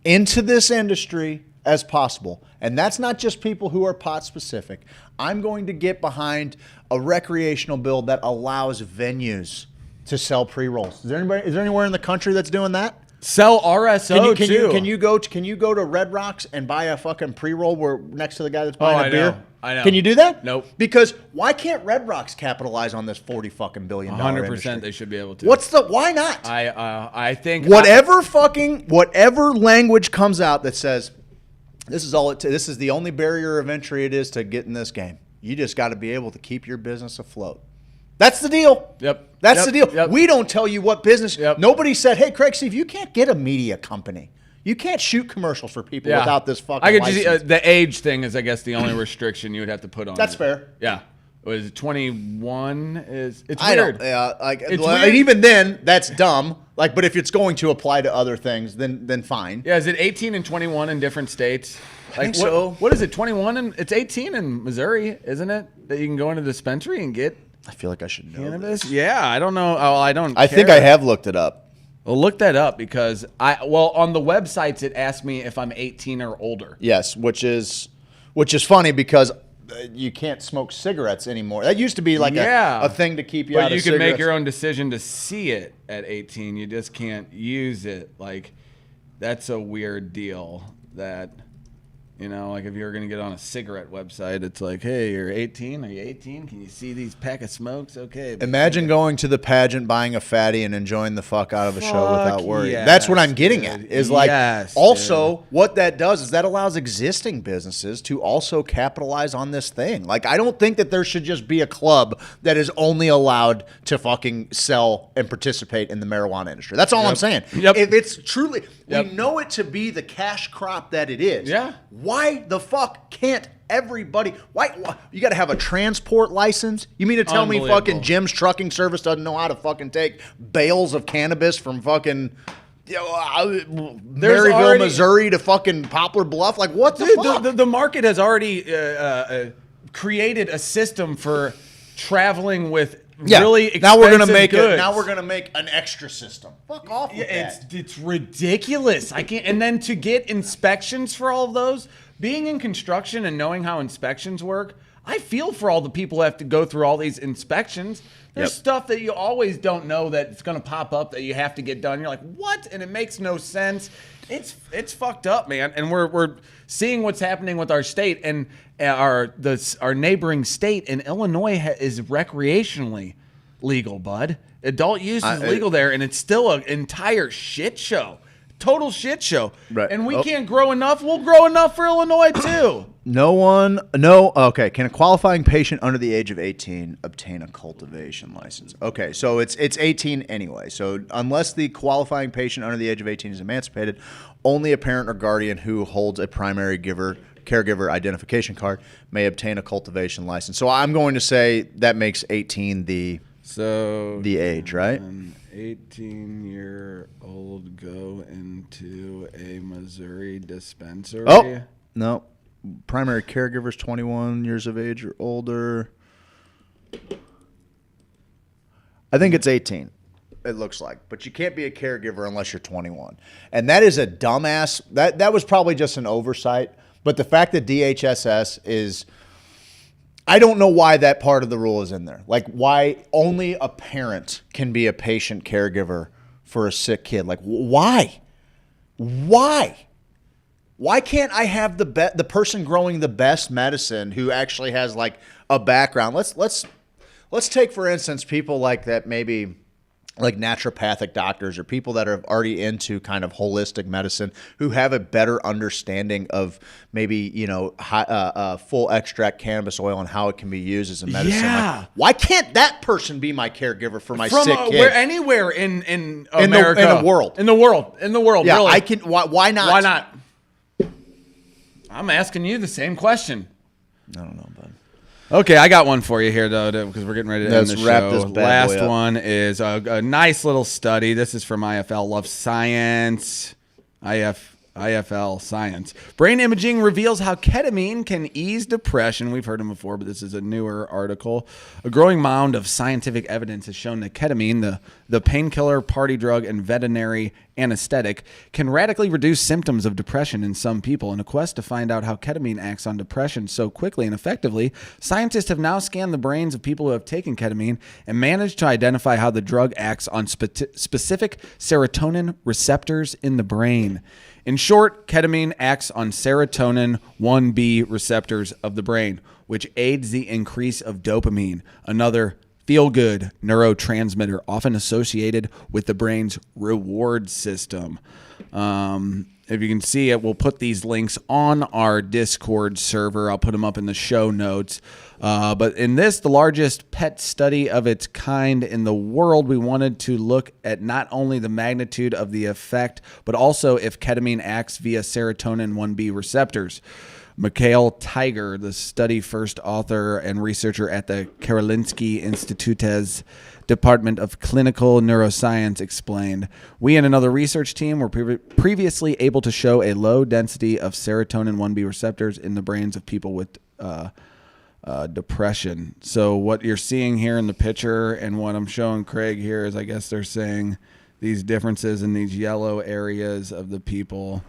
R: into this industry as possible. And that's not just people who are pot specific. I'm going to get behind a recreational bill that allows venues to sell pre-rolls. Is there anywhere in the country that's doing that?
D: Sell RSO too.
R: Can you go to Red Rocks and buy a fucking pre-roll where next to the guy that's buying a beer?
D: I know.
R: Can you do that?
D: Nope.
R: Because why can't Red Rocks capitalize on this $40 billion
D: 100%
R: industry?
D: they should be able to.
R: Why not?
D: I think
R: whatever language comes out that says this is the only barrier of entry it is to get in this game. You just got to be able to keep your business afloat. That's the deal.
D: Yep.
R: That's the deal.
D: Yep.
R: We don't tell you what business.
D: Yep.
R: Nobody said, hey, Craig, Steve, you can't get a media company. You can't shoot commercials for people without this fucking
D: I could
R: license.
D: just the age thing is, I guess, the only restriction you would have to put on.
R: That's fair.
D: Yeah. Was 21 is it's
R: I
D: weird.
R: don't, yeah,
D: it's
R: weird. And even then, that's dumb. Like, but if it's going to apply to other things, then fine.
D: Yeah, is it 18 and 21 in different states?
R: I think so.
D: What is it? 21 and it's 18 in Missouri, isn't it? That you can go into the dispensary and get.
R: I feel like I should know
D: cannabis.
R: this.
D: Yeah, I don't know. Oh, I don't.
R: I think I have looked it up.
D: Well, look that up because on the websites it asked me if I'm 18 or older.
R: Yes, which is funny because you can't smoke cigarettes anymore. That used to be like a thing to keep you out of cigarettes.
D: But you can make your own decision to see it at 18. You just can't use it. Like, that's a weird deal that, you know, like if you're going to get on a cigarette website, it's like, hey, you're 18? Are you 18? Can you see these pack of smokes? Okay.
R: Imagine going to the pageant, buying a fatty, and enjoying the fuck out of a show without worrying. That's what I'm getting at. Is like, what that does is that allows existing businesses to also capitalize on this thing. Like, I don't think that there should just be a club that is only allowed to fucking sell and participate in the marijuana industry. That's all I'm saying.
D: Yep.
R: If it's truly, we know it to be the cash crop that it is.
D: Yeah.
R: Why the fuck can't everybody? Why you got to have a transport license? You mean to tell me fucking Jim's trucking service doesn't know how to fucking take bales of cannabis from fucking Maryville, Missouri to fucking Poplar Bluff? Like, what the fuck?
D: The market has already created a system for traveling with really expensive
R: now we're gonna make
D: goods.
R: Now we're gonna make an extra system. Fuck off with that.
D: It's ridiculous. I can't. And then to get inspections for all of those, being in construction and knowing how inspections work, I feel for all the people who have to go through all these inspections. There's stuff that you always don't know that it's going to pop up that you have to get done. You're like, what? And it makes no sense. It's fucked up, man. And we're seeing what's happening with our state, and our neighboring state in Illinois is recreationally legal, bud. Adult use is legal there, and it's still an entire shit show. total shit show.
R: Right.
D: And we can't grow enough. We'll grow enough for Illinois too.
R: Okay. Can a qualifying patient under the age of 18 obtain a cultivation license? Okay, so it's 18 anyway. So unless the qualifying patient under the age of 18 is emancipated, only a parent or guardian who holds a primary caregiver identification card may obtain a cultivation license. So I'm going to say that makes 18 the age, right?
D: An 18-year-old go into a Missouri dispensary.
R: Oh, no. Primary caregivers 21 years of age or older. I think it's 18. It looks like. But you can't be a caregiver unless you're 21. And that is a dumbass. That was probably just an oversight. But the fact that DHSS is, I don't know why that part of the rule is in there. Like, why only a parent can be a patient caregiver for a sick kid. Like, why? Why? Why can't I have the person growing the best medicine who actually has like a background? Let's take, for instance, people like that, maybe like naturopathic doctors or people that are already into kind of holistic medicine who have a better understanding of maybe, full extract cannabis oil and how it can be used as a medicine.
D: Yeah.
R: Like, why can't that person be my caregiver for my sick kid?
D: Anywhere in America.
R: In the world.
D: In the world. Yeah,
R: really.
D: I
R: can. Why not?
D: Why not? I'm asking you the same question.
R: I don't know, bud.
D: Okay, I got one for you here, though, because we're getting ready to end the
R: wrap
D: show.
R: this bad boy
D: Last
R: up.
D: one is a nice little study. This is from IFL Love Science. IFL Science. Brain imaging reveals how ketamine can ease depression. We've heard him before, but this is a newer article. A growing mound of scientific evidence has shown that ketamine, the painkiller, party drug, and veterinary anesthetic, can radically reduce symptoms of depression in some people. In a quest to find out how ketamine acts on depression so quickly and effectively, scientists have now scanned the brains of people who have taken ketamine and managed to identify how the drug acts on specific serotonin receptors in the brain. In short, ketamine acts on serotonin 1B receptors of the brain, which aids the increase of dopamine, another feel-good neurotransmitter often associated with the brain's reward system. If you can see it, we'll put these links on our Discord server. I'll put them up in the show notes. But in this, the largest PET study of its kind in the world, we wanted to look at not only the magnitude of the effect, but also if ketamine acts via serotonin 1B receptors. Mikhail Tiger, the study first author and researcher at the Karolinski Institute's Department of Clinical Neuroscience, explained, "We and another research team were previously able to show a low density of serotonin 1B receptors in the brains of people with depression." So what you're seeing here in the picture and what I'm showing Craig here is, I guess they're saying these differences in these yellow areas of the people.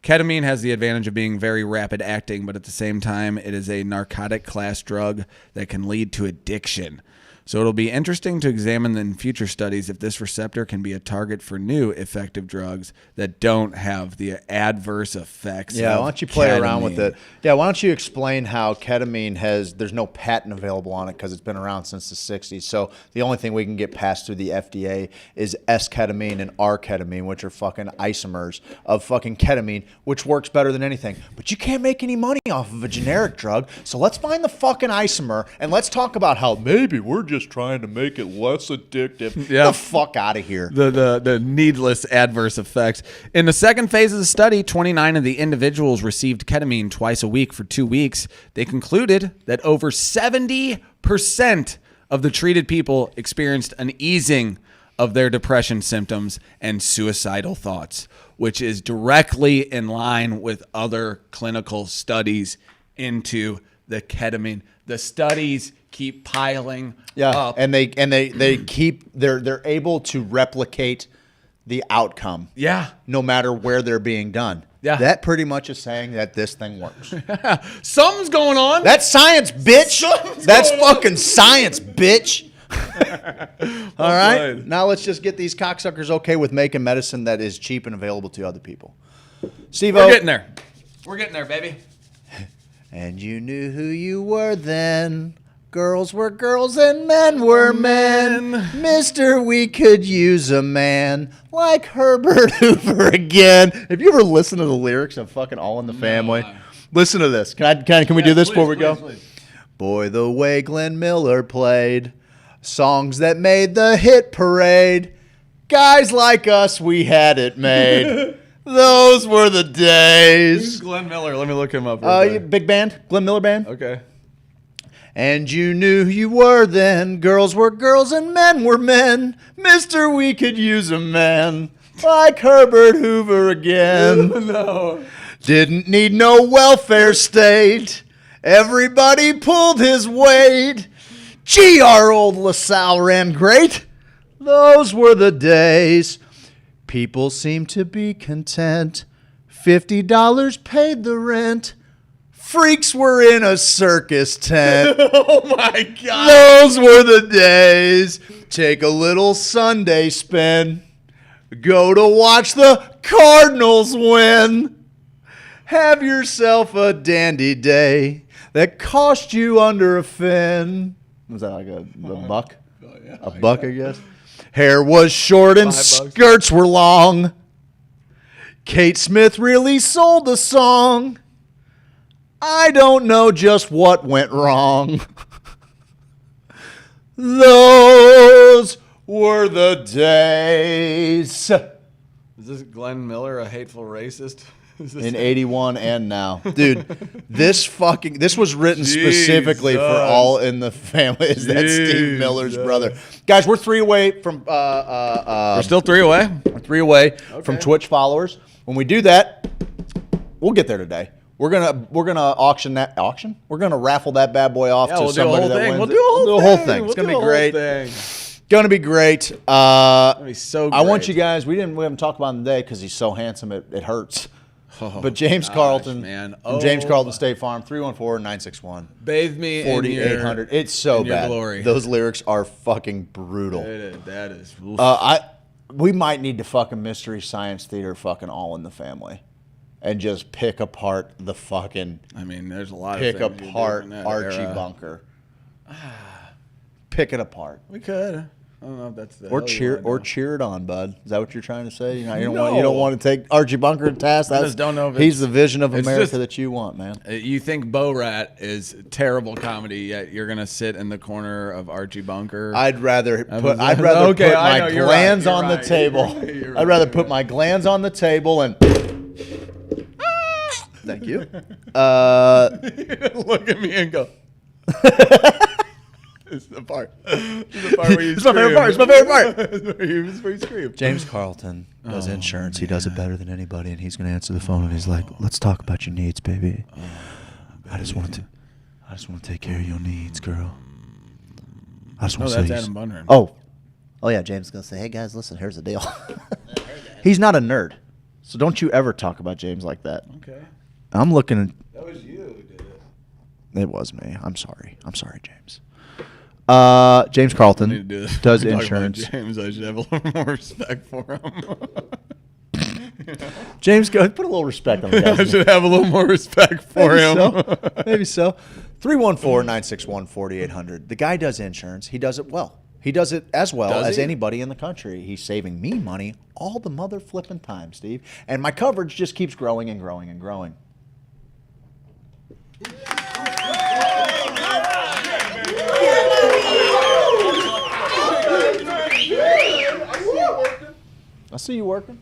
D: Ketamine has the advantage of being very rapid acting, but at the same time, it is a narcotic class drug that can lead to addiction. So it'll be interesting to examine in future studies if this receptor can be a target for new effective drugs that don't have the adverse effects.
R: Yeah,
D: of
R: why don't you play around
D: ketamine.
R: with it? Yeah, why don't you explain how ketamine there's no patent available on it because it's been around since the 60s. So the only thing we can get passed through the FDA is S-ketamine and R-ketamine, which are fucking isomers of fucking ketamine, which works better than anything. But you can't make any money off of a generic drug, so let's find the fucking isomer and let's talk about how maybe we're just trying to make it less addictive.
D: Yeah.
R: Get the fuck out of here.
D: The needless adverse effects. In the second phase of the study, 29 of the individuals received ketamine twice a week for 2 weeks. They concluded that over 70% of the treated people experienced an easing of their depression symptoms and suicidal thoughts, which is directly in line with other clinical studies into the ketamine. The studies keep piling up.
R: And they're able to replicate the outcome.
D: Yeah.
R: No matter where they're being done.
D: Yeah.
R: That pretty much is saying that this thing works.
D: Something's going on.
R: That's science, bitch. That's fucking science, bitch. All right. Now let's just get these cocksuckers okay with making medicine that is cheap and available to other people. Steve-O.
D: We're getting there. We're getting there, baby.
R: And you knew who you were then. Girls were girls and men were men. Mister, we could use a man like Herbert Hoover again. Have you ever listened to the lyrics of fucking All in the Family? Listen to this. Can we do this before we go?
D: Please.
R: Boy, the way Glenn Miller played songs that made the hit parade. Guys like us, we had it made. Those were the days.
D: Who's Glenn Miller? Let me look him up.
R: Big band, Glenn Miller band.
D: Okay.
R: And you knew you were then. Girls were girls and men were men. Mister, we could use a man like Herbert Hoover again.
D: No.
R: Didn't need no welfare state. Everybody pulled his weight. Gee, our old LaSalle ran great. Those were the days. People seem to be content. $50 paid the rent. Freaks were in a circus tent.
D: Oh my God.
R: Those were the days. Take a little Sunday spin. Go to watch the Cardinals win. Have yourself a dandy day that cost you under a fin. Was that like a buck?
D: Oh, yeah,
R: a buck, I guess. Hair was short and skirts were long. Kate Smith really sold the song. I don't know just what went wrong. Those were the days.
D: Is this Glenn Miller a hateful racist?
R: In 81 and now. Dude, this was written specifically for All in the Family. Is that Steve Miller's brother? Guys, we're 3 away from
D: we're still 3 away?
R: We're 3 away from Twitch followers. When we do that, we'll get there today. We're gonna auction that auction? We're gonna raffle that bad boy off to somebody that wins.
D: We'll do a whole thing.
R: It's gonna be great. Gonna be great.
D: Gonna be so great.
R: I want you guys, we haven't talked about him today because he's so handsome it hurts. But James Carlton,
D: man.
R: from James Carlton State Farm, 314-961.
D: Bathe me
R: 4800. It's so
D: in your
R: bad.
D: glory.
R: Those lyrics are fucking brutal.
D: That is.
R: We might need to fucking Mystery Science Theater fucking All in the Family, and just pick apart the fucking.
D: I mean, there's a lot.
R: Pick
D: of things you do
R: apart
D: from that
R: Archie
D: era.
R: Bunker. Pick it apart.
D: We could. I don't know if that's the
R: Or cheer it on, bud. Is that what you're trying to say? You don't want to take Archie Bunker to task.
D: I just don't know if
R: he's the vision of
D: it's
R: America
D: just-
R: that you want, man.
D: You think Bo Rat is terrible comedy, yet you're gonna sit in the corner of Archie Bunker.
R: I'd rather put
D: Okay,
R: my
D: I know, you're
R: glands
D: right,
R: on
D: you're
R: the
D: right,
R: table.
D: you're right,
R: I'd rather
D: you're
R: put my glands on the table and. Thank you.
D: Look at me and go. It's the part. It's the part where you
R: It's my favorite part. It's my favorite part.
D: It's where you scream.
R: James Carlton does insurance. He does it better than anybody, and he's going to answer the phone, and he's like, "Let's talk about your needs, baby. I just want to take care of your needs, girl. I just want to
D: that's
R: say."
D: Adam Bunner.
R: Oh, yeah. James is going to say, "Hey guys, listen. Here's the deal." He's not a nerd, so don't you ever talk about James like that.
D: Okay.
R: I'm looking.
D: That was you who did it.
R: It was me. I'm sorry. I'm sorry, James. James Carlton does
D: Talk about
R: insurance.
D: James, I should have a little more respect for him.
R: James, go put a little respect on the guy.
D: I should have a little more respect for him.
R: Maybe so. 314-961-4800. The guy does insurance. He does it well. He does it as well as anybody in the country. He's saving me money all the mother flipping time, Steve. And my coverage just keeps growing and growing and growing. I see you working.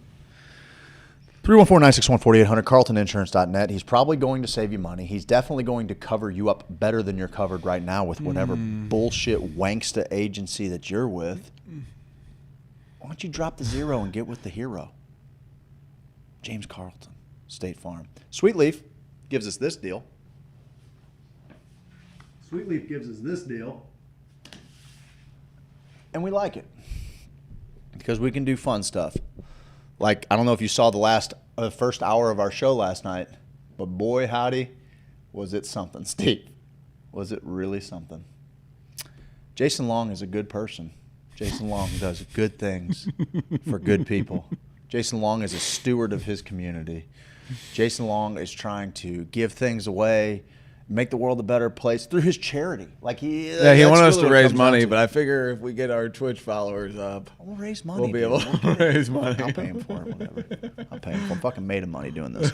R: 314-961-4800, carltoninsurance.net. He's probably going to save you money. He's definitely going to cover you up better than you're covered right now with whatever bullshit wanksta agency that you're with. Why don't you drop the zero and get with the hero? James Carlton, State Farm. Sweet Leaf gives us this deal. Sweet Leaf gives us this deal. And we like it. Because we can do fun stuff. Like, I don't know if you saw the first hour of our show last night, but boy, howdy, was it something, Steve. Was it really something? Jason Long is a good person. Jason Long does good things for good people. Jason Long is a steward of his community. Jason Long is trying to give things away make the world a better place through his charity. Like he
D: wanted us
R: really
D: to
R: what it
D: raise
R: comes
D: money,
R: down to.
D: but I figure if we get our Twitch followers up,
R: we'll raise money.
D: We'll be
R: dude.
D: able to raise money.
R: I'll pay him for it. Whatever. I'm paying for. I'm fucking made of money doing this.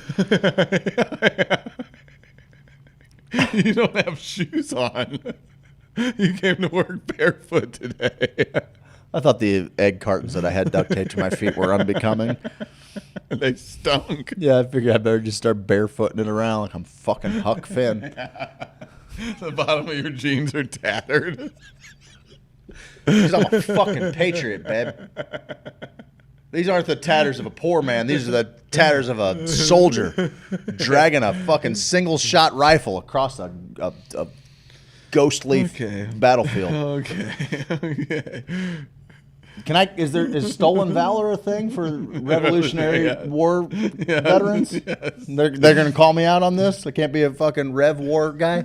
D: You don't have shoes on. You came to work barefoot today.
R: I thought the egg cartons that I had duct taped to my feet were unbecoming.
D: They stunk.
R: Yeah, I figured I better just start barefooting it around like I'm fucking Huck Finn.
D: The bottom of your jeans are tattered.
R: Because I'm a fucking patriot, babe. These aren't the tatters of a poor man. These are the tatters of a soldier dragging a fucking single-shot rifle across a ghostly battlefield.
D: Okay.
R: Is stolen valor a thing for Revolutionary War veterans?
D: Yes.
R: They're going to call me out on this? I can't be a fucking Rev War guy?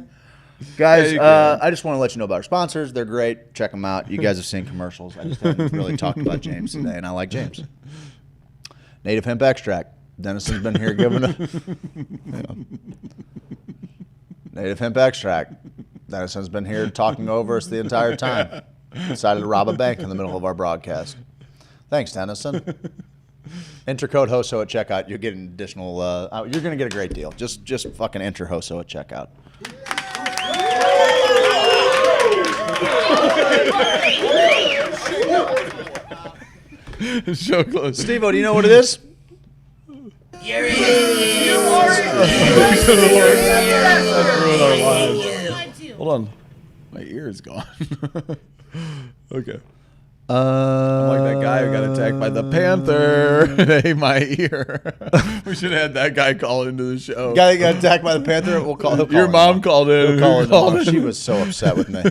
R: Guys, I just want to let you know about our sponsors. They're great. Check them out. You guys have seen commercials. I just haven't really talked about James today, and I like James. Native hemp extract. Denison's been here giving a... Native hemp extract. Denison's been here talking over us the entire time. Decided to rob a bank in the middle of our broadcast. Thanks, Denison. Enter code HOSO at checkout. You'll get an additional... you're going to get a great deal. Just fucking enter HOSO at checkout.
D: Show close.
R: Steve-O, do you know what it is?
D: Hold on. My ear is gone. Okay. I'm like that guy who got attacked by the panther. It ate my ear. We should have had that guy call into the show.
R: Guy that got attacked by the panther. He'll call
D: Your mom called in.
R: He'll call in. She was so upset with me.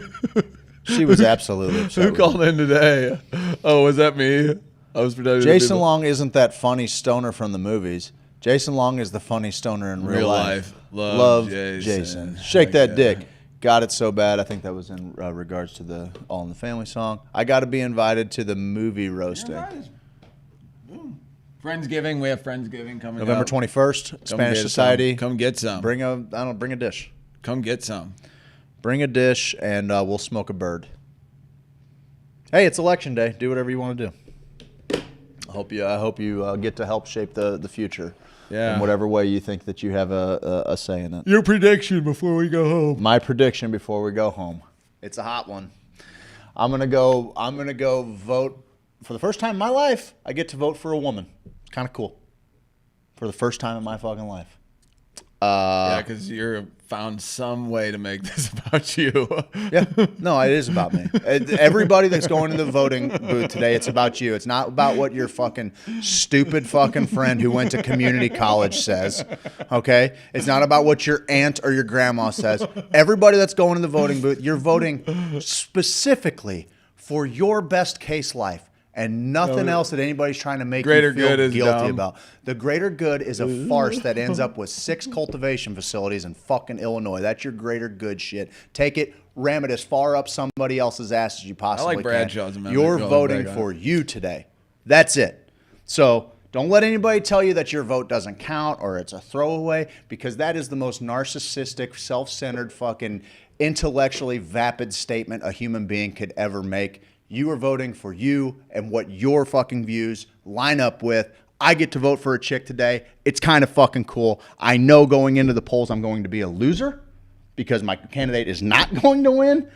R: She was absolutely upset.
D: Who called in today? Oh, was that me? I was pretending.
R: Jason Long isn't that funny stoner from the movies. Jason Long is the funny stoner in real life. Love Jason. Shake that dick. Got it so bad. I think that was in regards to the All in the Family song. I got to be invited to the movie roasting.
D: Friendsgiving. We have Friendsgiving coming
R: November
D: up.
R: 21st, Spanish Society.
D: Come get some.
R: Bring a dish.
D: Come get some.
R: Bring a dish, and we'll smoke a bird. Hey, it's election day. Do whatever you want to do. I hope you get to help shape the future.
D: Yeah.
R: In whatever way you think that you have a say in it.
D: Your prediction before we go home.
R: My prediction before we go home. It's a hot one. I'm gonna go vote for the first time in my life. I get to vote for a woman. It's kind of cool. For the first time in my fucking life.
D: Yeah, because you're found some way to make this about you.
R: Yeah, no, it is about me. Everybody that's going to the voting booth today, it's about you. It's not about what your fucking stupid fucking friend who went to community college says, okay? It's not about what your aunt or your grandma says. Everybody that's going to the voting booth, you're voting specifically for your best case life. And nothing else that anybody's trying to make you feel guilty about. The greater good is a farce that ends up with 6 cultivation facilities in fucking Illinois. That's your greater good shit. Take it, ram it as far up somebody else's ass as you possibly can.
D: Bradshaw's amendment.
R: You're voting for you today. That's it. So don't let anybody tell you that your vote doesn't count or it's a throwaway, because that is the most narcissistic, self-centered, fucking intellectually vapid statement a human being could ever make. You are voting for you and what your fucking views line up with. I get to vote for a chick today. It's kind of fucking cool. I know going into the polls I'm going to be a loser because my candidate is not going to win.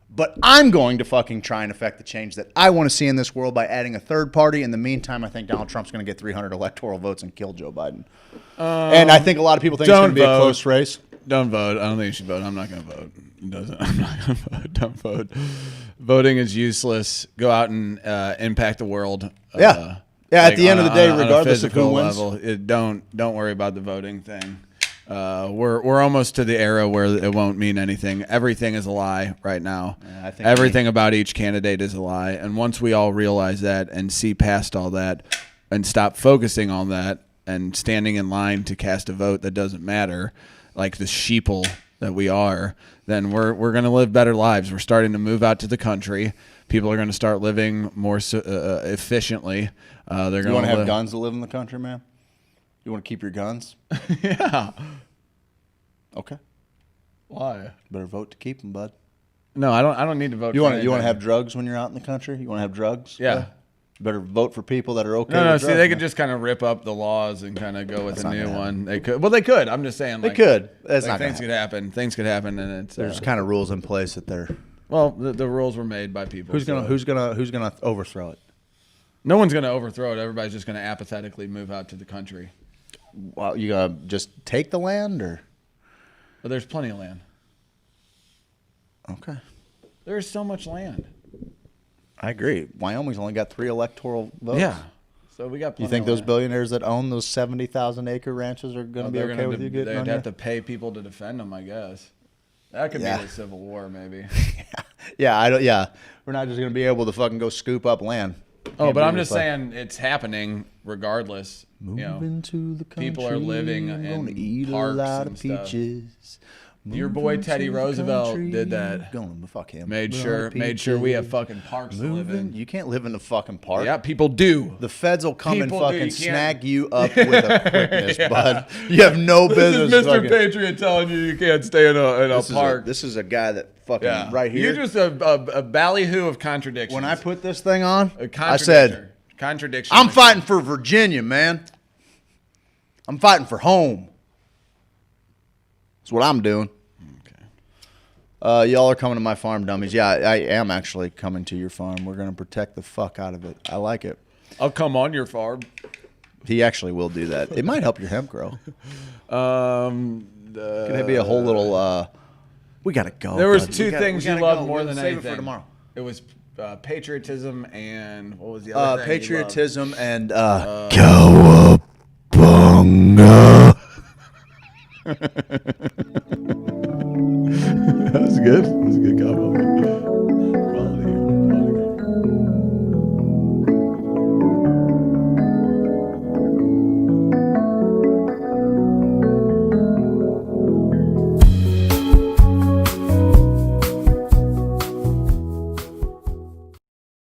R: But I'm going to fucking try and affect the change that I want to see in this world by adding a third party. In the meantime, I think Donald Trump's going to get 300 electoral votes and kill Joe Biden. And I think a lot of people think it's going to be a close race.
D: Don't vote. I don't think you should vote. I'm not going to vote. I'm not going to vote. Don't vote. Voting is useless. Go out and impact the world.
R: Yeah. At the end of the day, regardless of who wins.
D: Don't worry about the voting thing. We're almost to the era where it won't mean anything. Everything is a lie right now.
R: Yeah, I think
D: everything about each candidate is a lie. And once we all realize that and see past all that and stop focusing on that and standing in line to cast a vote that doesn't matter, like the sheeple that we are, then we're going to live better lives. We're starting to move out to the country. People are going to start living more efficiently. They're going
R: you want to have guns to live in the country, man? You want to keep your guns?
D: Yeah.
R: Okay.
D: Why?
R: Better vote to keep them, bud.
D: No, I don't need to vote.
R: You
D: for
R: want to
D: anything.
R: have drugs when you're out in the country? You want to have drugs?
D: Yeah.
R: Better vote for people that are okay.
D: No,
R: with
D: see,
R: drugs,
D: they could
R: man.
D: just kind of rip up the laws and kind of go with
R: That's
D: a
R: not
D: new
R: gonna
D: one. They could. Well, they could. I'm just saying.
R: They
D: Like,
R: could. That's
D: like,
R: not gonna
D: things could happen. Things could happen, and it's
R: There's kind of rules in place that they're.
D: Well, the rules were made by people.
R: Who's gonna overthrow it?
D: No one's gonna overthrow it. Everybody's just gonna apathetically move out to the country.
R: Well, you gotta just take the land, or?
D: But there's plenty of land.
R: Okay.
D: There's so much land.
R: I agree. Wyoming's only got 3 electoral votes.
D: Yeah. So we got.
R: You think those billionaires that own those 70,000 acre ranches are going to be okay with you getting on
D: They'd
R: here?
D: have to pay people to defend them, I guess. That could be the Civil War, maybe.
R: Yeah, we're not just going to be able to fucking go scoop up land.
D: Oh, but I'm just saying it's happening regardless.
R: Moving to the country,
D: people are living
R: I'm
D: in
R: gonna eat
D: parks
R: a lot
D: and
R: of peaches.
D: Your boy Teddy Roosevelt did that.
R: Fuck him.
D: Made sure we have fucking parks to live in.
R: You can't live in the fucking park.
D: Yeah, people do.
R: The feds will come
D: People
R: and
D: do.
R: fucking
D: You
R: snag you up with a quickness,
D: Yeah.
R: bud. You have no business.
D: This is Mr.
R: fucking-
D: Patriot telling you can't stay in a
R: This is
D: park.
R: this is a guy that fucking right here.
D: You're just a ballyhoo of contradictions.
R: When I put this thing on,
D: A
R: I said,
D: contradiction.
R: I'm fighting for Virginia, man. I'm fighting for home. That's what I'm doing. Y'all are coming to my farm, dummies. Yeah, I am actually coming to your farm. We're going to protect the fuck out of it. I like it.
D: I'll come on your farm.
R: He actually will do that. It might help your hemp grow.
D: Can
R: it be a whole little, we got to go.
D: There was
R: bud.
D: two
R: We gotta-
D: things
R: we
D: you
R: gotta
D: loved
R: go.
D: more
R: We'll
D: than
R: save
D: anything.
R: it for tomorrow.
D: It was patriotism and what was the other thing?
R: Patriotism and cowabunga.
D: That was good. That was a good combo.